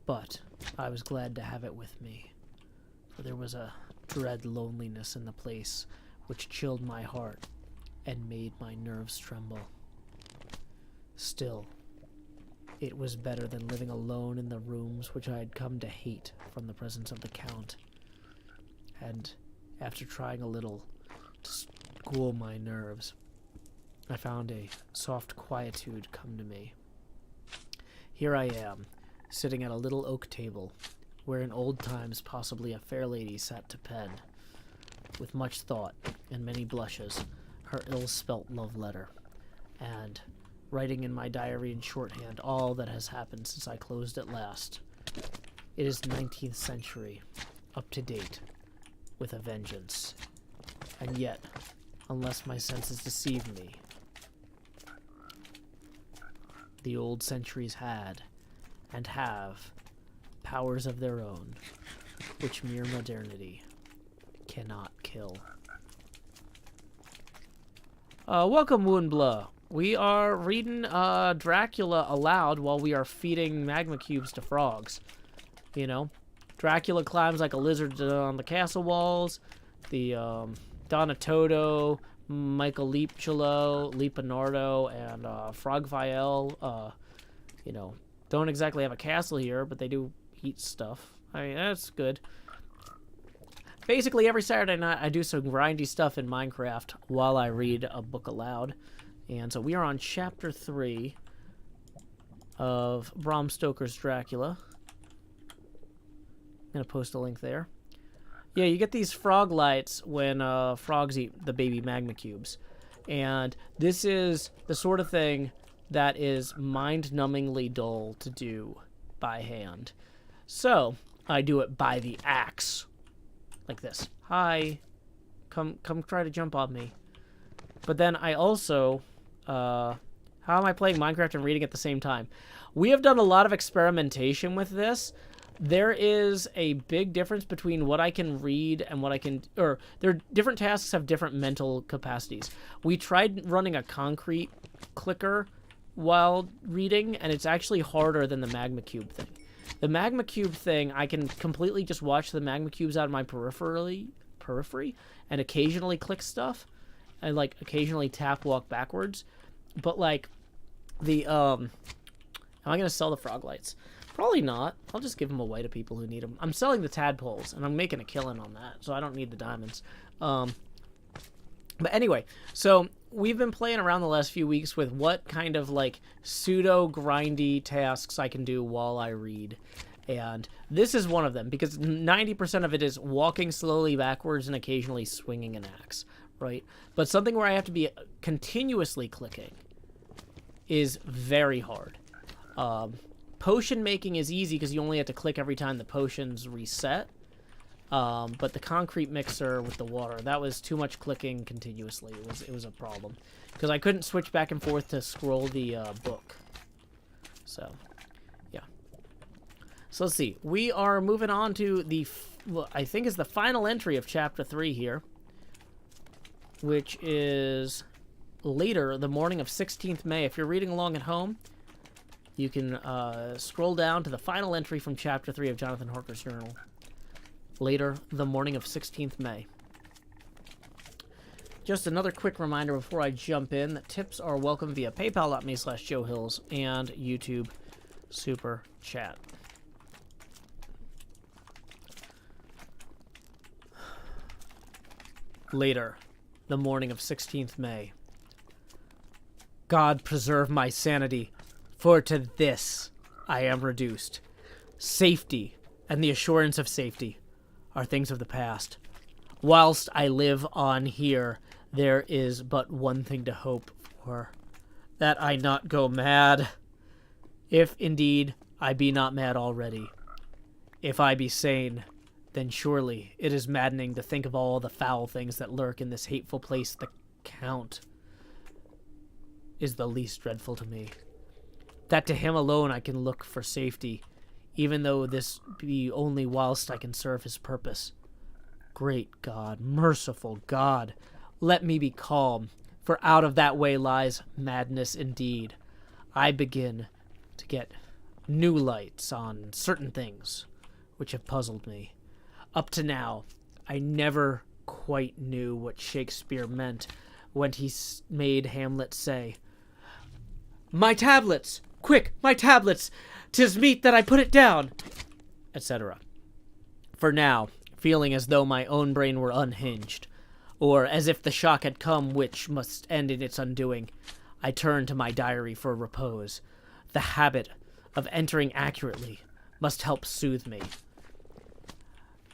but I was glad to have it with me, for there was a dread loneliness in the place which chilled my heart and made my nerves tremble. Still, it was better than living alone in the rooms which I had come to hate from the presence of the Count, and after trying a little to cool my nerves, I found a soft quietude come to me. Here I am, sitting at a little oak table, where in old times possibly a fair lady sat to pen, with much thought and many blushes, her ill-spelt love letter, and writing in my diary in shorthand all that has happened since I closed it last. It is 19th century, up to date, with a vengeance. And yet, unless my senses deceive me, the old centuries had, and have, powers of their own, which mere modernity cannot kill. Welcome, Woundblah. We are reading Dracula aloud while we are feeding magma cubes to frogs. You know, Dracula climbs like a lizard on the castle walls. The Donatodo, Michael Leonardo, and Frogviel, you know, don't exactly have a castle here, but they do eat stuff. I mean, that's good. Basically, every Saturday night, I do some grindy stuff in Minecraft while I read a book aloud. And so we are on Chapter 3 of Bram Stoker's Dracula. I'm going to post a link there. Yeah, you get these frog lights when frogs eat the baby magma cubes. And this is the sort of thing that is mind-numbingly dull to do by hand. So, I do it by the axe. Like this. Hi. Come try to jump on me. But then I also, how am I playing Minecraft and reading at the same time? We have done a lot of experimentation with this. There is a big difference between what I can read and what I can, or there different tasks have different mental capacities. We tried running a concrete clicker while reading, and it's actually harder than the magma cube thing. The magma cube thing, I can completely just watch the magma cubes out of my periphery and occasionally click stuff and like occasionally tap walk backwards. But like the am I gonna sell the frog lights? Probably not. I'll just give them away to people who need them. I'm selling the tadpoles, and I'm making a killing on that, so I don't need the diamonds. But anyway, so we've been playing around the last few weeks with what kind of, like, pseudo-grindy tasks I can do while I read. And this is one of them, because 90% of it is walking slowly backwards and occasionally swinging an axe, right? But something where I have to be continuously clicking is very hard. Potion making is easy because you only have to click every time the potions reset. But the concrete mixer with the water, that was too much clicking continuously. It was a problem because I couldn't switch back and forth to scroll the book. So, yeah. So let's see. We are moving on to the, I think is the final entry of Chapter 3 here, which is later, the morning of 16th May. If you're reading along at home, you can scroll down to the final entry from Chapter 3 of Jonathan Harker's journal. Later, the morning of 16th May. Just another quick reminder before I jump in that tips are welcome via paypal.me/JoeHills and YouTube Super Chat. Later, the morning of 16th May. God preserve my sanity, for to this I am reduced. Safety and the assurance of safety are things of the past. Whilst I live on here, there is but one thing to hope for, that I not go mad. If indeed I be not mad already. If I be sane, then surely it is maddening to think of all the foul things that lurk in this hateful place. The Count is the least dreadful to me. That to him alone I can look for safety, even though this be only whilst I can serve his purpose. Great God, merciful God, let me be calm, for out of that way lies madness indeed. I begin to get new lights on certain things which have puzzled me. Up to now, I never quite knew what Shakespeare meant when he made Hamlet say, "My tablets! Quick, my tablets! 'Tis meet that I put it down!" etc. For now, feeling as though my own brain were unhinged, or as if the shock had come which must end in its undoing, I turned to my diary for repose. The habit of entering accurately must help soothe me.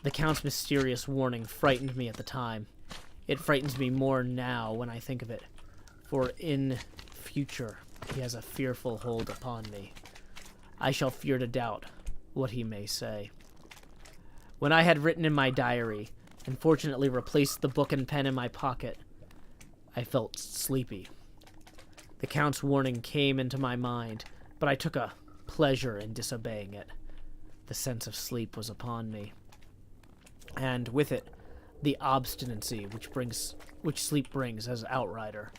The Count's mysterious warning frightened me at the time. It frightens me more now when I think of it, for in future he has a fearful hold upon me. I shall fear to doubt what he may say. When I had written in my diary, and fortunately replaced the book and pen in my pocket, I felt sleepy. The Count's warning came into my mind, but I took a pleasure in disobeying it. The sense of sleep was upon me, and with it, the obstinacy which sleep brings as outrider.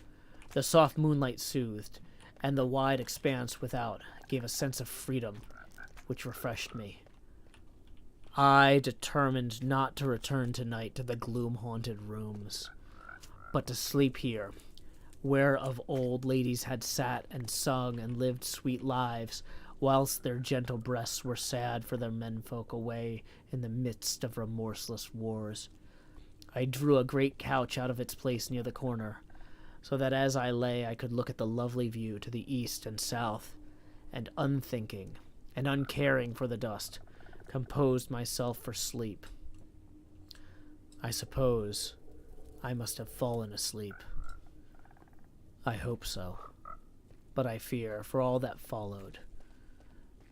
The soft moonlight soothed, and the wide expanse without gave a sense of freedom, which refreshed me. I determined not to return tonight to the gloom-haunted rooms, but to sleep here, where of old ladies had sat and sung and lived sweet lives, whilst their gentle breasts were sad for their menfolk away in the midst of remorseless wars. I drew a great couch out of its place near the corner, so that as I lay I could look at the lovely view to the east and south, and unthinking and uncaring for the dust, composed myself for sleep. I suppose I must have fallen asleep. I hope so, but I fear, for all that followed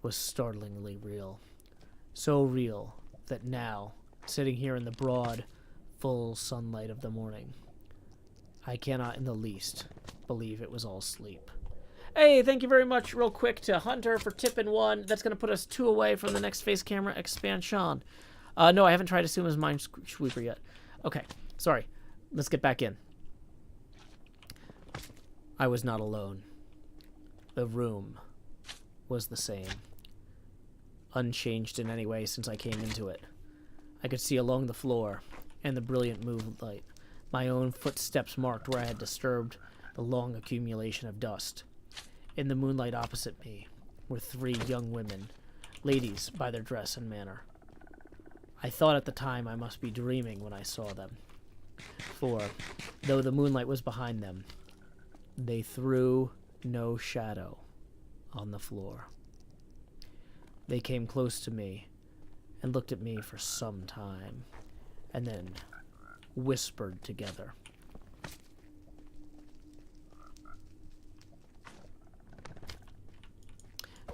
was startlingly real. So real that now, sitting here in the broad, full sunlight of the morning, I cannot in the least believe it was all sleep. Hey, thank you very much, real quick, to Hunter for tipping 1. That's going to put us 2 away from the next face camera expansion. No, I haven't tried Assuma's Mind Sweeper yet. Okay, sorry. Let's get back in. I was not alone. The room was the same. Unchanged in any way since I came into it. I could see along the floor, and the brilliant moonlight, my own footsteps marked where I had disturbed the long accumulation of dust. In the moonlight opposite me were 3 young women, ladies by their dress and manner. I thought at the time I must be dreaming when I saw them, for, though the moonlight was behind them, they threw no shadow on the floor. They came close to me and looked at me for some time, and then whispered together.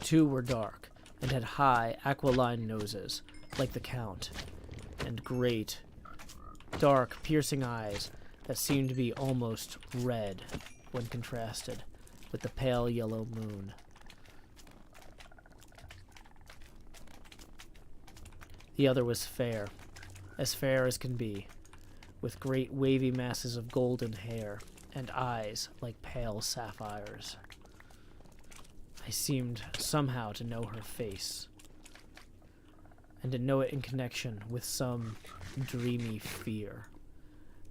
Two were dark and had high aquiline noses, like the Count, and great, dark, piercing eyes that seemed to be almost red when contrasted with the pale yellow moon. The other was fair as can be, with great wavy masses of golden hair and eyes like pale sapphires. I seemed somehow to know her face, and to know it in connection with some dreamy fear,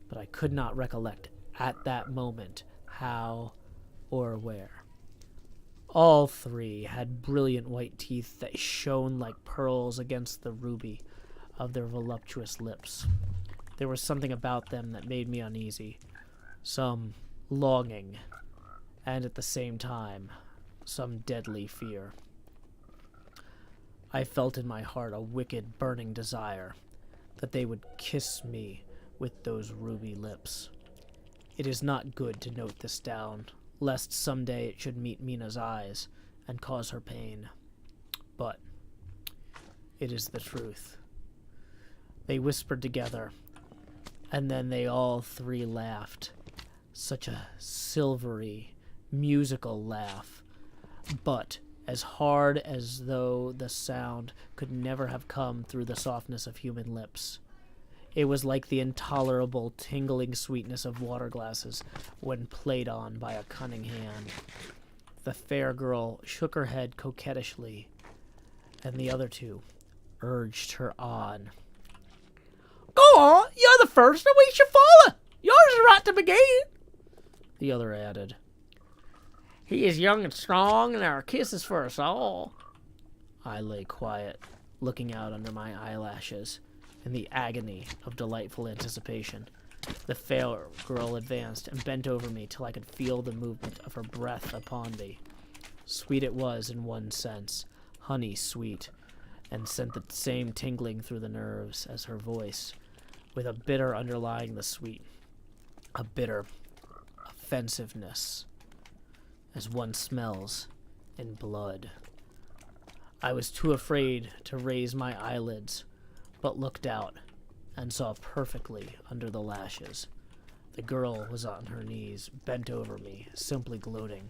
but I could not recollect at that moment how or where. All 3 had brilliant white teeth that shone like pearls against the ruby of their voluptuous lips. There was something about them that made me uneasy, some longing, and at the same time, some deadly fear. I felt in my heart a wicked, burning desire that they would kiss me with those ruby lips. It is not good to note this down, lest someday it should meet Mina's eyes and cause her pain. But it is the truth. They whispered together, and then they all 3 laughed. Such a silvery, musical laugh, but as hard as though the sound could never have come through the softness of human lips. It was like the intolerable, tingling sweetness of water glasses when played on by a cunning hand. The fair girl shook her head coquettishly, and the other 2 urged her on. "Go on, you're the first, and we should follow. Yours is right to begin," the other added. "He is young and strong, and our kiss is for us all." I lay quiet, looking out under my eyelashes, in the agony of delightful anticipation. The fair girl advanced and bent over me till I could feel the movement of her breath upon me. Sweet it was in one sense, honey sweet, and sent the same tingling through the nerves as her voice, with a bitter underlying the sweet, a bitter offensiveness, as one smells in blood. I was too afraid to raise my eyelids, but looked out and saw perfectly under the lashes. The girl was on her knees, bent over me, simply gloating.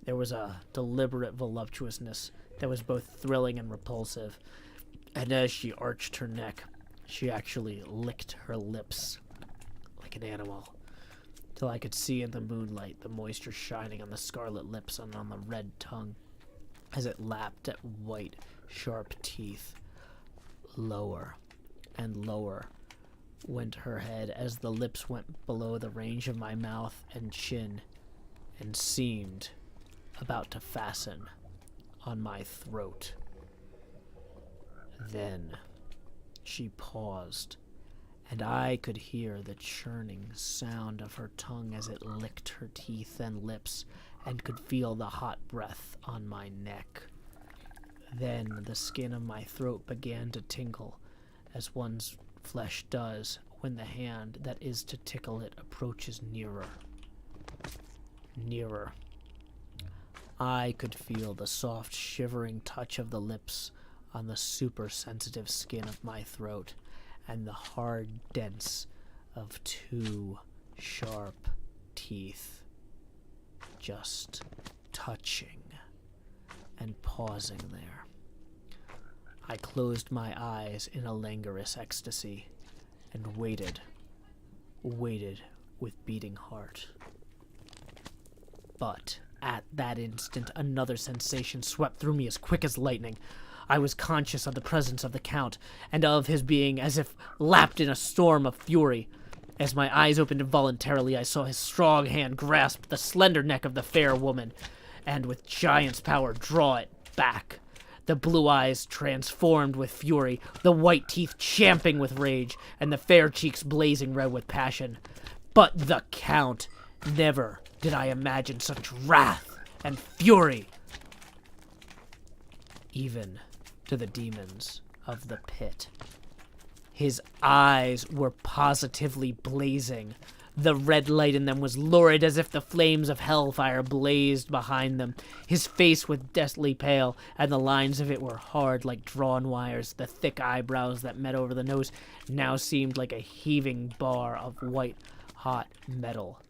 There was a deliberate voluptuousness that was both thrilling and repulsive, and as she arched her neck, she actually licked her lips like an animal, till I could see in the moonlight the moisture shining on the scarlet lips and on the red tongue as it lapped at white, sharp teeth. Lower and lower went her head as the lips went below the range of my mouth and chin, and seemed about to fasten on my throat. Then she paused, and I could hear the churning sound of her tongue as it licked her teeth and lips, and could feel the hot breath on my neck. Then the skin of my throat began to tingle, as one's flesh does when the hand that is to tickle it approaches nearer. Nearer. I could feel the soft, shivering touch of the lips on the super-sensitive skin of my throat, and the hard dents of 2 sharp teeth just touching and pausing there. I closed my eyes in a languorous ecstasy and waited with beating heart. But at that instant, another sensation swept through me as quick as lightning. I was conscious of the presence of the Count, and of his being as if lapped in a storm of fury. As my eyes opened involuntarily, I saw his strong hand grasp the slender neck of the fair woman, and with giant's power draw it back. The blue eyes transformed with fury, the white teeth champing with rage, and the fair cheeks blazing red with passion. But the Count, never did I imagine such wrath and fury. Even to the demons of the pit. His eyes were positively blazing. The red light in them was lurid as if the flames of hellfire blazed behind them. His face was deathly pale, and the lines of it were hard like drawn wires. The thick eyebrows that met over the nose now seemed like a heaving bar of white-hot metal.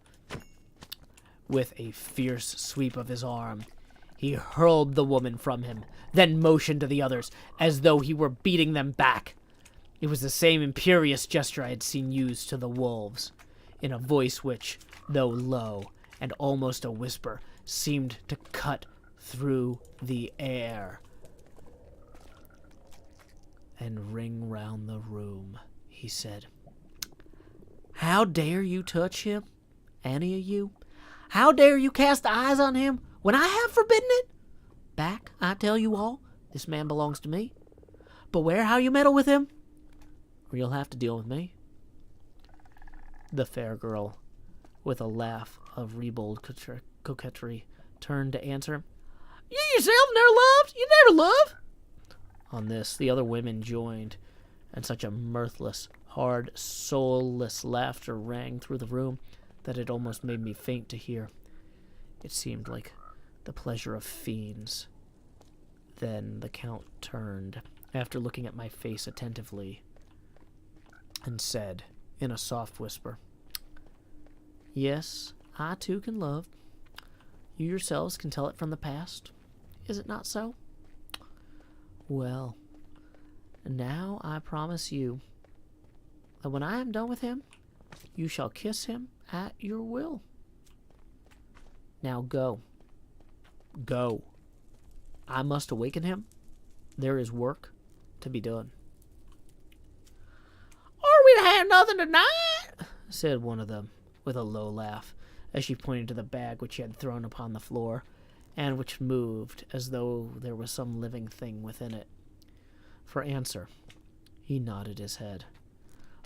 With a fierce sweep of his arm, he hurled the woman from him, then motioned to the others, as though he were beating them back. It was the same imperious gesture I had seen used to the wolves, in a voice which, though low and almost a whisper, seemed to cut through the air and ring round the room. He said, "How dare you touch him, any of you? How dare you cast eyes on him when I have forbidden it? Back, I tell you all, this man belongs to me. Beware how you meddle with him, or you'll have to deal with me." The fair girl, with a laugh of ribald coquetry, turned to answer him. "You yourself never loved? You never loved?" On this, the other women joined, and such a mirthless, hard, soulless laughter rang through the room that it almost made me faint to hear. It seemed like the pleasure of fiends. Then the Count turned, after looking at my face attentively, and said, in a soft whisper, "Yes, I too can love. You yourselves can tell it from the past. Is it not so? Well, now I promise you that when I am done with him, you shall kiss him at your will. Now go. Go. I must awaken him. There is work to be done." "Are we to have nothing tonight?" said one of them, with a low laugh, as she pointed to the bag which he had thrown upon the floor, and which moved as though there was some living thing within it. For answer, he nodded his head.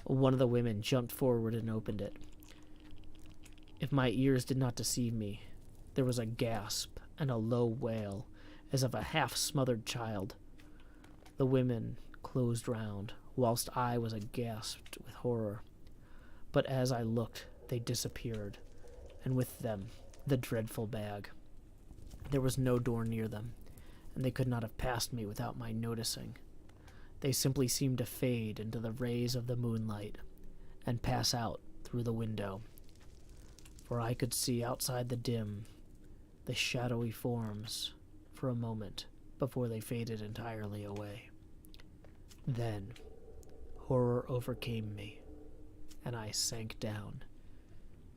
One of the women jumped forward and opened it. If my ears did not deceive me, there was a gasp and a low wail, as of a half-smothered child. The women closed round, whilst I was aghast with horror. But as I looked, they disappeared, and with them the dreadful bag. There was no door near them, and they could not have passed me without my noticing. They simply seemed to fade into the rays of the moonlight and pass out through the window, for I could see outside the shadowy forms for a moment before they faded entirely away. Then horror overcame me, and I sank down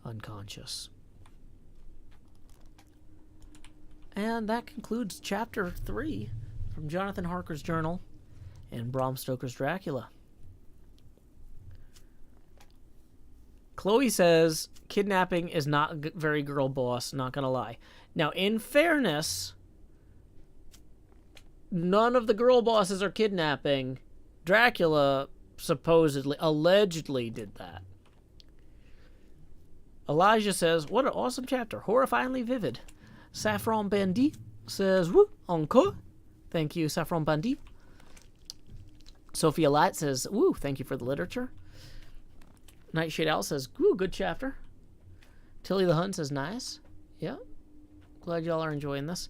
unconscious. And that concludes Chapter 3 from Jonathan Harker's journal in Bram Stoker's Dracula. Chloe says, kidnapping is not very girl boss, not gonna lie. Now, in fairness, none of the girl bosses are kidnapping. Dracula allegedly did that. Elijah says, what an awesome chapter. Horrifyingly vivid. Saffron Bandit says, woo, encore. Thank you, Saffron Bandit. Sophia Light says, woo, thank you for the literature. Nightshade Owl says, woo, good chapter. Tilly the Hunt says, nice. Yeah. Glad y'all are enjoying this.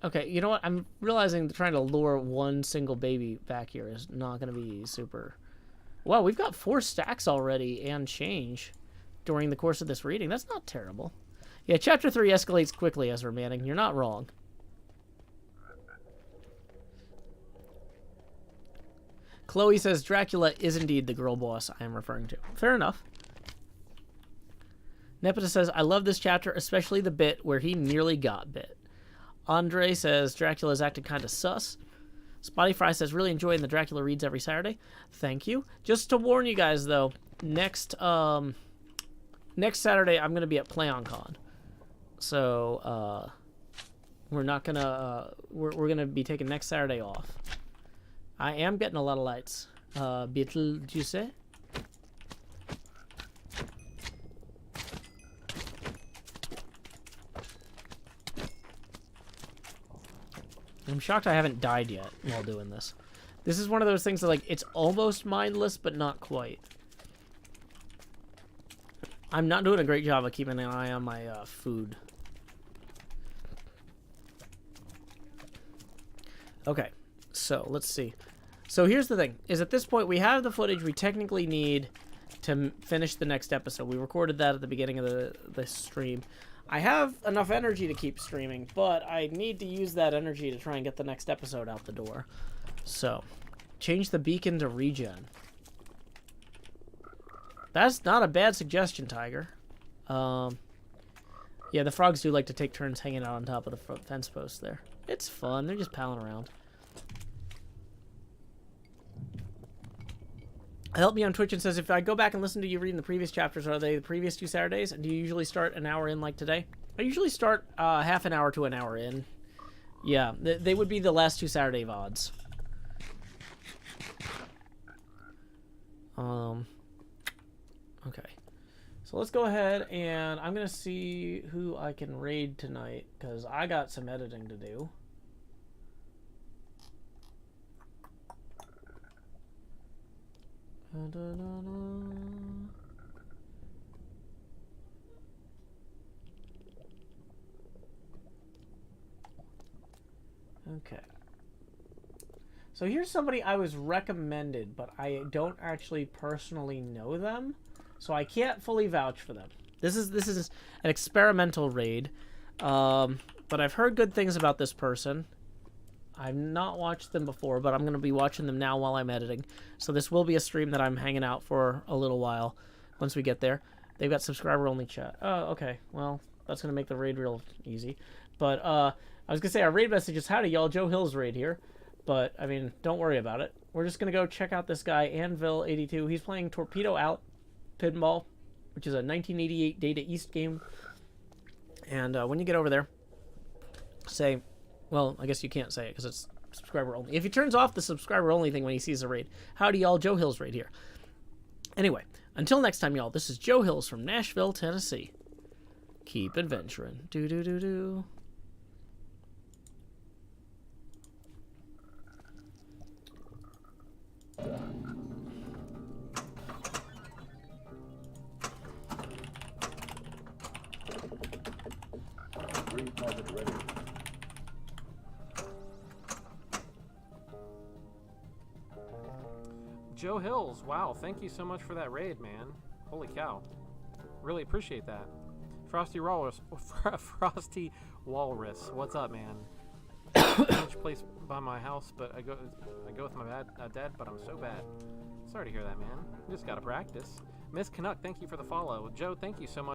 Okay, you know what? I'm realizing that trying to lure one single baby back here is not going to be super... Wow, we've got 4 stacks already and change. during the course of this reading. That's not terrible. Yeah, Chapter 3 escalates quickly, Ezra Manning. You're not wrong. Chloe says Dracula is indeed the girl boss I am referring to. Fair enough. Nepeta says, I love this chapter, especially the bit where he nearly got bit. Andre says, Dracula's acting kind of sus. Spotty Fry says, really enjoying the Dracula reads every Saturday. Thank you. Just to warn you guys, though, next Saturday I'm going to be at PlayOnCon. So, we're not going to, we're going to be taking next Saturday off. I am getting a lot of lights. Beetlejuice? I'm shocked I haven't died yet while doing this. This is one of those things that, like, it's almost mindless, but not quite. I'm not doing a great job of keeping an eye on my food. Okay, so let's see. So here's the thing, is at this point we have the footage we technically need to finish the next episode. We recorded that at the beginning of the stream. I have enough energy to keep streaming, but I need to use that energy to try and get the next episode out the door. So, change the beacon to regen. That's not a bad suggestion, Tiger. Yeah, the frogs do like to take turns hanging out on top of the fence post there. It's fun. They're just palling around. Help me on Twitch and says, if I go back and listen to you reading the previous chapters, are they the previous 2 Saturdays? And do you usually start an hour in like today? I usually start half an hour to an hour in. Yeah, they would be the last 2 Saturday VODs. Okay. So let's go ahead and I'm going to see who I can raid tonight, because I got some editing to do. Okay. So here's somebody I was recommended, but I don't actually personally know them, so I can't fully vouch for them. This is an experimental raid, but I've heard good things about this person. I've not watched them before, but I'm going to be watching them now while I'm editing. So this will be a stream that I'm hanging out for a little while once we get there. They've got subscriber-only chat. Oh, okay. Well, that's going to make the raid real easy. But I was going to say, our raid message is, howdy, y'all. Joe Hill's raid here. But, I mean, don't worry about it. We're just going to go check out this guy, Anvil82. He's playing Torpedo Out Pinball, which is a 1988 Data East game. And when you get over there, say... Well, I guess you can't say it because it's subscriber only. If he turns off the subscriber only thing when he sees a raid, howdy y'all, Joe Hill's raid here. Anyway, until next time, y'all, this is Joe Hills from Nashville, Tennessee. Keep adventuring. Do-do-do-do. Joe Hills, wow, thank you so much for that raid, man. Holy cow. Really appreciate that. Frosty Walrus, what's up, man? Which place by my house, but I go with my dad, but I'm so bad. Sorry to hear that, man. You just gotta practice. Miss Canuck, thank you for the follow. Joe, thank you so much.